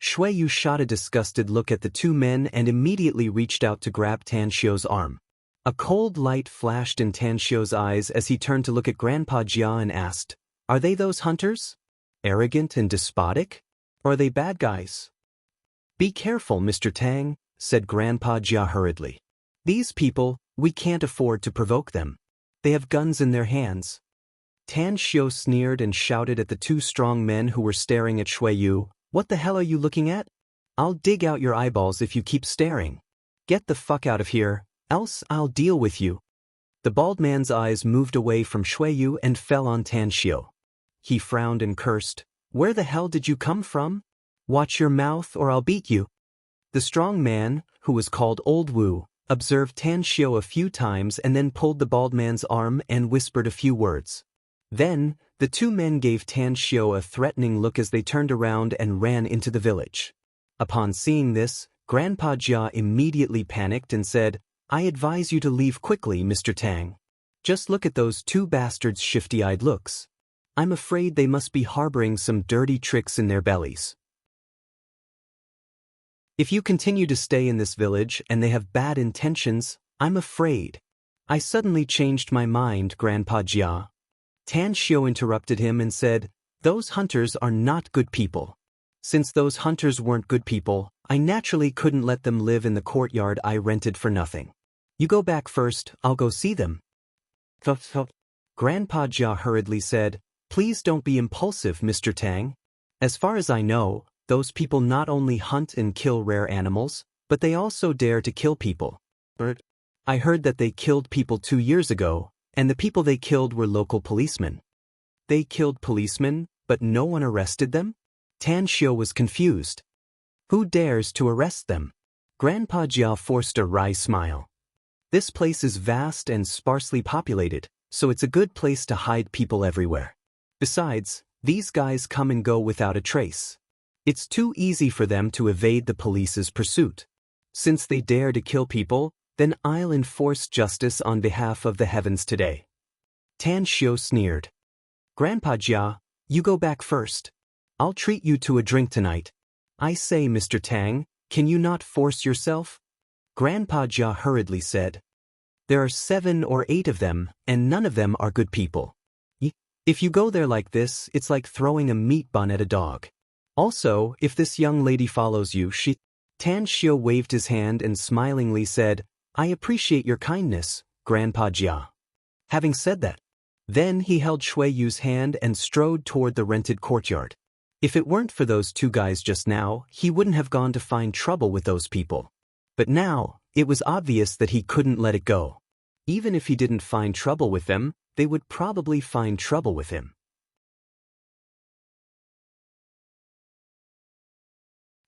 Shui Yu shot a disgusted look at the 2 men and immediately reached out to grab Tan Xiu's arm. A cold light flashed in Tan Xiu's eyes as he turned to look at Grandpa Jia and asked, Are they those hunters? Arrogant and despotic? Or are they bad guys? Be careful, Mr. Tang, said Grandpa Jia hurriedly. These people, we can't afford to provoke them. They have guns in their hands. Tan Xiu sneered and shouted at the 2 strong men who were staring at Shui Yu, What the hell are you looking at? I'll dig out your eyeballs if you keep staring. Get the fuck out of here, else I'll deal with you. The bald man's eyes moved away from Shui Yu and fell on Tan Xiu. He frowned and cursed, Where the hell did you come from? Watch your mouth or I'll beat you. The strong man, who was called Old Wu, observed Tan Xiu a few times and then pulled the bald man's arm and whispered a few words. Then, the 2 men gave Tan Xiu a threatening look as they turned around and ran into the village. Upon seeing this, Grandpa Jia immediately panicked and said, I advise you to leave quickly, Mr. Tang. Just look at those 2 bastards' shifty-eyed looks. I'm afraid they must be harboring some dirty tricks in their bellies. If you continue to stay in this village and they have bad intentions, I'm afraid. I suddenly changed my mind, Grandpa Jia. Tan Xiu interrupted him and said, Those hunters are not good people. Since those hunters weren't good people, I naturally couldn't let them live in the courtyard I rented for nothing. You go back first, I'll go see them. Grandpa Jia hurriedly said, Please don't be impulsive, Mr. Tang. As far as I know, those people not only hunt and kill rare animals, but they also dare to kill people. I heard that they killed people 2 years ago, and the people they killed were local policemen. They killed policemen, but no one arrested them? Tan Xiu was confused. Who dares to arrest them? Grandpa Jia forced a wry smile. This place is vast and sparsely populated, so it's a good place to hide people everywhere. Besides, these guys come and go without a trace. It's too easy for them to evade the police's pursuit. Since they dare to kill people, then I'll enforce justice on behalf of the heavens today. Tan Xiu sneered. Grandpa Jia, you go back first. I'll treat you to a drink tonight. I say, Mr. Tang, can you not force yourself? Grandpa Jia hurriedly said. There are 7 or 8 of them, and none of them are good people. If you go there like this, it's like throwing a meat bun at a dog. Also, if this young lady follows you, Tan Xiu waved his hand and smilingly said, I appreciate your kindness, Grandpa Jia. Having said that, then he held Shui Yu's hand and strode toward the rented courtyard. If it weren't for those 2 guys just now, he wouldn't have gone to find trouble with those people. But now, it was obvious that he couldn't let it go. Even if he didn't find trouble with them, they would probably find trouble with him.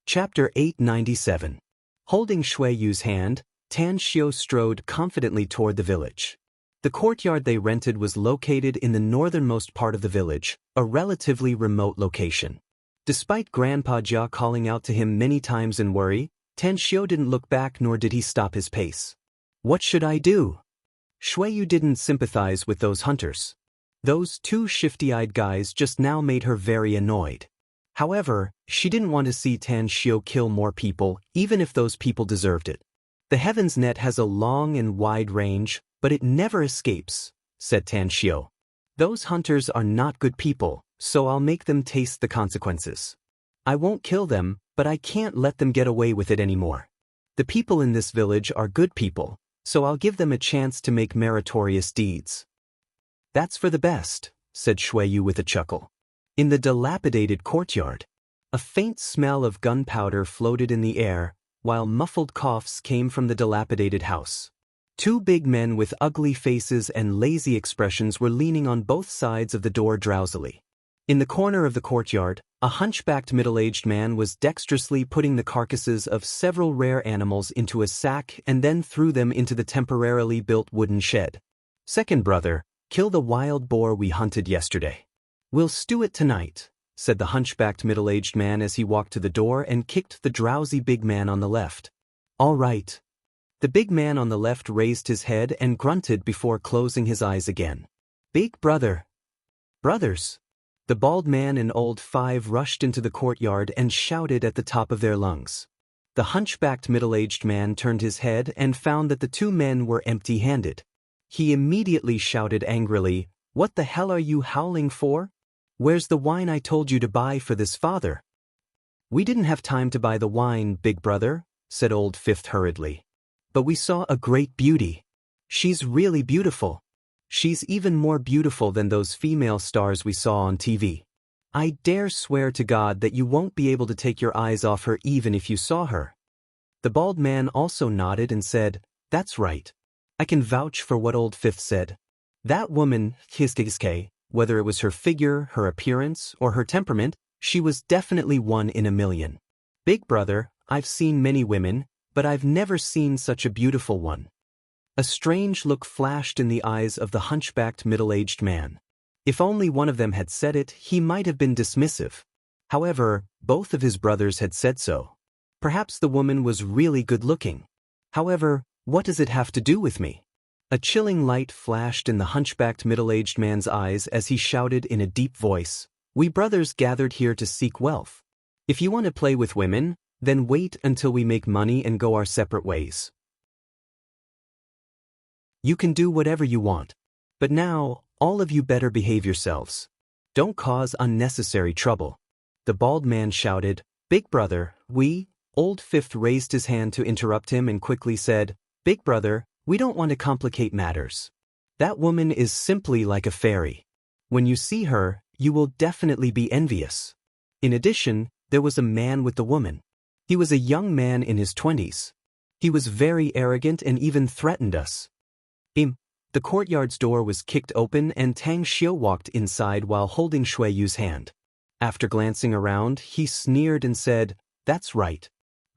Chapter 897. Holding Shui Yu's hand, Tan Xiu strode confidently toward the village. The courtyard they rented was located in the northernmost part of the village, a relatively remote location. Despite Grandpa Jia calling out to him many times in worry, Tan Xiu didn't look back nor did he stop his pace. What should I do? Shui Yu didn't sympathize with those hunters. Those 2 shifty-eyed guys just now made her very annoyed. However, she didn't want to see Tan Xiu kill more people, even if those people deserved it. The Heaven's Net has a long and wide range, but it never escapes, said Tan Xiu. Those hunters are not good people, so I'll make them taste the consequences. I won't kill them, but I can't let them get away with it anymore. The people in this village are good people, so I'll give them a chance to make meritorious deeds. That's for the best, said Shui Yu with a chuckle. In the dilapidated courtyard, a faint smell of gunpowder floated in the air, while muffled coughs came from the dilapidated house. 2 big men with ugly faces and lazy expressions were leaning on both sides of the door drowsily. In the corner of the courtyard, a hunchbacked middle-aged man was dexterously putting the carcasses of several rare animals into a sack and then threw them into the temporarily built wooden shed. Second brother, kill the wild boar we hunted yesterday. We'll stew it tonight, said the hunchbacked middle-aged man as he walked to the door and kicked the drowsy big man on the left. All right. The big man on the left raised his head and grunted before closing his eyes again. Big brother. Brothers. The bald man and old 5 rushed into the courtyard and shouted at the top of their lungs. The hunchbacked middle-aged man turned his head and found that the 2 men were empty-handed. He immediately shouted angrily, What the hell are you howling for? Where's the wine I told you to buy for this father? We didn't have time to buy the wine, big brother, said old 5th hurriedly. But we saw a great beauty. She's really beautiful. She's even more beautiful than those female stars we saw on TV. I dare swear to God that you won't be able to take your eyes off her even if you saw her. The bald man also nodded and said, That's right. I can vouch for what old 5th said. That woman, Hiskiske, whether it was her figure, her appearance, or her temperament, she was definitely one in a million. Big brother, I've seen many women, but I've never seen such a beautiful one. A strange look flashed in the eyes of the hunchbacked middle-aged man. If only one of them had said it, he might have been dismissive. However, both of his brothers had said so. Perhaps the woman was really good-looking. However, what does it have to do with me? A chilling light flashed in the hunchbacked middle-aged man's eyes as he shouted in a deep voice, We brothers gathered here to seek wealth. If you want to play with women, then wait until we make money and go our separate ways. You can do whatever you want. But now, all of you better behave yourselves. Don't cause unnecessary trouble. The bald man shouted, Big brother, Old 5th raised his hand to interrupt him and quickly said, Big brother, we don't want to complicate matters. That woman is simply like a fairy. When you see her, you will definitely be envious. In addition, there was a man with the woman. He was a young man in his 20s. He was very arrogant and even threatened us. The courtyard's door was kicked open and Tang Xiu walked inside while holding Shui Yu's hand. After glancing around, he sneered and said, That's right.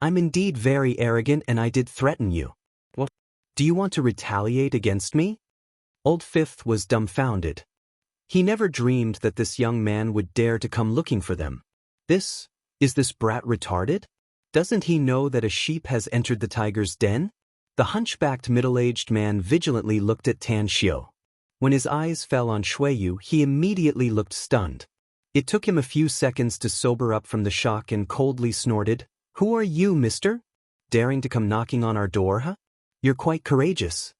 I'm indeed very arrogant and I did threaten you. What? Do you want to retaliate against me? Old Fifth was dumbfounded. He never dreamed that this young man would dare to come looking for them. Is this brat retarded? Doesn't he know that a sheep has entered the tiger's den? The hunchbacked middle-aged man vigilantly looked at Tan Xiu. When his eyes fell on Shuiyu, he immediately looked stunned. It took him a few seconds to sober up from the shock and coldly snorted, "Who are you, mister? Daring to come knocking on our door, huh? You're quite courageous."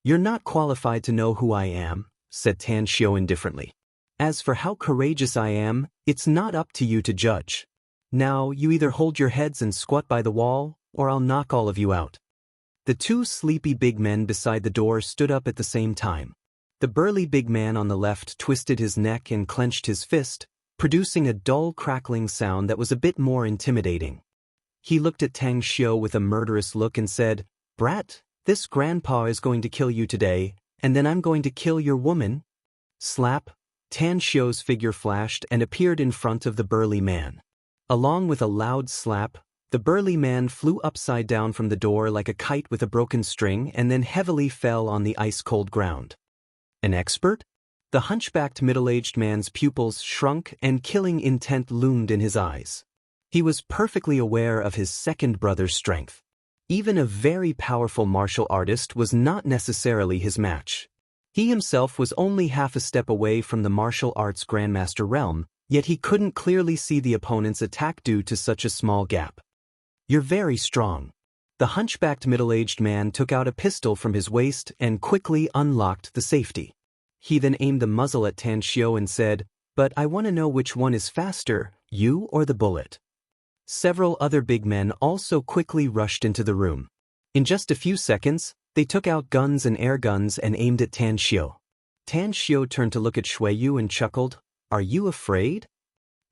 "You're not qualified to know who I am," said Tan Xiu indifferently. "As for how courageous I am, it's not up to you to judge. Now, you either hold your heads and squat by the wall, or I'll knock all of you out." The two sleepy big men beside the door stood up at the same time. The burly big man on the left twisted his neck and clenched his fist, producing a dull crackling sound that was a bit more intimidating. He looked at Tang Xiu with a murderous look and said, "Brat, this grandpa is going to kill you today, and then I'm going to kill your woman." Slap! Tan Xiu's figure flashed and appeared in front of the burly man. Along with a loud slap, the burly man flew upside down from the door like a kite with a broken string and then heavily fell on the ice-cold ground. An expert? The hunchbacked middle-aged man's pupils shrunk and killing intent loomed in his eyes. He was perfectly aware of his second brother's strength. Even a very powerful martial artist was not necessarily his match. He himself was only half a step away from the martial arts grandmaster realm, yet he couldn't clearly see the opponent's attack due to such a small gap. "You're very strong." The hunchbacked middle-aged man took out a pistol from his waist and quickly unlocked the safety. He then aimed the muzzle at Tan Xiu and said, "But I want to know which one is faster, you or the bullet." Several other big men also quickly rushed into the room. In just a few seconds, they took out guns and air guns and aimed at Tan Xiu. Tan Xiu turned to look at Shuiyu and chuckled, "Are you afraid?"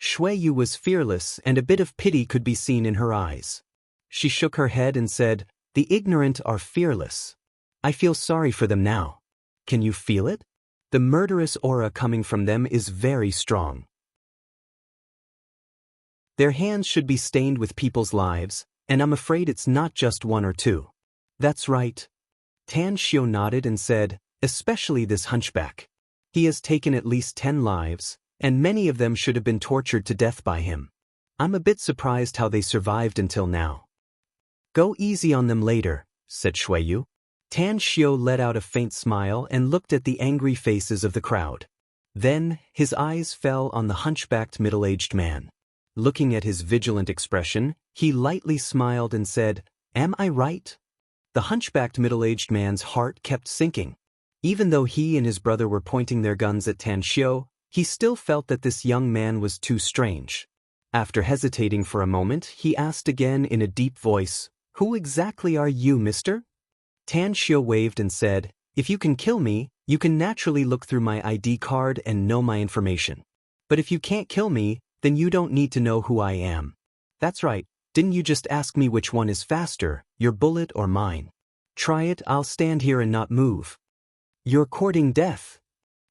Shuiyu was fearless and a bit of pity could be seen in her eyes. She shook her head and said, "The ignorant are fearless. I feel sorry for them now. Can you feel it? The murderous aura coming from them is very strong. Their hands should be stained with people's lives, and I'm afraid it's not just one or two." "That's right." Tan Xiu nodded and said, "Especially this hunchback. He has taken at least 10 lives, and many of them should have been tortured to death by him. I'm a bit surprised how they survived until now." "Go easy on them later," said Shuiyu. Tan Xiu let out a faint smile and looked at the angry faces of the crowd. Then, his eyes fell on the hunchbacked middle-aged man. Looking at his vigilant expression, he lightly smiled and said, "Am I right?" The hunchbacked middle-aged man's heart kept sinking. Even though he and his brother were pointing their guns at Tan Xiu, he still felt that this young man was too strange. After hesitating for a moment, he asked again in a deep voice, "Who exactly are you, mister?" Tan Xiu waved and said, "If you can kill me, you can naturally look through my ID card and know my information. But if you can't kill me, then you don't need to know who I am." "That's right, didn't you just ask me which one is faster, your bullet or mine? Try it, I'll stand here and not move." "You're courting death."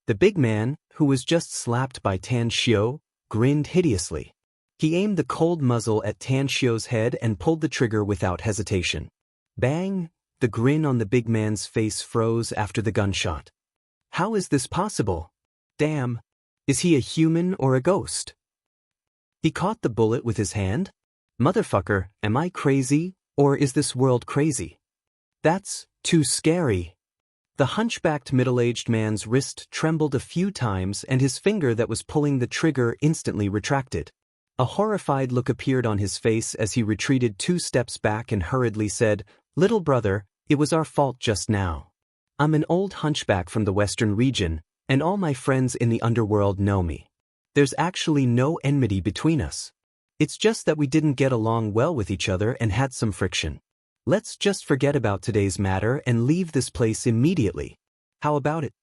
The big man, who was just slapped by Tan Xiu, grinned hideously. He aimed the cold muzzle at Tan Xiu's head and pulled the trigger without hesitation. Bang! The grin on the big man's face froze after the gunshot. "How is this possible? Damn! Is he a human or a ghost?" He caught the bullet with his hand? "Motherfucker, am I crazy, or is this world crazy? That's too scary." The hunchbacked middle-aged man's wrist trembled a few times and his finger that was pulling the trigger instantly retracted. A horrified look appeared on his face as he retreated 2 steps back and hurriedly said, "Little brother, it was our fault just now. I'm an old hunchback from the western region, and all my friends in the underworld know me. There's actually no enmity between us. It's just that we didn't get along well with each other and had some friction. Let's just forget about today's matter and leave this place immediately. How about it?"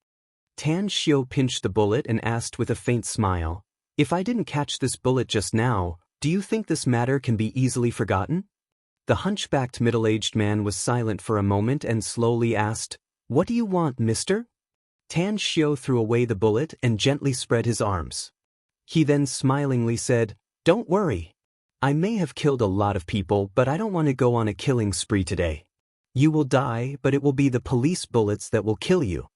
Tan Xiu pinched the bullet and asked with a faint smile, "If I didn't catch this bullet just now, do you think this matter can be easily forgotten?" The hunchbacked middle-aged man was silent for a moment and slowly asked, "What do you want, mister?" Tan Xiu threw away the bullet and gently spread his arms. He then smilingly said, "Don't worry. I may have killed a lot of people, but I don't want to go on a killing spree today. You will die, but it will be the police bullets that will kill you."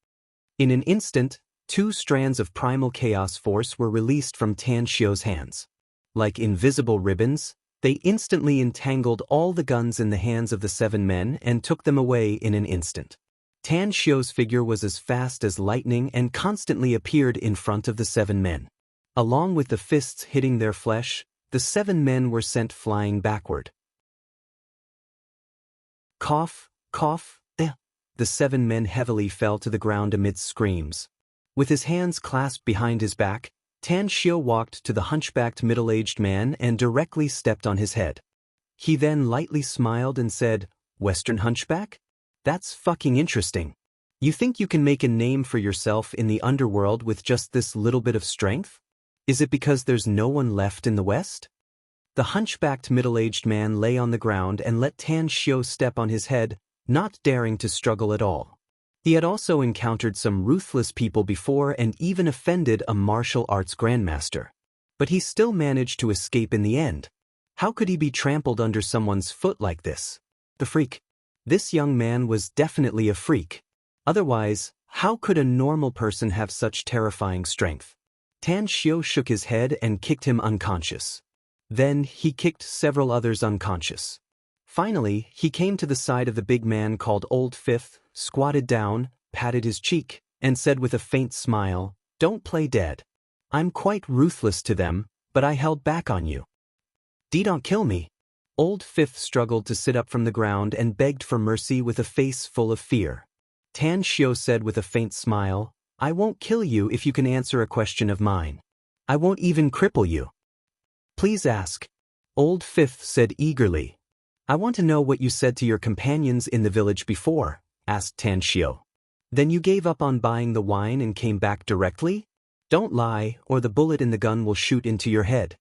In an instant, 2 strands of primal chaos force were released from Tan Xiu's hands. Like invisible ribbons, they instantly entangled all the guns in the hands of the 7 men and took them away in an instant. Tan Xiu's figure was as fast as lightning and constantly appeared in front of the 7 men. Along with the fists hitting their flesh, the 7 men were sent flying backward. Cough, cough, eh. The 7 men heavily fell to the ground amidst screams. With his hands clasped behind his back, Tan Xiu walked to the hunchbacked middle-aged man and directly stepped on his head. He then lightly smiled and said, "Western hunchback? That's fucking interesting. You think you can make a name for yourself in the underworld with just this little bit of strength? Is it because there's no one left in the West?" The hunchbacked middle-aged man lay on the ground and let Tan Xiu step on his head, not daring to struggle at all. He had also encountered some ruthless people before and even offended a martial arts grandmaster. But he still managed to escape in the end. How could he be trampled under someone's foot like this? The freak. This young man was definitely a freak. Otherwise, how could a normal person have such terrifying strength? Tan Xiu shook his head and kicked him unconscious. Then he kicked several others unconscious. Finally, he came to the side of the big man called Old Fifth, squatted down, patted his cheek, and said with a faint smile, "Don't play dead. I'm quite ruthless to them, but I held back on you. Don't kill me." Old Fifth struggled to sit up from the ground and begged for mercy with a face full of fear. Tan Xiu said with a faint smile, "I won't kill you if you can answer a question of mine. I won't even cripple you." "Please ask." Old Fifth said eagerly. "I want to know what you said to your companions in the village before," asked Tan Xiu. "Then you gave up on buying the wine and came back directly? Don't lie, or the bullet in the gun will shoot into your head."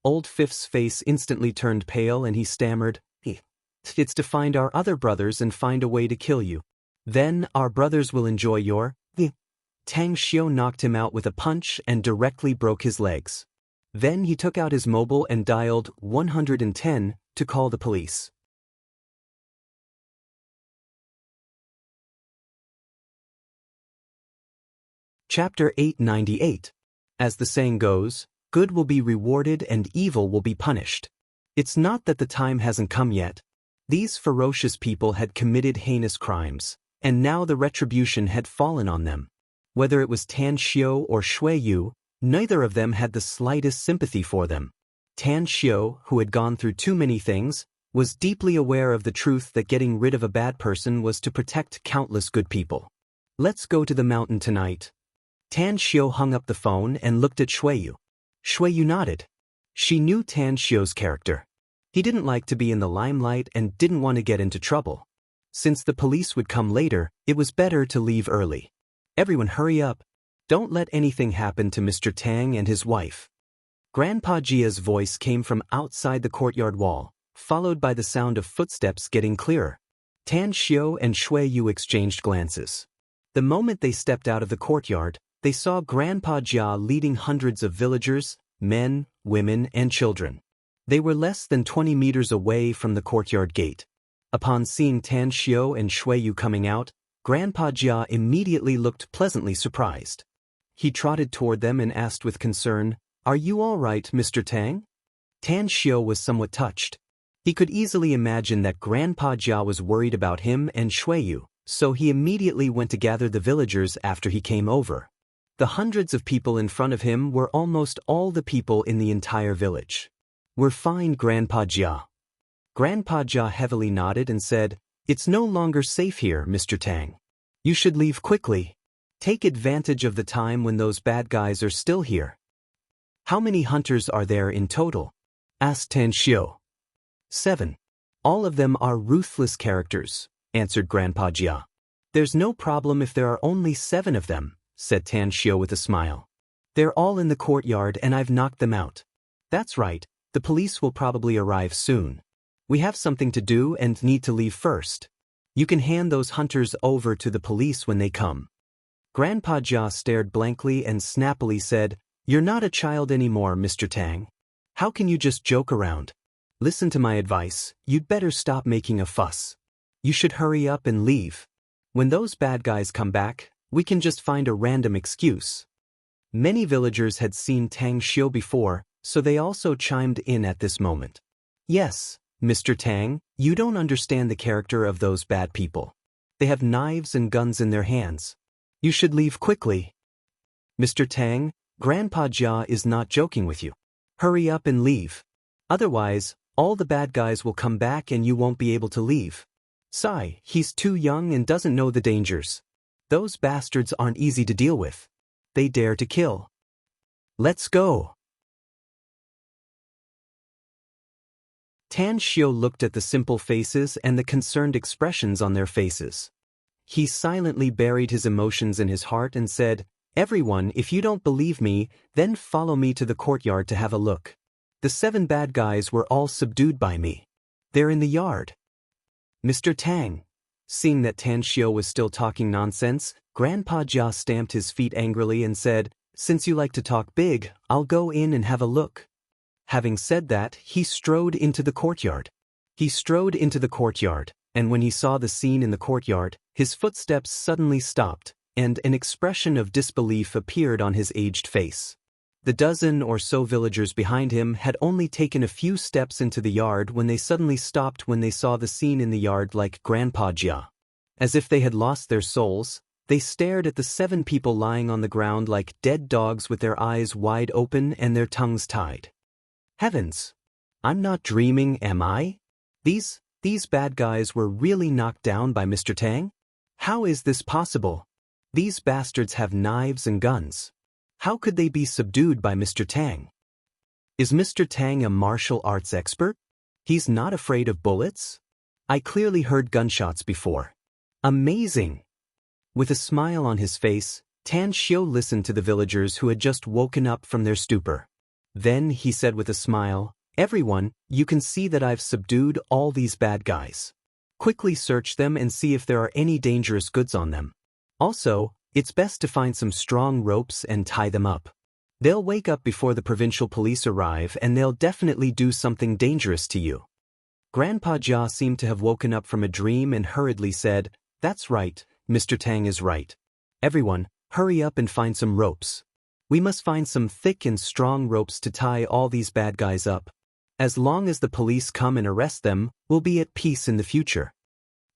Old Fifth's face instantly turned pale and he stammered, "It's to find our other brothers and find a way to kill you. Then our brothers will enjoy your..." Tang Xiu knocked him out with a punch and directly broke his legs. Then he took out his mobile and dialed 110 to call the police. Chapter 898. As the saying goes, good will be rewarded and evil will be punished. It's not that the time hasn't come yet. These ferocious people had committed heinous crimes, and now the retribution had fallen on them. Whether it was Tan Xiu or Shui Yu, neither of them had the slightest sympathy for them. Tan Xiu, who had gone through too many things, was deeply aware of the truth that getting rid of a bad person was to protect countless good people. "Let's go to the mountain tonight." Tan Xiu hung up the phone and looked at Shui Yu. Shui Yu nodded. She knew Tan Xiu's character. He didn't like to be in the limelight and didn't want to get into trouble. Since the police would come later, it was better to leave early. "Everyone hurry up. Don't let anything happen to Mr. Tang and his wife." Grandpa Jia's voice came from outside the courtyard wall, followed by the sound of footsteps getting clearer. Tan Xiu and Shui Yu exchanged glances. The moment they stepped out of the courtyard, they saw Grandpa Jia leading hundreds of villagers, men, women, and children. They were less than 20 meters away from the courtyard gate. Upon seeing Tan Xiu and Shui Yu coming out, Grandpa Jia immediately looked pleasantly surprised. He trotted toward them and asked with concern, "Are you all right, Mr. Tang?" Tan Xiu was somewhat touched. He could easily imagine that Grandpa Jia was worried about him and Shui Yu, so he immediately went to gather the villagers after he came over. The hundreds of people in front of him were almost all the people in the entire village. "We're fine, Grandpa Jia." Grandpa Jia heavily nodded and said, "It's no longer safe here, Mr. Tang. You should leave quickly. Take advantage of the time when those bad guys are still here." "How many hunters are there in total?" asked Tan Xiu. 7. "All of them are ruthless characters," answered Grandpa Jia. "There's no problem if there are only 7 of them," said Tan Xiu with a smile. "They're all in the courtyard and I've knocked them out." "That's right, the police will probably arrive soon. We have something to do and need to leave first. You can hand those hunters over to the police when they come." Grandpa Jia stared blankly and snappily said, "You're not a child anymore, Mr. Tang. How can you just joke around? Listen to my advice, you'd better stop making a fuss. You should hurry up and leave. When those bad guys come back, We can just find a random excuse. Many villagers had seen Tang Xiu before, so they also chimed in at this moment. Yes, Mr. Tang, you don't understand the character of those bad people. They have knives and guns in their hands. You should leave quickly. Mr. Tang, Grandpa Jia is not joking with you. Hurry up and leave. Otherwise, all the bad guys will come back and you won't be able to leave. Sigh, he's too young and doesn't know the dangers. Those bastards aren't easy to deal with. They dare to kill. Let's go. Tan Xiu looked at the simple faces and the concerned expressions on their faces. He silently buried his emotions in his heart and said, Everyone, if you don't believe me, then follow me to the courtyard to have a look. The 7 bad guys were all subdued by me. They're in the yard. Mr. Tang. Seeing that Tan Xiu was still talking nonsense, Grandpa Jia stamped his feet angrily and said, Since you like to talk big, I'll go in and have a look. Having said that, he strode into the courtyard. And when he saw the scene in the courtyard, his footsteps suddenly stopped, and an expression of disbelief appeared on his aged face. The dozen or so villagers behind him had only taken a few steps into the yard when they suddenly stopped when they saw the scene in the yard like Grandpa Jia. As if they had lost their souls, they stared at the 7 people lying on the ground like dead dogs with their eyes wide open and their tongues tied. Heavens! I'm not dreaming, am I? These bad guys were really knocked down by Mr. Tang? How is this possible? These bastards have knives and guns. How could they be subdued by Mr. Tang? Is Mr. Tang a martial arts expert? He's not afraid of bullets? I clearly heard gunshots before. Amazing! With a smile on his face, Tan Xiu listened to the villagers who had just woken up from their stupor. Then he said with a smile, Everyone, you can see that I've subdued all these bad guys. Quickly search them and see if there are any dangerous goods on them. Also, it's best to find some strong ropes and tie them up. They'll wake up before the provincial police arrive and they'll definitely do something dangerous to you. Grandpa Jia seemed to have woken up from a dream and hurriedly said, That's right, Mr. Tang is right. Everyone, hurry up and find some ropes. We must find some thick and strong ropes to tie all these bad guys up. As long as the police come and arrest them, we'll be at peace in the future.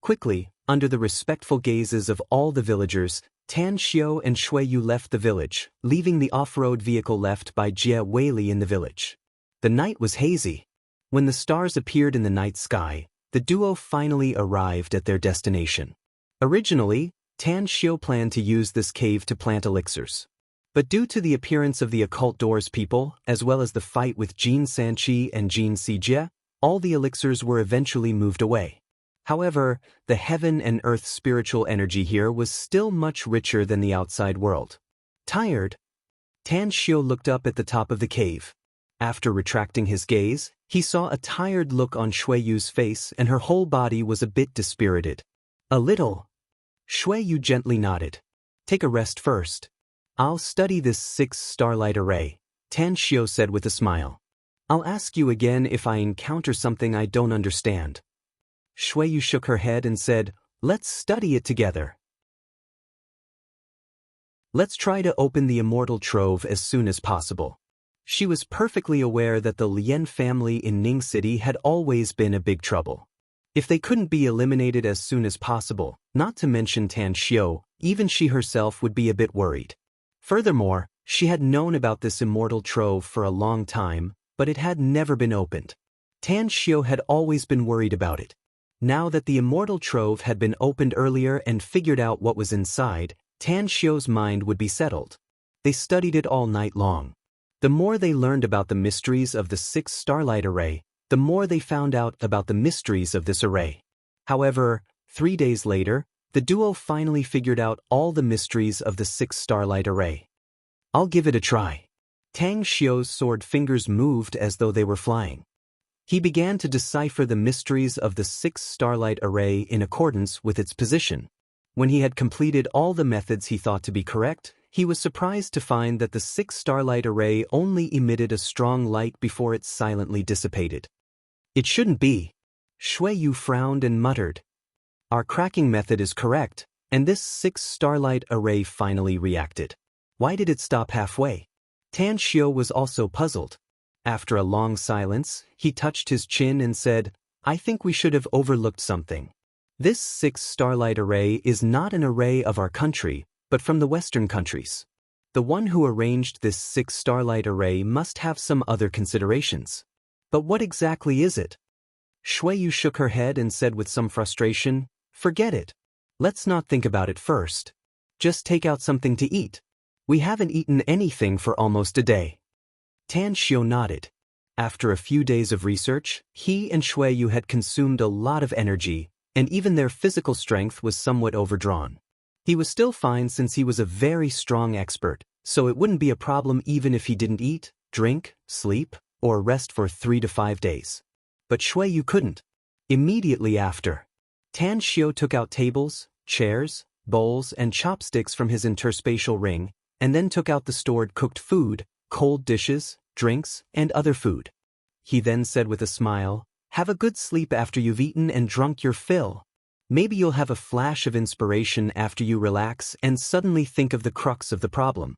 Quickly, under the respectful gazes of all the villagers, Tan Xiu and Shui Yu left the village, leaving the off-road vehicle left by Jie Weili in the village. The night was hazy. When the stars appeared in the night sky, the duo finally arrived at their destination. Originally, Tan Xiu planned to use this cave to plant elixirs. But due to the appearance of the occult doors people, as well as the fight with Jin Sanqi and Jin Sijie, all the elixirs were eventually moved away. However, the heaven and earth spiritual energy here was still much richer than the outside world. Tired, Tan Xiu looked up at the top of the cave. After retracting his gaze, he saw a tired look on Shui Yu's face and her whole body was a bit dispirited. A little. Shui Yu gently nodded. Take a rest first. I'll study this 6 starlight array, Tan Xiu said with a smile. I'll ask you again if I encounter something I don't understand. Shui Yu shook her head and said, Let's study it together. Let's try to open the immortal trove as soon as possible. She was perfectly aware that the Lian family in Ning City had always been a big trouble. If they couldn't be eliminated as soon as possible, not to mention Tan Xiu, even she herself would be a bit worried. Furthermore, she had known about this immortal trove for a long time, but it had never been opened. Tan Xiu had always been worried about it. Now that the immortal trove had been opened earlier and figured out what was inside, Tan Xiu's mind would be settled. They studied it all night long. The more they learned about the mysteries of the 6 starlight array, the more they found out about the mysteries of this array. However, 3 days later, the duo finally figured out all the mysteries of the 6 starlight array. I'll give it a try. Tang Xiu's sword fingers moved as though they were flying. He began to decipher the mysteries of the 6 starlight array in accordance with its position. When he had completed all the methods he thought to be correct, he was surprised to find that the 6 starlight array only emitted a strong light before it silently dissipated. It shouldn't be. Shui Yu frowned and muttered. Our cracking method is correct, And this 6-starlight array finally reacted. Why did it stop halfway? Tan Xiao was also puzzled. After a long silence, he touched his chin and said, I think we should have overlooked something. This 6-starlight array is not an array of our country, but from the Western countries. The one who arranged this 6-starlight array must have some other considerations. But what exactly is it? Shuiyu shook her head and said with some frustration, Forget it. Let's not think about it first. Just take out something to eat. We haven't eaten anything for almost a day. Tan Xiao nodded. After a few days of research, he and Shuiyu had consumed a lot of energy, and even their physical strength was somewhat overdrawn. He was still fine since he was a very strong expert, so it wouldn't be a problem even if he didn't eat, drink, sleep, or rest for 3 to 5 days. But Shuiyu couldn't. Immediately after, Tan Xiao took out tables, chairs, bowls, and chopsticks from his interspatial ring, and then took out the stored cooked food, cold dishes, drinks, and other food. He then said with a smile, Have a good sleep after you've eaten and drunk your fill. Maybe you'll have a flash of inspiration after you relax and suddenly think of the crux of the problem.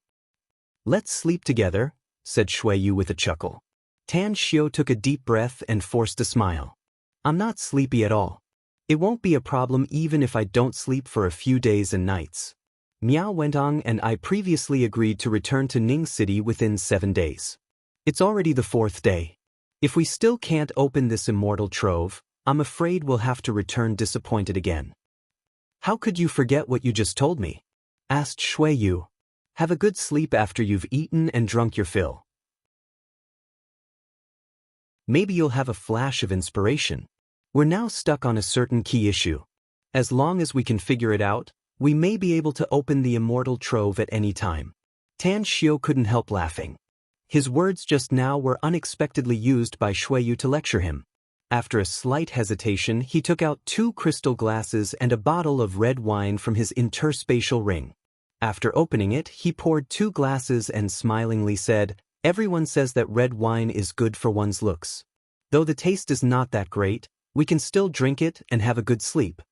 Let's sleep together, said Shuiyu with a chuckle. Tan Xiao took a deep breath and forced a smile. I'm not sleepy at all. It won't be a problem even if I don't sleep for a few days and nights. Miao Wentong and I previously agreed to return to Ning City within 7 days. It's already the 4th day. If we still can't open this immortal trove, I'm afraid we'll have to return disappointed again. How could you forget what you just told me? Asked Shuiyu. Have a good sleep after you've eaten and drunk your fill. Maybe you'll have a flash of inspiration. We're now stuck on a certain key issue. As long as we can figure it out, we may be able to open the immortal trove at any time. Tan Xiao couldn't help laughing. His words just now were unexpectedly used by Shuiyu to lecture him. After a slight hesitation, he took out 2 crystal glasses and a bottle of red wine from his interspatial ring. After opening it, he poured 2 glasses and smilingly said, Everyone says that red wine is good for one's looks. Though the taste is not that great, we can still drink it and have a good sleep.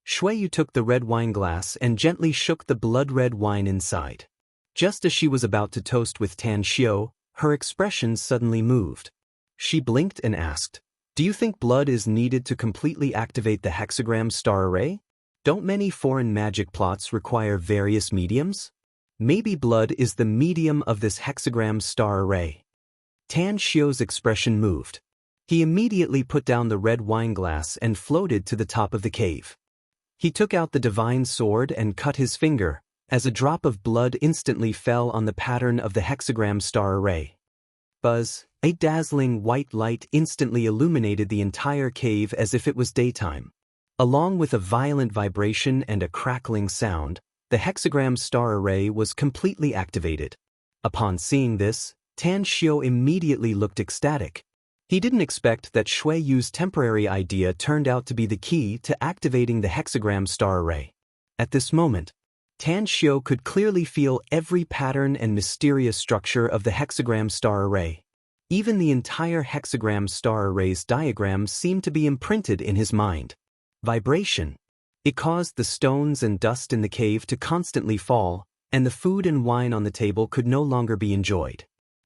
Shuiyu took the red wine glass and gently shook the blood-red wine inside. Just as she was about to toast with Tan Xiao, her expression suddenly moved. She blinked and asked, Do you think blood is needed to completely activate the hexagram star array? Don't many foreign magic plots require various mediums? Maybe blood is the medium of this hexagram star array. Tan Xiao's expression moved. He immediately put down the red wine glass and floated to the top of the cave. He took out the divine sword and cut his finger, as a drop of blood instantly fell on the pattern of the hexagram star array. Buzz, a dazzling white light instantly illuminated the entire cave as if it was daytime. Along with a violent vibration and a crackling sound, the hexagram star array was completely activated. Upon seeing this, Tan Xiao immediately looked ecstatic. He didn't expect that Shuiyu's temporary idea turned out to be the key to activating the hexagram star array. At this moment, Tan Xiao could clearly feel every pattern and mysterious structure of the hexagram star array. Even the entire hexagram star array's diagram seemed to be imprinted in his mind. Vibration. It caused the stones and dust in the cave to constantly fall, and the food and wine on the table could no longer be enjoyed.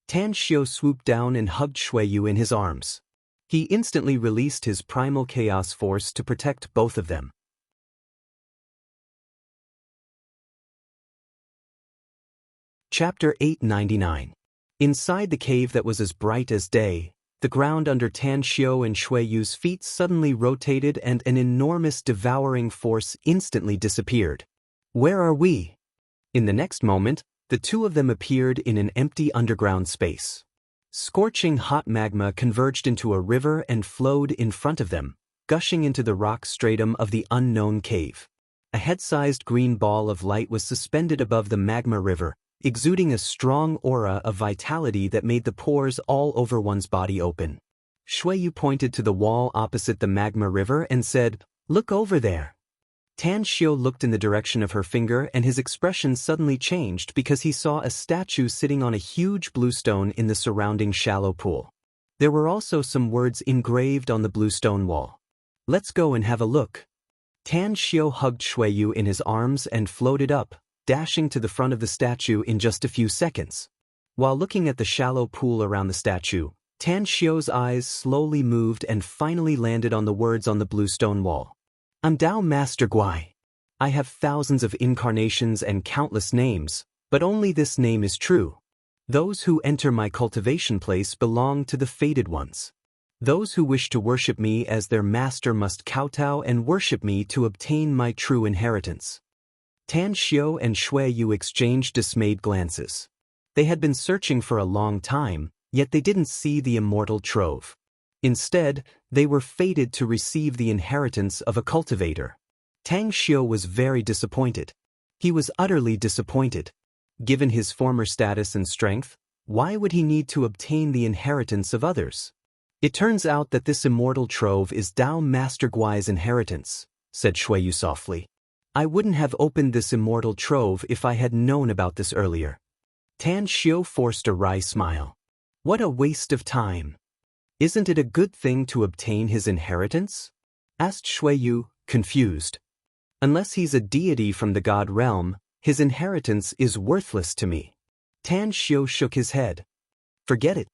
Tan Xiao swooped down and hugged Shuiyu in his arms. He instantly released his primal chaos force to protect both of them. Chapter 899. Inside the cave that was as bright as day, the ground under Tan Xiao and Shuiyu's feet suddenly rotated and an enormous devouring force instantly disappeared. Where are we? In the next moment, the two of them appeared in an empty underground space. Scorching hot magma converged into a river and flowed in front of them, gushing into the rock stratum of the unknown cave. A head-sized green ball of light was suspended above the magma river, exuding a strong aura of vitality that made the pores all over one's body open. Shuiyu pointed to the wall opposite the magma river and said, "Look over there." Tan Xiao looked in the direction of her finger and his expression suddenly changed because he saw a statue sitting on a huge blue stone in the surrounding shallow pool. There were also some words engraved on the blue stone wall. "Let's go and have a look." Tan Xiao hugged Shuiyu in his arms and floated up, dashing to the front of the statue in just a few seconds. While looking at the shallow pool around the statue, Tan Xiao's eyes slowly moved and finally landed on the words on the blue stone wall. I'm Tao Master Guai. I have thousands of incarnations and countless names, but only this name is true. Those who enter my cultivation place belong to the fated ones. Those who wish to worship me as their master must kowtow and worship me to obtain my true inheritance. Tan Xiao and Shuiyu exchanged dismayed glances. They had been searching for a long time, yet they didn't see the immortal trove. Instead, they were fated to receive the inheritance of a cultivator. Tang Xiao was very disappointed. He was utterly disappointed. Given his former status and strength, why would he need to obtain the inheritance of others? It turns out that this immortal trove is Tao Master Guai's inheritance, said Shuiyu softly. I wouldn't have opened this immortal trove if I had known about this earlier. Tan Xiao forced a wry smile. What a waste of time. Isn't it a good thing to obtain his inheritance? Asked Shuiyu, confused. Unless he's a deity from the god realm, his inheritance is worthless to me. Tan Xiao shook his head. Forget it.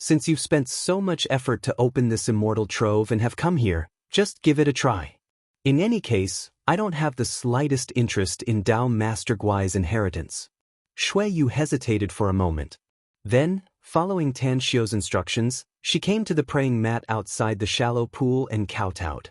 Since you've spent so much effort to open this immortal trove and have come here, just give it a try. In any case, I don't have the slightest interest in Tao Master Guai's inheritance. Shuiyu hesitated for a moment. Then, following Tan Xiao's instructions, she came to the praying mat outside the shallow pool and kowtowed.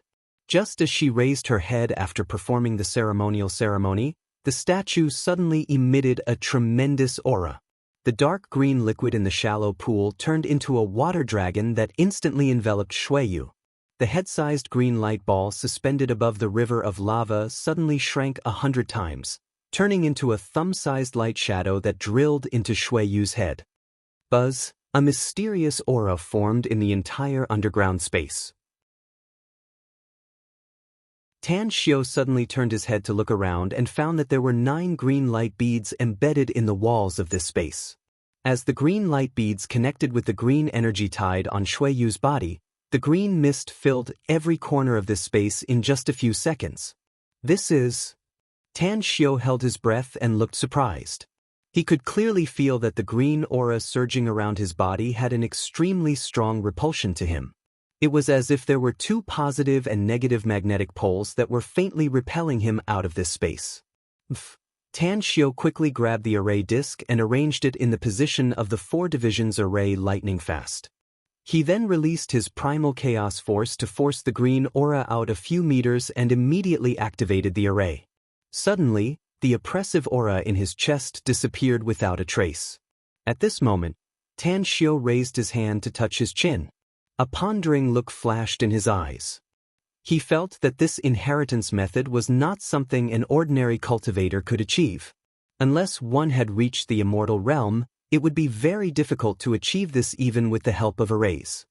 Just as she raised her head after performing the ceremony, the statue suddenly emitted a tremendous aura. The dark green liquid in the shallow pool turned into a water dragon that instantly enveloped Shuiyu. The head-sized green light ball suspended above the river of lava suddenly shrank 100 times, turning into a thumb-sized light shadow that drilled into Shuiyu's head. Buzz, a mysterious aura formed in the entire underground space. Tan Xiao suddenly turned his head to look around and found that there were 9 green light beads embedded in the walls of this space. As the green light beads connected with the green energy tide on Shuiyu's body, the green mist filled every corner of this space in just a few seconds. This is... Tan Xiao held his breath and looked surprised. He could clearly feel that the green aura surging around his body had an extremely strong repulsion to him. It was as if there were 2 positive and negative magnetic poles that were faintly repelling him out of this space. Tan Xiao quickly grabbed the array disc and arranged it in the position of the 4 divisions array lightning fast. He then released his primal chaos force to force the green aura out a few meters and immediately activated the array. Suddenly, the oppressive aura in his chest disappeared without a trace. At this moment, Tan Xiao raised his hand to touch his chin. A pondering look flashed in his eyes. He felt that this inheritance method was not something an ordinary cultivator could achieve. Unless one had reached the immortal realm, it would be very difficult to achieve this even with the help of arrays.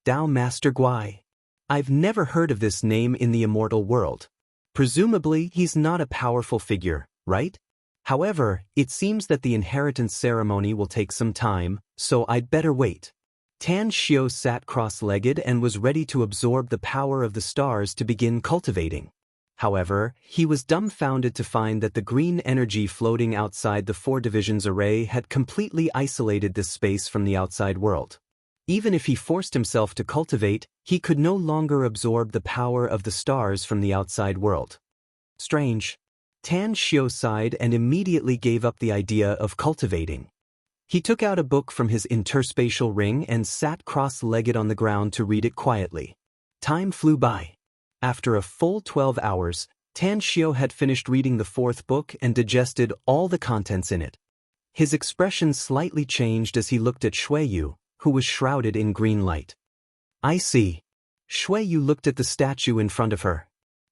Tao Master Guai. I've never heard of this name in the immortal world. Presumably, he's not a powerful figure, right? However, it seems that the inheritance ceremony will take some time, so I'd better wait. Tan Xiao sat cross-legged and was ready to absorb the power of the stars to begin cultivating. However, he was dumbfounded to find that the green energy floating outside the 4 divisions array had completely isolated this space from the outside world. Even if he forced himself to cultivate, he could no longer absorb the power of the stars from the outside world. Strange. Tan Xiao sighed and immediately gave up the idea of cultivating. He took out a book from his interspatial ring and sat cross-legged on the ground to read it quietly. Time flew by. After a full 12 hours, Tan Xiao had finished reading the 4th book and digested all the contents in it. His expression slightly changed as he looked at Shuiyu, who was shrouded in green light. I see. Shuiyu looked at the statue in front of her.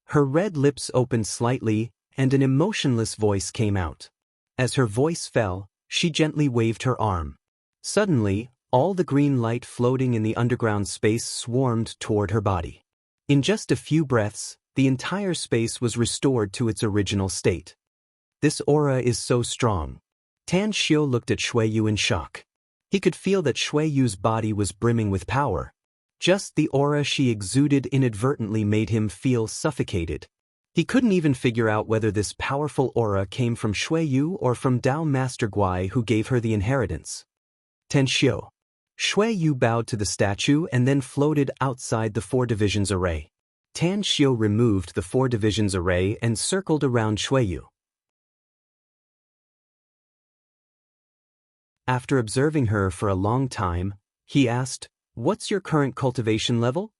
Her red lips opened slightly, and an emotionless voice came out. As her voice fell, she gently waved her arm. Suddenly, all the green light floating in the underground space swarmed toward her body. In just a few breaths, the entire space was restored to its original state. This aura is so strong. Tan Xiao looked at Shuiyu in shock. He could feel that Shuiyu's body was brimming with power. Just the aura she exuded inadvertently made him feel suffocated. He couldn't even figure out whether this powerful aura came from Shui Yu or from Dao Master Guai, who gave her the inheritance. Tenshio. Shui Yu bowed to the statue and then floated outside the 4 divisions array. Tan Xiu removed the 4 divisions array and circled around Shui Yu. After observing her for a long time, he asked, "What's your current cultivation level?"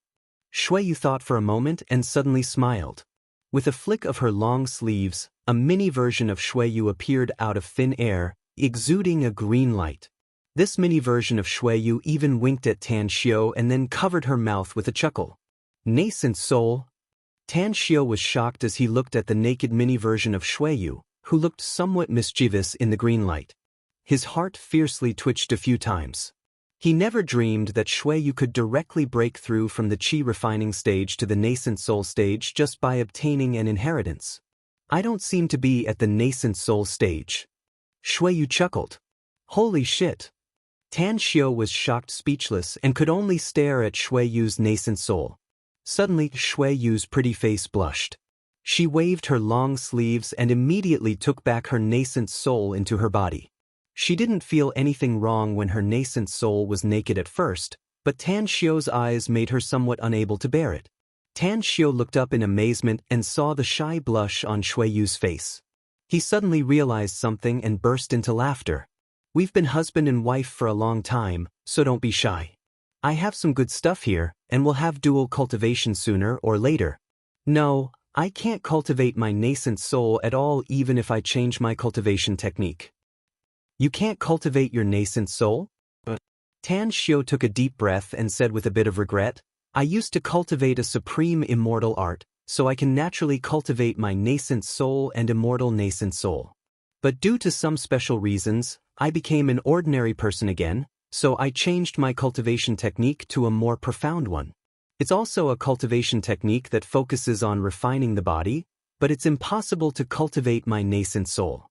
Shui Yu thought for a moment and suddenly smiled. With a flick of her long sleeves, a mini version of Shui Yu appeared out of thin air, exuding a green light. This mini version of Shui Yu even winked at Tan Xiu and then covered her mouth with a chuckle. Nascent soul. Tan Xiu was shocked as he looked at the naked mini version of Shui Yu, who looked somewhat mischievous in the green light. His heart fiercely twitched a few times. He never dreamed that Shui Yu could directly break through from the qi refining stage to the nascent soul stage just by obtaining an inheritance. "I don't seem to be at the nascent soul stage." Shui Yu chuckled. "Holy shit." Tan Xiu was shocked, speechless, and could only stare at Shui Yu's nascent soul. Suddenly, Shui Yu's pretty face blushed. She waved her long sleeves and immediately took back her nascent soul into her body. She didn't feel anything wrong when her nascent soul was naked at first, but Tan Xiu's eyes made her somewhat unable to bear it. Tan Xiu looked up in amazement and saw the shy blush on Shui Yu's face. He suddenly realized something and burst into laughter. "We've been husband and wife for a long time, so don't be shy. I have some good stuff here, and we'll have dual cultivation sooner or later." "No, I can't cultivate my nascent soul at all even if I change my cultivation technique." "You can't cultivate your nascent soul?" Tan Xiu took a deep breath and said with a bit of regret, "I used to cultivate a supreme immortal art, so I can naturally cultivate my nascent soul and immortal nascent soul. But due to some special reasons, I became an ordinary person again, so I changed my cultivation technique to a more profound one. It's also a cultivation technique that focuses on refining the body, but it's impossible to cultivate my nascent soul."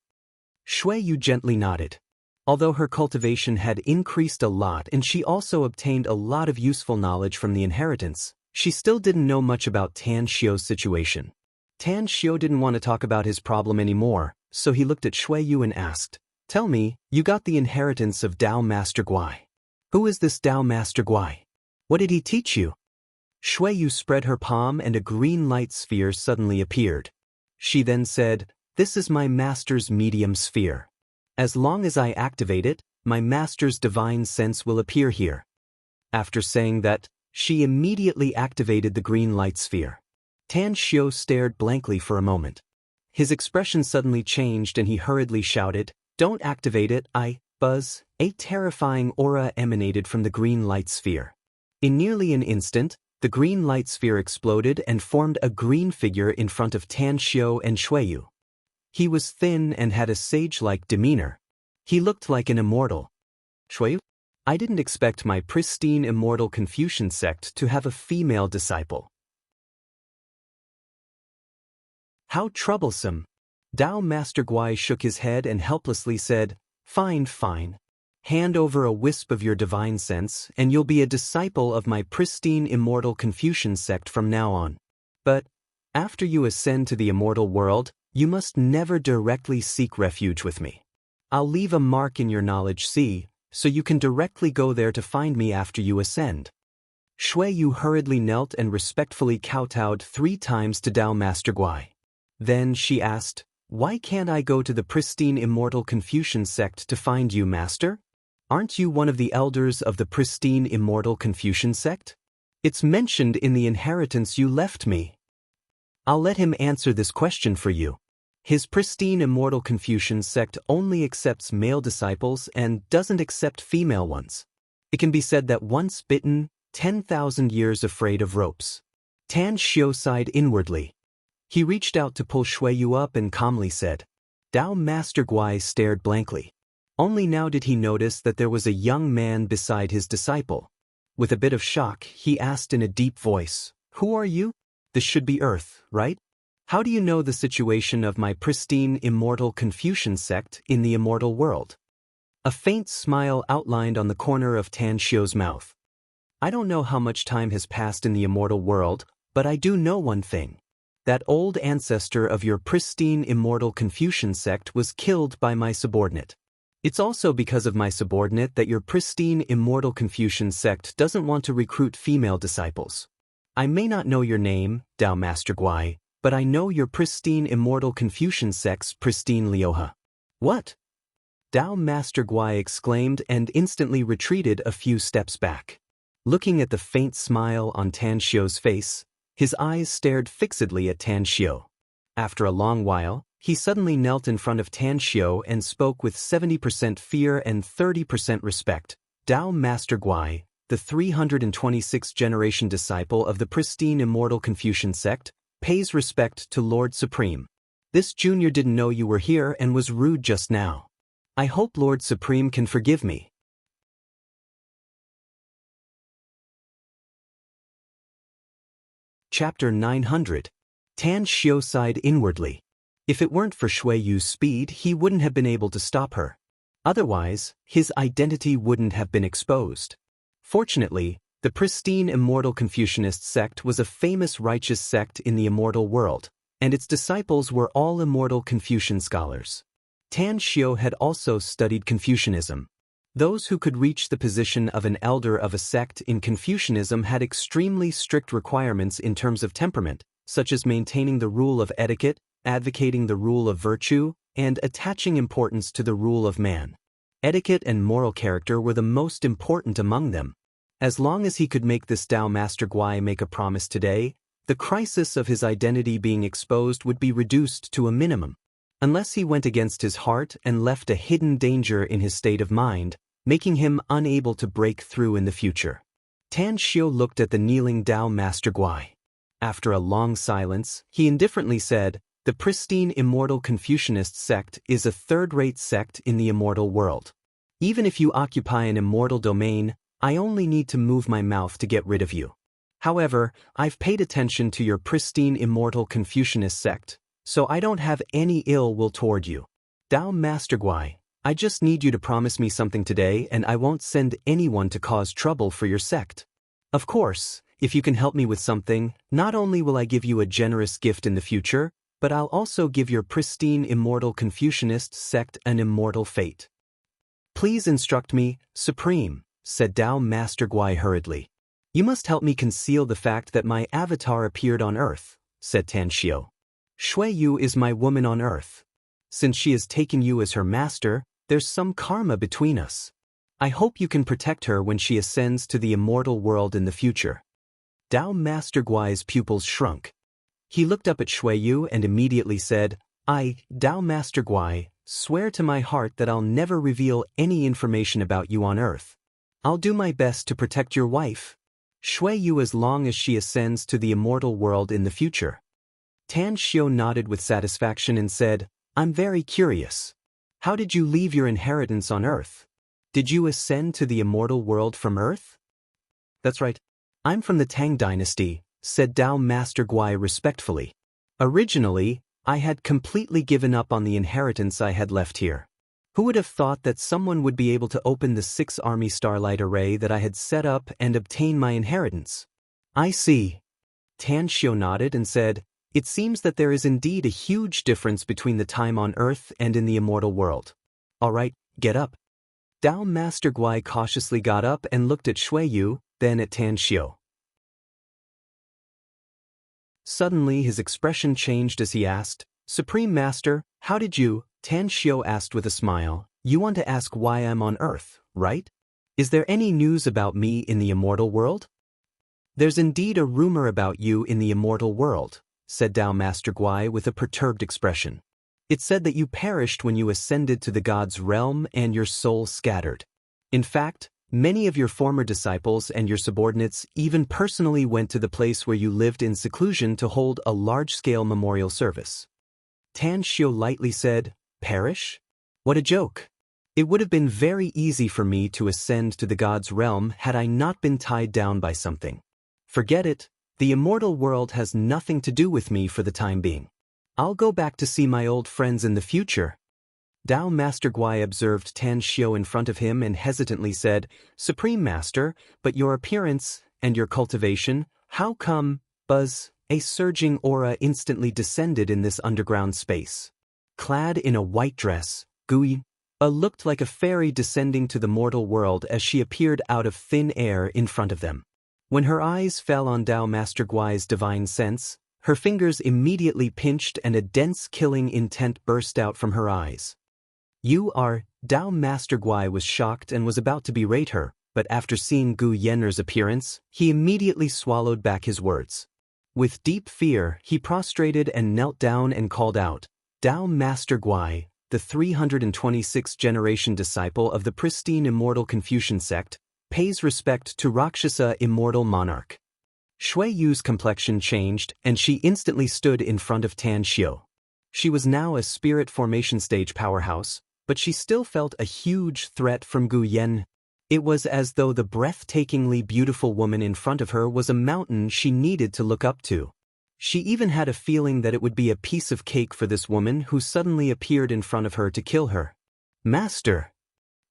Shui Yu gently nodded. Although her cultivation had increased a lot and she also obtained a lot of useful knowledge from the inheritance, she still didn't know much about Tan Xiu's situation. Tan Xiu didn't want to talk about his problem anymore, so he looked at Shui Yu and asked, "Tell me, you got the inheritance of Dao Master Guai. Who is this Dao Master Guai? What did he teach you?" Shui Yu spread her palm and a green light sphere suddenly appeared. She then said, "This is my master's medium sphere. As long as I activate it, my master's divine sense will appear here." After saying that, she immediately activated the green light sphere. Tan Xiu stared blankly for a moment. His expression suddenly changed and he hurriedly shouted, "Don't activate it, Buzz." A terrifying aura emanated from the green light sphere. In nearly an instant, the green light sphere exploded and formed a green figure in front of Tan Xiu and Shui Yu. He was thin and had a sage-like demeanor. He looked like an immortal. "Shui Yu? I didn't expect my pristine immortal Confucian sect to have a female disciple. How troublesome." Dao Master Guai shook his head and helplessly said, Fine. Hand over a wisp of your divine sense and you'll be a disciple of my pristine immortal Confucian sect from now on. But after you ascend to the immortal world, you must never directly seek refuge with me. I'll leave a mark in your knowledge sea, so you can directly go there to find me after you ascend." Shui Yu hurriedly knelt and respectfully kowtowed 3 times to Dao Master Guai. Then she asked, "Why can't I go to the pristine immortal Confucian sect to find you, Master? Aren't you one of the elders of the pristine immortal Confucian sect? It's mentioned in the inheritance you left me." "I'll let him answer this question for you. His pristine immortal Confucian sect only accepts male disciples and doesn't accept female ones. It can be said that once bitten, 10,000 years afraid of ropes." Tan Xiu sighed inwardly. He reached out to pull Shui Yu up and calmly said. Dao Master Guai stared blankly. Only now did he notice that there was a young man beside his disciple. With a bit of shock, he asked in a deep voice, "Who are you? This should be Earth, right? How do you know the situation of my pristine immortal Confucian sect in the immortal world?" A faint smile outlined on the corner of Tan Xiu's mouth. "I don't know how much time has passed in the immortal world, but I do know one thing. That old ancestor of your pristine immortal Confucian sect was killed by my subordinate. It's also because of my subordinate that your pristine immortal Confucian sect doesn't want to recruit female disciples. I may not know your name, Dao Master Guai, but I know your pristine immortal Confucian sect's pristine Lioha. What? Dao Master Guai exclaimed and instantly retreated a few steps back. Looking at the faint smile on Tan Xiu's face, his eyes stared fixedly at Tan Xiu. After a long while, he suddenly knelt in front of Tan Xiu and spoke with 70% fear and 30% respect. Dao Master Guai, the 326th generation disciple of the pristine immortal Confucian sect, pays respect to Lord Supreme. This junior didn't know you were here and was rude just now. I hope Lord Supreme can forgive me. Chapter 900. Tan Xiu sighed inwardly. If it weren't for Shui Yu's speed, he wouldn't have been able to stop her. Otherwise, his identity wouldn't have been exposed. Fortunately, the pristine immortal Confucianist sect was a famous righteous sect in the immortal world, and its disciples were all immortal Confucian scholars. Tan Xiu had also studied Confucianism. Those who could reach the position of an elder of a sect in Confucianism had extremely strict requirements in terms of temperament, such as maintaining the rule of etiquette, advocating the rule of virtue, and attaching importance to the rule of man. Etiquette and moral character were the most important among them. As long as he could make this Dao Master Guai make a promise today, the crisis of his identity being exposed would be reduced to a minimum. Unless he went against his heart and left a hidden danger in his state of mind, making him unable to break through in the future. Tan Xiu looked at the kneeling Dao Master Guai. After a long silence, he indifferently said, "The pristine immortal Confucianist sect is a third-rate sect in the immortal world. Even if you occupy an immortal domain, I only need to move my mouth to get rid of you. However, I've paid attention to your pristine immortal Confucianist sect, so I don't have any ill will toward you. Dao Master Guai, I just need you to promise me something today and I won't send anyone to cause trouble for your sect. Of course, if you can help me with something, not only will I give you a generous gift in the future, but I'll also give your pristine immortal Confucianist sect an immortal fate." "Please instruct me, Supreme," said Dao Master Guai hurriedly. "You must help me conceal the fact that my avatar appeared on Earth," said Tan Xiu. "Shui Yu is my woman on Earth. Since she has taken you as her master, there's some karma between us. I hope you can protect her when she ascends to the immortal world in the future." Dao Master Guai's pupils shrunk. He looked up at Shui Yu and immediately said, "I, Dao Master Guai, swear to my heart that I'll never reveal any information about you on Earth. I'll do my best to protect your wife, Shui Yu, as long as she ascends to the immortal world in the future." Tan Xiu nodded with satisfaction and said, "I'm very curious. How did you leave your inheritance on Earth? Did you ascend to the immortal world from Earth?" "That's right. I'm from the Tang dynasty," said Dao Master Guai respectfully. "Originally, I had completely given up on the inheritance I had left here. Who would have thought that someone would be able to open the 6-army starlight array that I had set up and obtain my inheritance?" "I see." Tan Xiu nodded and said, "It seems that there is indeed a huge difference between the time on Earth and in the immortal world. All right, get up." Dao Master Guai cautiously got up and looked at Shui Yu, then at Tan Xiu. Suddenly his expression changed as he asked, "Supreme Master, how did you?" Tan Xiu asked with a smile, "You want to ask why I'm on Earth, right? Is there any news about me in the immortal world?" "There's indeed a rumor about you in the immortal world," said Dao Master Guai with a perturbed expression. "It said that you perished when you ascended to the god's realm and your soul scattered. In fact, many of your former disciples and your subordinates even personally went to the place where you lived in seclusion to hold a large-scale memorial service." Tan Xiu lightly said, "Perish? What a joke. It would have been very easy for me to ascend to the god's realm had I not been tied down by something. Forget it, the immortal world has nothing to do with me for the time being. I'll go back to see my old friends in the future." Dao Master Guai observed Tan Xiu in front of him and hesitantly said, "Supreme Master, but your appearance and your cultivation, how come?" "Buzz," A surging aura instantly descended in this underground space. Clad in a white dress, Gu Yen looked like a fairy descending to the mortal world as she appeared out of thin air in front of them. When her eyes fell on Dao Master Guai's divine sense, her fingers immediately pinched and a dense killing intent burst out from her eyes. "You are..." Dao Master Guai was shocked and was about to berate her, but after seeing Gu Yenner's appearance, he immediately swallowed back his words. With deep fear, he prostrated and knelt down and called out, "Dao Master Guai, the 326th generation disciple of the pristine immortal Confucian sect, pays respect to Rakshasa immortal monarch." Shui Yu's complexion changed and she instantly stood in front of Tan Xiu. She was now a spirit formation stage powerhouse, but she still felt a huge threat from Gu Yen. It was as though the breathtakingly beautiful woman in front of her was a mountain she needed to look up to. She even had a feeling that it would be a piece of cake for this woman who suddenly appeared in front of her to kill her. "Master!"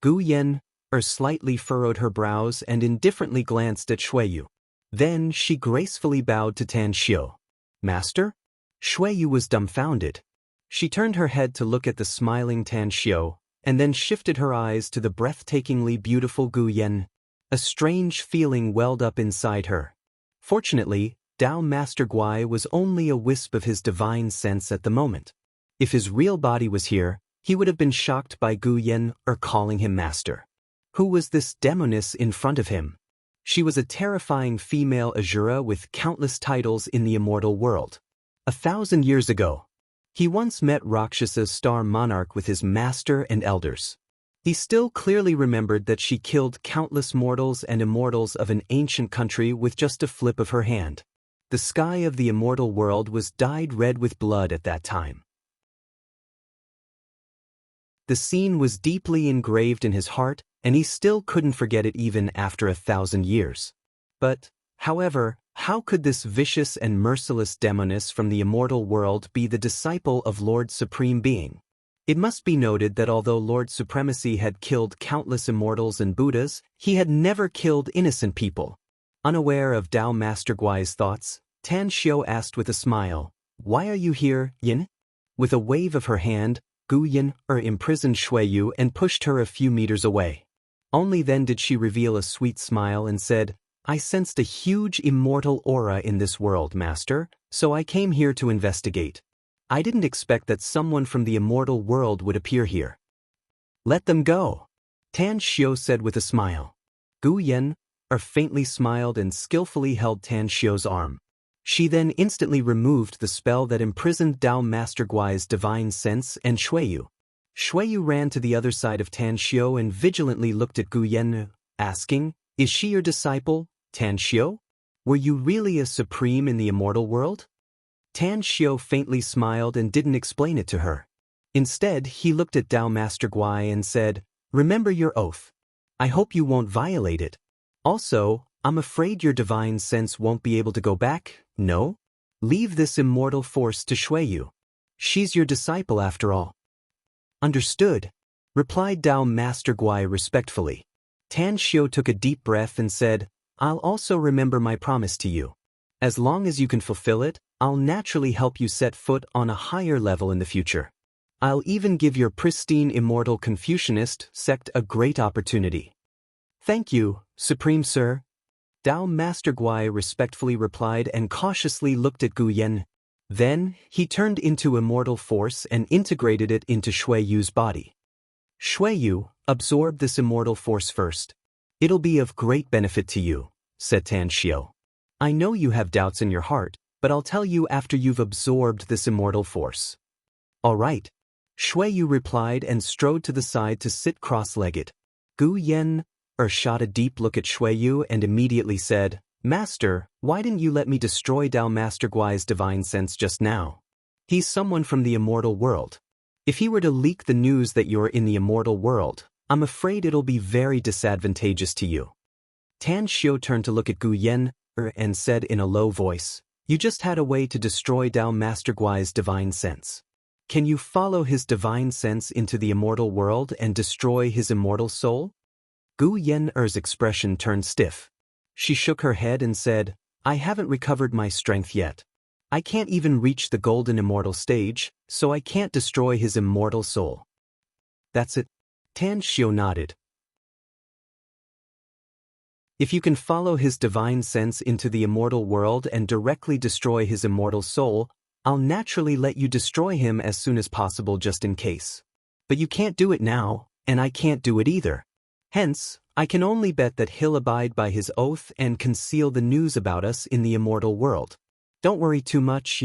Gu Yen slightly furrowed her brows and indifferently glanced at Shui Yu. Then she gracefully bowed to Tan Xiu. "Master?" Shui Yu was dumbfounded. She turned her head to look at the smiling Tan Xiu, and then shifted her eyes to the breathtakingly beautiful Gu Yen. A strange feeling welled up inside her. Fortunately, Dao Master Guai was only a wisp of his divine sense at the moment. If his real body was here, he would have been shocked by Gu Yen calling him master. Who was this demoness in front of him? She was a terrifying female Azura with countless titles in the immortal world. 1,000 years ago, he once met Rakshasa's star monarch with his master and elders. He still clearly remembered that she killed countless mortals and immortals of an ancient country with just a flip of her hand. The sky of the immortal world was dyed red with blood at that time. The scene was deeply engraved in his heart, and he still couldn't forget it even after 1,000 years. But, however, how could this vicious and merciless demoness from the immortal world be the disciple of Lord Supreme Being? It must be noted that although Lord Supremacy had killed countless immortals and Buddhas, he had never killed innocent people. Unaware of Dao Master Guai's thoughts, Tan Xiu asked with a smile, "Why are you here, Yin?" With a wave of her hand, Gu Yin imprisoned Shui Yu and pushed her a few meters away. Only then did she reveal a sweet smile and said, "I sensed a huge immortal aura in this world, Master, so I came here to investigate. I didn't expect that someone from the immortal world would appear here." "Let them go," Tan Xiu said with a smile. Gu Yen faintly smiled and skillfully held Tan Xiu's arm. She then instantly removed the spell that imprisoned Dao Master Guai's divine sense and Shui Yu. Shui Yu ran to the other side of Tan Xiu and vigilantly looked at Gu Yen, asking, "Is she your disciple, Tan Xiu? Were you really a supreme in the immortal world?" Tan Xiu faintly smiled and didn't explain it to her. Instead, he looked at Dao Master Guai and said, "Remember your oath. I hope you won't violate it. Also, I'm afraid your divine sense won't be able to go back, no? Leave this immortal force to Shui Yu. She's your disciple after all." "Understood," replied Dao Master Guai respectfully. Tan Xiu took a deep breath and said, "I'll also remember my promise to you. As long as you can fulfill it, I'll naturally help you set foot on a higher level in the future. I'll even give your pristine immortal Confucianist sect a great opportunity." "Thank you, Supreme Sir," Dao Master Guai respectfully replied and cautiously looked at Gu Yen. Then, he turned into immortal force and integrated it into Shui Yu's body. "Shui Yu, absorb this immortal force first. It'll be of great benefit to you," said Tan Xiu. "I know you have doubts in your heart, but I'll tell you after you've absorbed this immortal force." "All right," Shui Yu replied and strode to the side to sit cross-legged. Gu Yen shot a deep look at Shui Yu and immediately said, "Master, why didn't you let me destroy Dao Master Guai's divine sense just now? He's someone from the immortal world. If he were to leak the news that you're in the immortal world, I'm afraid it'll be very disadvantageous to you." Tan Xiu turned to look at Gu Yen and said in a low voice, "You just had a way to destroy Dao Master Guai's divine sense. Can you follow his divine sense into the immortal world and destroy his immortal soul?" Gu Yen's expression turned stiff. She shook her head and said, "I haven't recovered my strength yet. I can't even reach the golden immortal stage, so I can't destroy his immortal soul. That's it. Tan Xiu nodded. If you can follow his divine sense into the immortal world and directly destroy his immortal soul, I'll naturally let you destroy him as soon as possible just in case. But you can't do it now, and I can't do it either. Hence, I can only bet that he'll abide by his oath and conceal the news about us in the immortal world. Don't worry too much,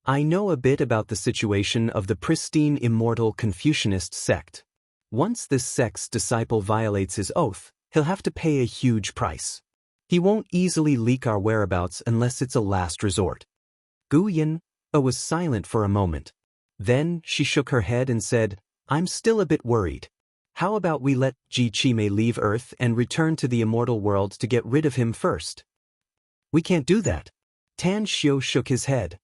I know a bit about the situation of the pristine immortal Confucianist sect. Once this sect's disciple violates his oath, he'll have to pay a huge price. He won't easily leak our whereabouts unless it's a last resort. Gu Yin was silent for a moment. Then she shook her head and said, I'm still a bit worried. How about we let Ji Qimei leave Earth and return to the immortal world to get rid of him first? We can't do that. Tan Xiu shook his head.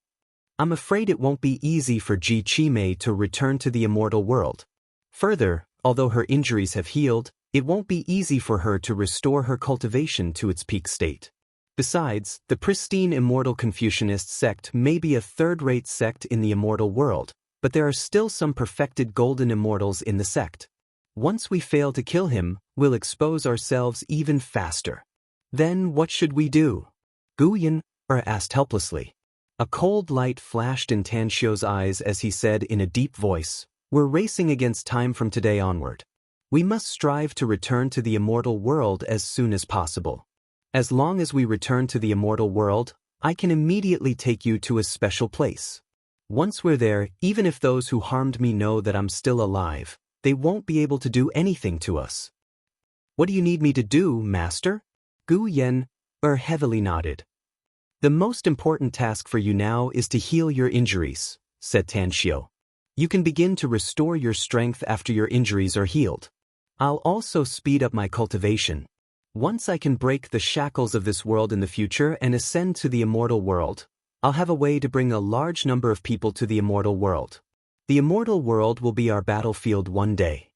I'm afraid it won't be easy for Ji Qimei to return to the immortal world. Further, although her injuries have healed, it won't be easy for her to restore her cultivation to its peak state. Besides, the pristine immortal Confucianist sect may be a third-rate sect in the immortal world, but there are still some perfected golden immortals in the sect. Once we fail to kill him, we'll expose ourselves even faster. Then what should we do? Gu Yin asked helplessly. A cold light flashed in Tan Xiu's eyes as he said in a deep voice, We're racing against time from today onward. We must strive to return to the immortal world as soon as possible. As long as we return to the immortal world, I can immediately take you to a special place. Once we're there, even if those who harmed me know that I'm still alive, they won't be able to do anything to us. What do you need me to do, Master? Gu Yin heavily nodded. The most important task for you now is to heal your injuries, said Tan Xiu. You can begin to restore your strength after your injuries are healed. I'll also speed up my cultivation. Once I can break the shackles of this world in the future and ascend to the immortal world, I'll have a way to bring a large number of people to the immortal world. The immortal world will be our battlefield one day.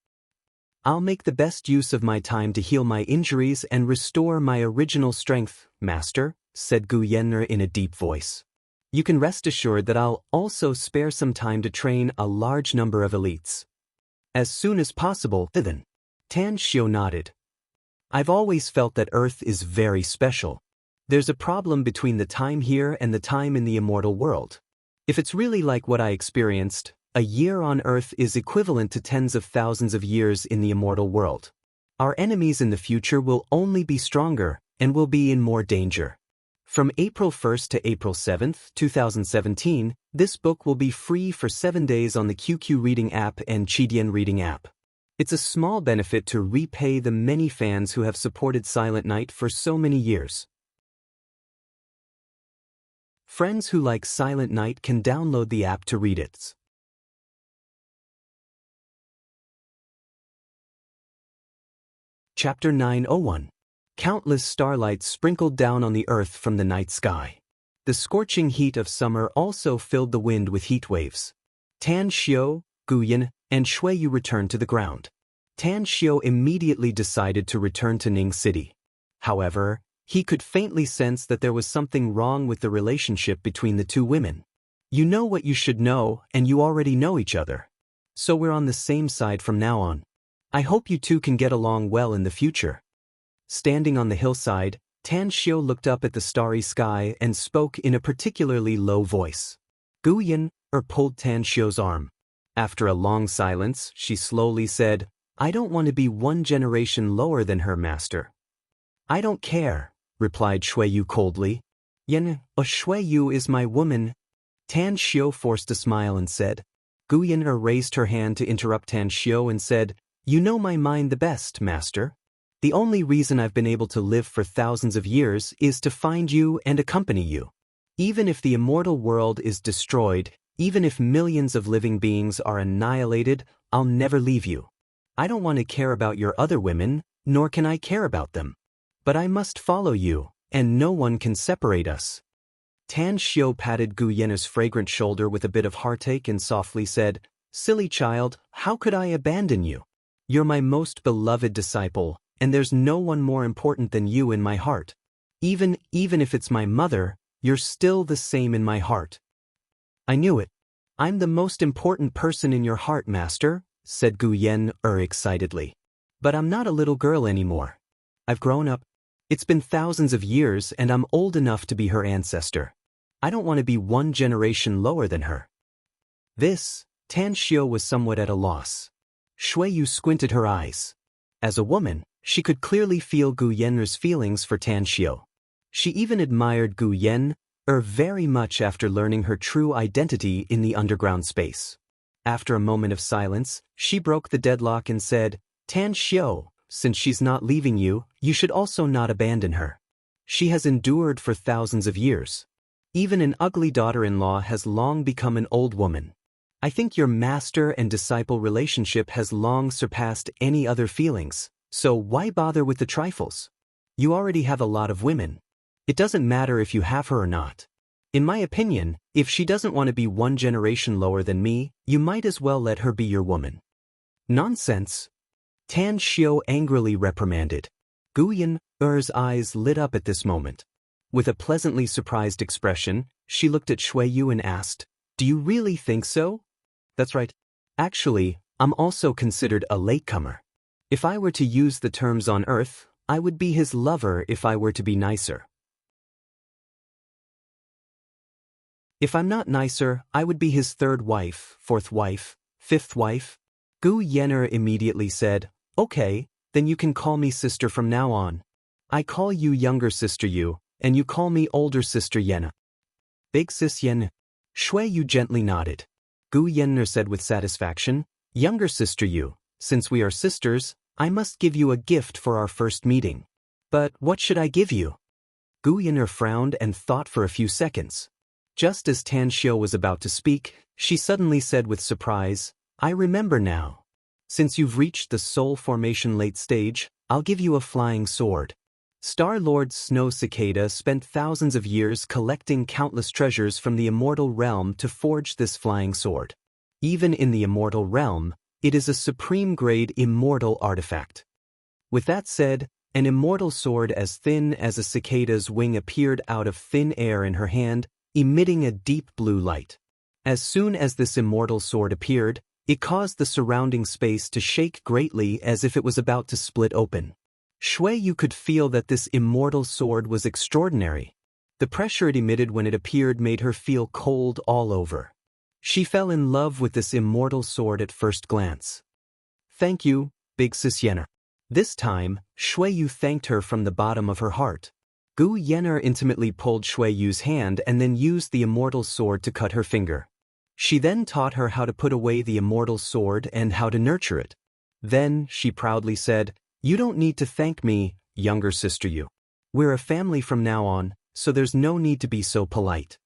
I'll make the best use of my time to heal my injuries and restore my original strength, Master, said Gu Yenner in a deep voice. You can rest assured that I'll also spare some time to train a large number of elites. As soon as possible, then. Tan Xiu nodded. I've always felt that Earth is very special. There's a problem between the time here and the time in the immortal world. If it's really like what I experienced, a year on Earth is equivalent to tens of thousands of years in the immortal world. Our enemies in the future will only be stronger and will be in more danger. From April 1st to April 7th, 2017, this book will be free for 7 days on the QQ Reading app and Qidian Reading app. It's a small benefit to repay the many fans who have supported Silent Night for so many years. Friends who like Silent Night can download the app to read it. Chapter 901. Countless starlights sprinkled down on the earth from the night sky. The scorching heat of summer also filled the wind with heat waves. Tan Xiu, Gu Yin, and Shui Yu returned to the ground. Tan Xiu immediately decided to return to Ning City. However, he could faintly sense that there was something wrong with the relationship between the two women. You know what you should know, and you already know each other. So we're on the same side from now on. I hope you two can get along well in the future. Standing on the hillside, Tan Xiu looked up at the starry sky and spoke in a particularly low voice. Gu Yin pulled Tan Xiu's arm. After a long silence, she slowly said, I don't want to be one generation lower than her, Master. I don't care, replied Shui Yu coldly. Yin, Shui Yu is my woman. Tan Xiu forced a smile and said. Gu Yin raised her hand to interrupt Tan Xiu and said, You know my mind the best, Master. The only reason I've been able to live for thousands of years is to find you and accompany you. Even if the immortal world is destroyed, even if millions of living beings are annihilated, I'll never leave you. I don't want to care about your other women, nor can I care about them. But I must follow you, and no one can separate us. Tan Xiu patted Gu Yenner's fragrant shoulder with a bit of heartache and softly said, Silly child, how could I abandon you? You're my most beloved disciple, and there's no one more important than you in my heart. Even if it's my mother, You're still the same in my heart. I knew it. I'm the most important person in your heart, master, said Gu Yen excitedly. But I'm not a little girl anymore. I've grown up. It's been thousands of years and I'm old enough to be her ancestor. I don't want to be one generation lower than her. This, Tan Xiao was somewhat at a loss. Shui Yu squinted her eyes. As a woman, she could clearly feel Gu Yen's feelings for Tan Xiao. She even admired Gu Yen very much after learning her true identity in the underground space. After a moment of silence, she broke the deadlock and said, Tan Xiao, since she's not leaving you, you should also not abandon her. She has endured for thousands of years. Even an ugly daughter-in-law has long become an old woman. I think your master and disciple relationship has long surpassed any other feelings, so why bother with the trifles? You already have a lot of women. It doesn't matter if you have her or not. In my opinion, if she doesn't want to be one generation lower than me, you might as well let her be your woman. Nonsense. Tan Xiao angrily reprimanded. Gu Yen's eyes lit up at this moment. With a pleasantly surprised expression, she looked at Shui Yu and asked, Do you really think so? That's right. Actually, I'm also considered a latecomer. If I were to use the terms on Earth, I would be his lover if I were to be nicer. If I'm not nicer, I would be his third wife, fourth wife, fifth wife. Gu Yen immediately said, Okay, then you can call me sister from now on. I call you younger sister Yu, and you call me older sister Yen. Big sis Yen. Shui Yu gently nodded. Gu Yen said with satisfaction, Younger sister Yu, since we are sisters, I must give you a gift for our first meeting. But what should I give you? Gu Yen frowned and thought for a few seconds. Just as Tan Xiao was about to speak, she suddenly said with surprise, I remember now. Since you've reached the soul formation late stage, I'll give you a flying sword. Star-Lord Snow Cicada spent thousands of years collecting countless treasures from the immortal realm to forge this flying sword. Even in the immortal realm, it is a supreme-grade immortal artifact. With that said, an immortal sword as thin as a cicada's wing appeared out of thin air in her hand, emitting a deep blue light. As soon as this immortal sword appeared, it caused the surrounding space to shake greatly as if it was about to split open. Shui Yu could feel that this immortal sword was extraordinary. The pressure it emitted when it appeared made her feel cold all over. She fell in love with this immortal sword at first glance. Thank you, Big Sis Yenner. This time, Shui Yu thanked her from the bottom of her heart. Gu Yenner intimately pulled Shui Yu's hand and then used the immortal sword to cut her finger. She then taught her how to put away the immortal sword and how to nurture it. Then, she proudly said, You don't need to thank me, younger sister Yu. We're a family from now on, so there's no need to be so polite.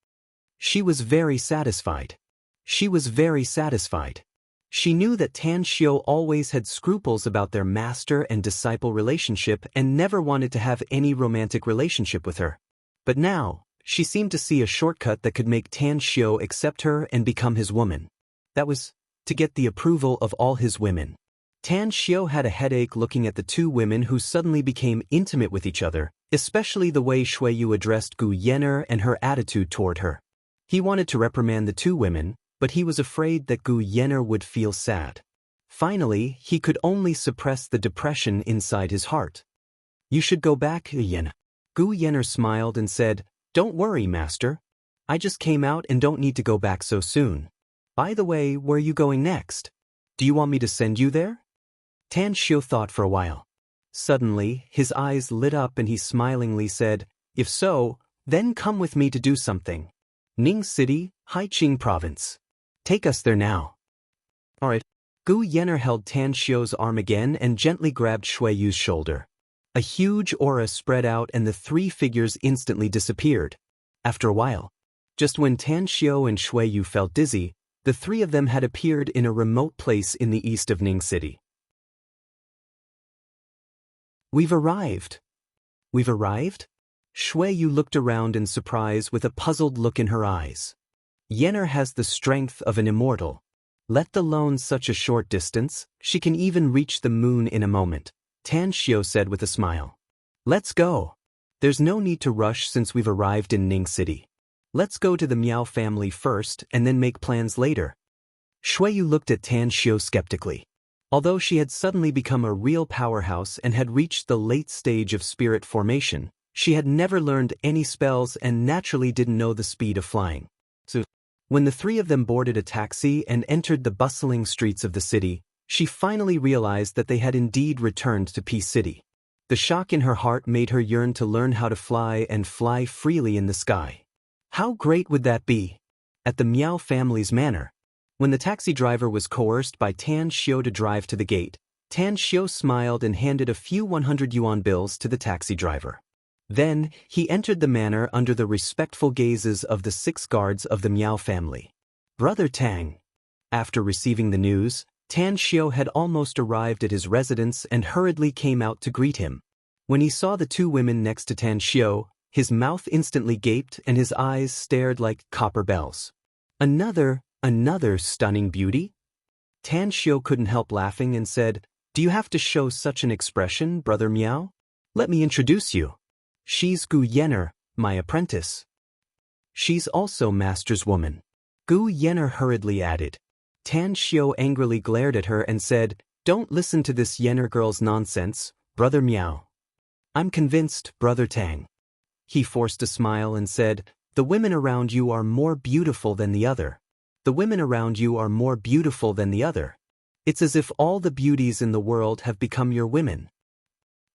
She was very satisfied. She was very satisfied. She knew that Tan Xiao always had scruples about their master and disciple relationship and never wanted to have any romantic relationship with her. But now, she seemed to see a shortcut that could make Tan Xiao accept her and become his woman. That was, to get the approval of all his women. Tan Xiao had a headache looking at the two women who suddenly became intimate with each other, especially the way Shui Yu addressed Gu Yenner and her attitude toward her. He wanted to reprimand the two women, but he was afraid that Gu Yenner would feel sad. Finally, he could only suppress the depression inside his heart. You should go back, Yenner. Gu Yenner smiled and said, Don't worry, master. I just came out and don't need to go back so soon. By the way, where are you going next? Do you want me to send you there? Tan Xiao thought for a while. Suddenly, his eyes lit up and he smilingly said, If so, then come with me to do something. Ning City, Haiqing Province. Take us there now. All right. Gu Yenner held Tan Xiao's arm again and gently grabbed Shui Yu's shoulder. A huge aura spread out and the three figures instantly disappeared. After a while, just when Tan Xiao and Shui Yu felt dizzy, the three of them had appeared in a remote place in the east of Ning City. We've arrived. We've arrived? Shui Yu looked around in surprise with a puzzled look in her eyes. Yenner has the strength of an immortal. Let alone such a short distance, she can even reach the moon in a moment, Tan Xiao said with a smile. Let's go. There's no need to rush since we've arrived in Ning City. Let's go to the Miao family first and then make plans later. Shuiyu looked at Tan Xiao skeptically. Although she had suddenly become a real powerhouse and had reached the late stage of spirit formation, she had never learned any spells and naturally didn't know the speed of flying. So, when the three of them boarded a taxi and entered the bustling streets of the city, she finally realized that they had indeed returned to Peace City. The shock in her heart made her yearn to learn how to fly and fly freely in the sky. How great would that be? At the Miao family's manor. When the taxi driver was coerced by Tan Xiao to drive to the gate, Tan Xiao smiled and handed a few 100 yuan bills to the taxi driver. Then, he entered the manor under the respectful gazes of the 6 guards of the Miao family. Brother Tang. After receiving the news, Tan Xiao had almost arrived at his residence and hurriedly came out to greet him. When he saw the 2 women next to Tan Xiao, his mouth instantly gaped and his eyes stared like copper bells. Another stunning beauty? Tan Xiao couldn't help laughing and said, "Do you have to show such an expression, Brother Miao? Let me introduce you. She's Gu Yenner, my apprentice." "She's also Master's woman," Gu Yenner hurriedly added. Tan Xiao angrily glared at her and said, "Don't listen to this Yenner girl's nonsense, Brother Miao." "I'm convinced, Brother Tang." He forced a smile and said, "The women around you are more beautiful than the other. The women around you are more beautiful than the other. It's as if all the beauties in the world have become your women."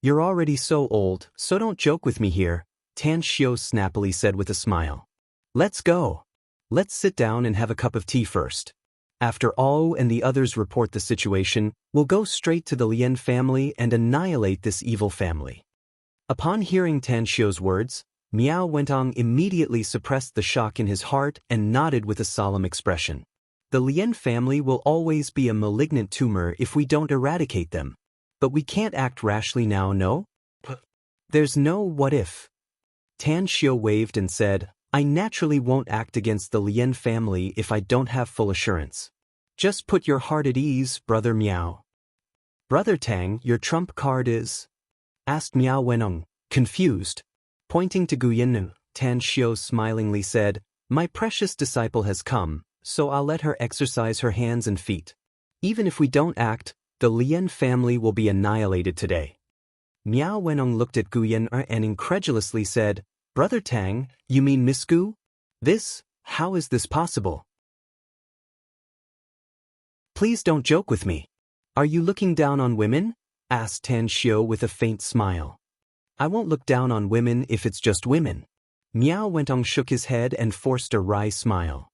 "You're already so old, so don't joke with me here," Tan Xiao snappily said with a smile. "Let's go. Let's sit down and have a cup of tea first. After Ao and the others report the situation, we'll go straight to the Lien family and annihilate this evil family." Upon hearing Tan Xiao's words, Miao Wentong immediately suppressed the shock in his heart and nodded with a solemn expression. "The Lien family will always be a malignant tumor if we don't eradicate them. But we can't act rashly now, no? There's no what if." Tan Xiao waved and said, "I naturally won't act against the Lien family if I don't have full assurance. Just put your heart at ease, Brother Miao." "Brother Tang, your trump card is?" asked Miao Wenong, confused. Pointing to Gu Yennu, Tan Xiao smilingly said, "My precious disciple has come, so I'll let her exercise her hands and feet. Even if we don't act, the Lien family will be annihilated today." Miao Wenong looked at Gu Yennu and incredulously said, "Brother Tang, you mean Miss Gu? How is this possible? Please don't joke with me. Are you looking down on women?" asked Tan Xiao with a faint smile. "I won't look down on women if it's just women." Miao Wentong shook his head and forced a wry smile.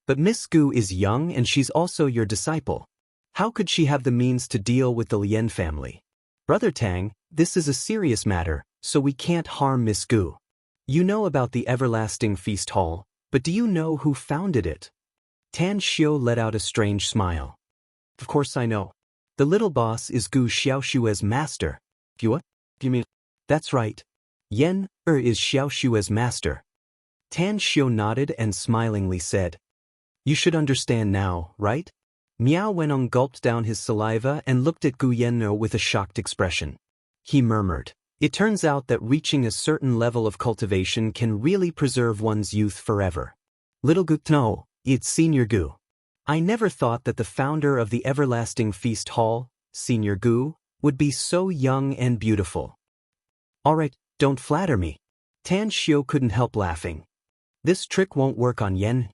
"But Miss Gu is young and she's also your disciple. How could she have the means to deal with the Lien family? Brother Tang, this is a serious matter, so we can't harm Miss Gu. You know about the Everlasting Feast Hall, but do you know who founded it?" Tan Xiao let out a strange smile. "Of course I know. The little boss is Gu Xiaoshue's master." You mean? "That's right. Yen is Xiaoshue's master." Tan Xiao nodded and smilingly said, "You should understand now, right?" Miao Wenong gulped down his saliva and looked at Gu Yenno with a shocked expression. He murmured, "It turns out that reaching a certain level of cultivation can really preserve one's youth forever. Little Gu, no, it's Senior Gu. I never thought that the founder of the Everlasting Feast Hall, Senior Gu, would be so young and beautiful." "Alright, don't flatter me." Tan Xiao couldn't help laughing. "This trick won't work on Yen.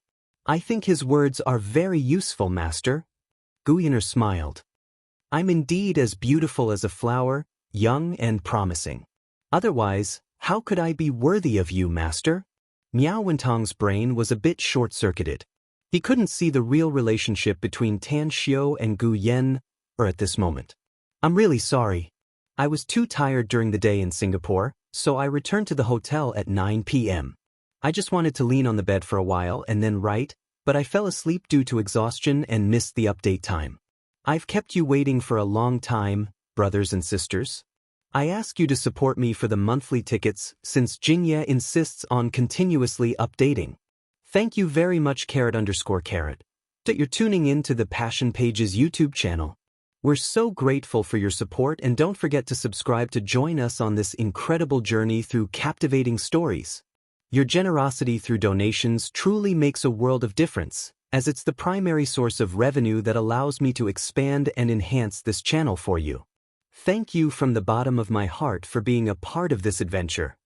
I think his words are very useful, Master." Gu Yenner smiled. "I'm indeed as beautiful as a flower, young and promising. Otherwise, how could I be worthy of you, Master?" Miao Wentong's brain was a bit short-circuited. He couldn't see the real relationship between Tan Xiao and Gu Yen at this moment. "I'm really sorry. I was too tired during the day in Singapore, so I returned to the hotel at 9 p.m. I just wanted to lean on the bed for a while and then write, but I fell asleep due to exhaustion and missed the update time. I've kept you waiting for a long time, brothers and sisters. I ask you to support me for the monthly tickets since Jingye insists on continuously updating. Thank you very much ___. That you're tuning in to the Passion Pages YouTube channel. We're so grateful for your support, and don't forget to subscribe to join us on this incredible journey through captivating stories. Your generosity through donations truly makes a world of difference, as it's the primary source of revenue that allows me to expand and enhance this channel for you. Thank you from the bottom of my heart for being a part of this adventure.